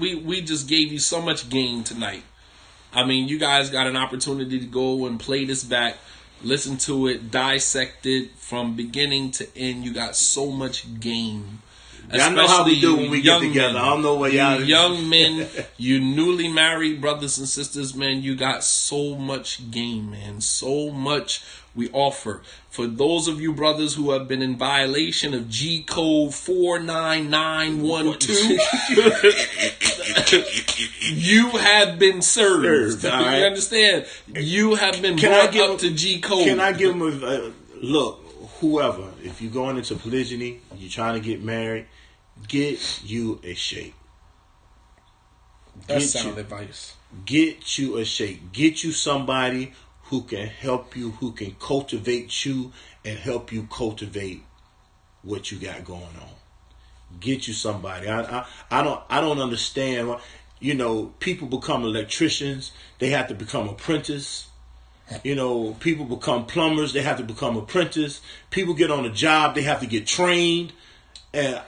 we just gave you so much game tonight. I mean, you guys got an opportunity to go and play this back, listen to it, dissect it from beginning to end. You got so much game. I know how we do when we get together. I don't know what y'all young men, you newly married brothers and sisters, man, you got so much game, man. So much we offer. For those of you brothers who have been in violation of G code 49912, you have been served. You understand? You have been brought up to G code. Can I give them a look? Whoever, if you're going into polygyny, you're trying to get married, get you a sheikh. That's sound advice. Get you a sheikh. Get you somebody who can help you, who can cultivate you and help you cultivate what you got going on. Get you somebody. I don't understand why, you know, people become electricians, they have to become apprentices. You know, people become plumbers, they have to become apprentices. People get on a job, they have to get trained. And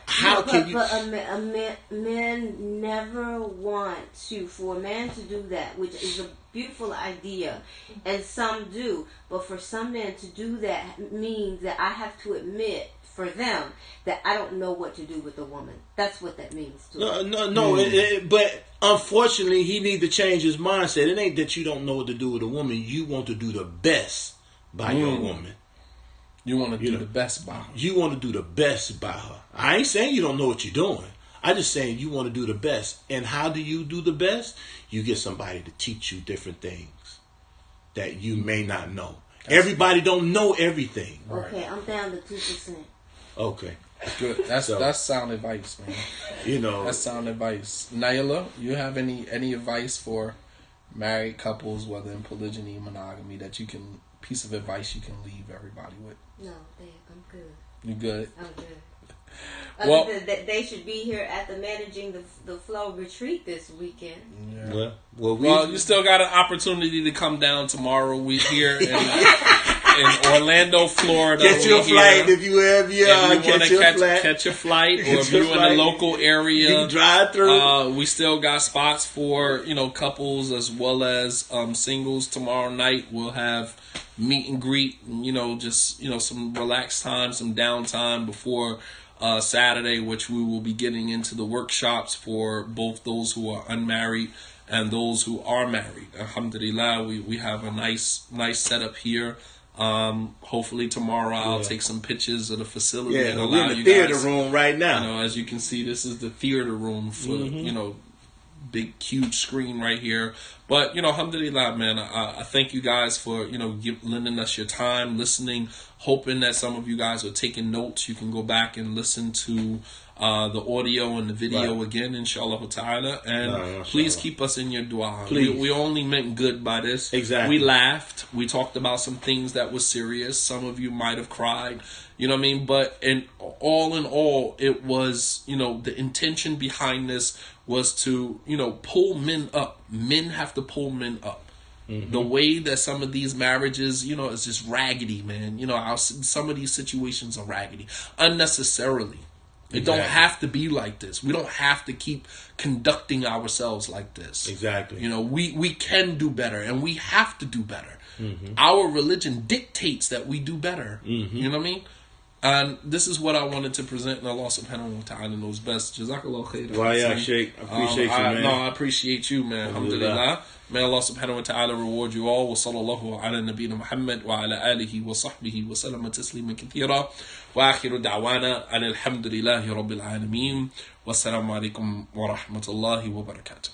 men never want for a man to do that, which is a beautiful idea, and some do. But for some men to do that means that I have to admit for them that I don't know what to do with a woman. That's what that means to No. But unfortunately, he needs to change his mindset. It ain't that you don't know what to do with a woman. You want to do the best by your woman. You want to do the best by her. You want to do the best by her. I ain't saying you don't know what you're doing. I just saying you want to do the best. And how do you do the best? You get somebody to teach you different things that you may not know. Everybody don't know everything. Okay, I'm down to 2%. Okay. Good. That's sound advice, man. You know, that's sound advice. Naila, you have any advice for married couples, whether in polygyny, monogamy, piece of advice you can leave everybody with? No, babe, I'm good. You good? I'm good. Well, that they should be here at the Managing the Flow retreat this weekend. Yeah. Well, you still got an opportunity to come down tomorrow. We're here in Orlando, Florida. Catch your flight if you ever catch your flight, or if you're in the local area, you can drive through. We still got spots for couples as well as singles. Tomorrow night we'll have meet and greet, and, just some relaxed time, some downtime before Saturday, which we will be getting into the workshops for both those who are unmarried and those who are married. Alhamdulillah, we have a nice setup here. Hopefully tomorrow I'll take some pictures of the facility. Yeah, we're in the theater room right now. As you can see, this is the theater room for big huge screen right here. But alhamdulillah, man, I thank you guys for lending us your time, listening, hoping that some of you guys are taking notes. You can go back and listen to the audio and the video again, inshallah ta'ala, and please keep us in your dua. We only meant good by this. Exactly. We laughed, we talked about some things that were serious. Some of you might have cried, but in all it was, the intention behind this was to, pull men up. Men have to pull men up. Mm-hmm. The way that some of these marriages, is just raggedy, man. Some of these situations are raggedy. Unnecessarily. It don't have to be like this. We don't have to keep conducting ourselves like this. Exactly. We can do better, and we have to do better. Mm-hmm. Our religion dictates that we do better. Mm-hmm. You know what I mean? And this is what I wanted to present, and Allah subhanahu wa ta'ala knows best. Jazakallah khair. Well, yeah, Sheikh. I appreciate you, man. No, I appreciate you, man. Alhamdulillah. May Allah subhanahu wa ta'ala reward you all. Wa sallallahu ala nabiyyina Muhammad wa ala alihi wa sahbihi wa sallama taslima kathira. Wa akhiru da'wana alhamdulillahi rabbil alameen. Wassalamu alaikum wa rahmatullahi wa barakatuh.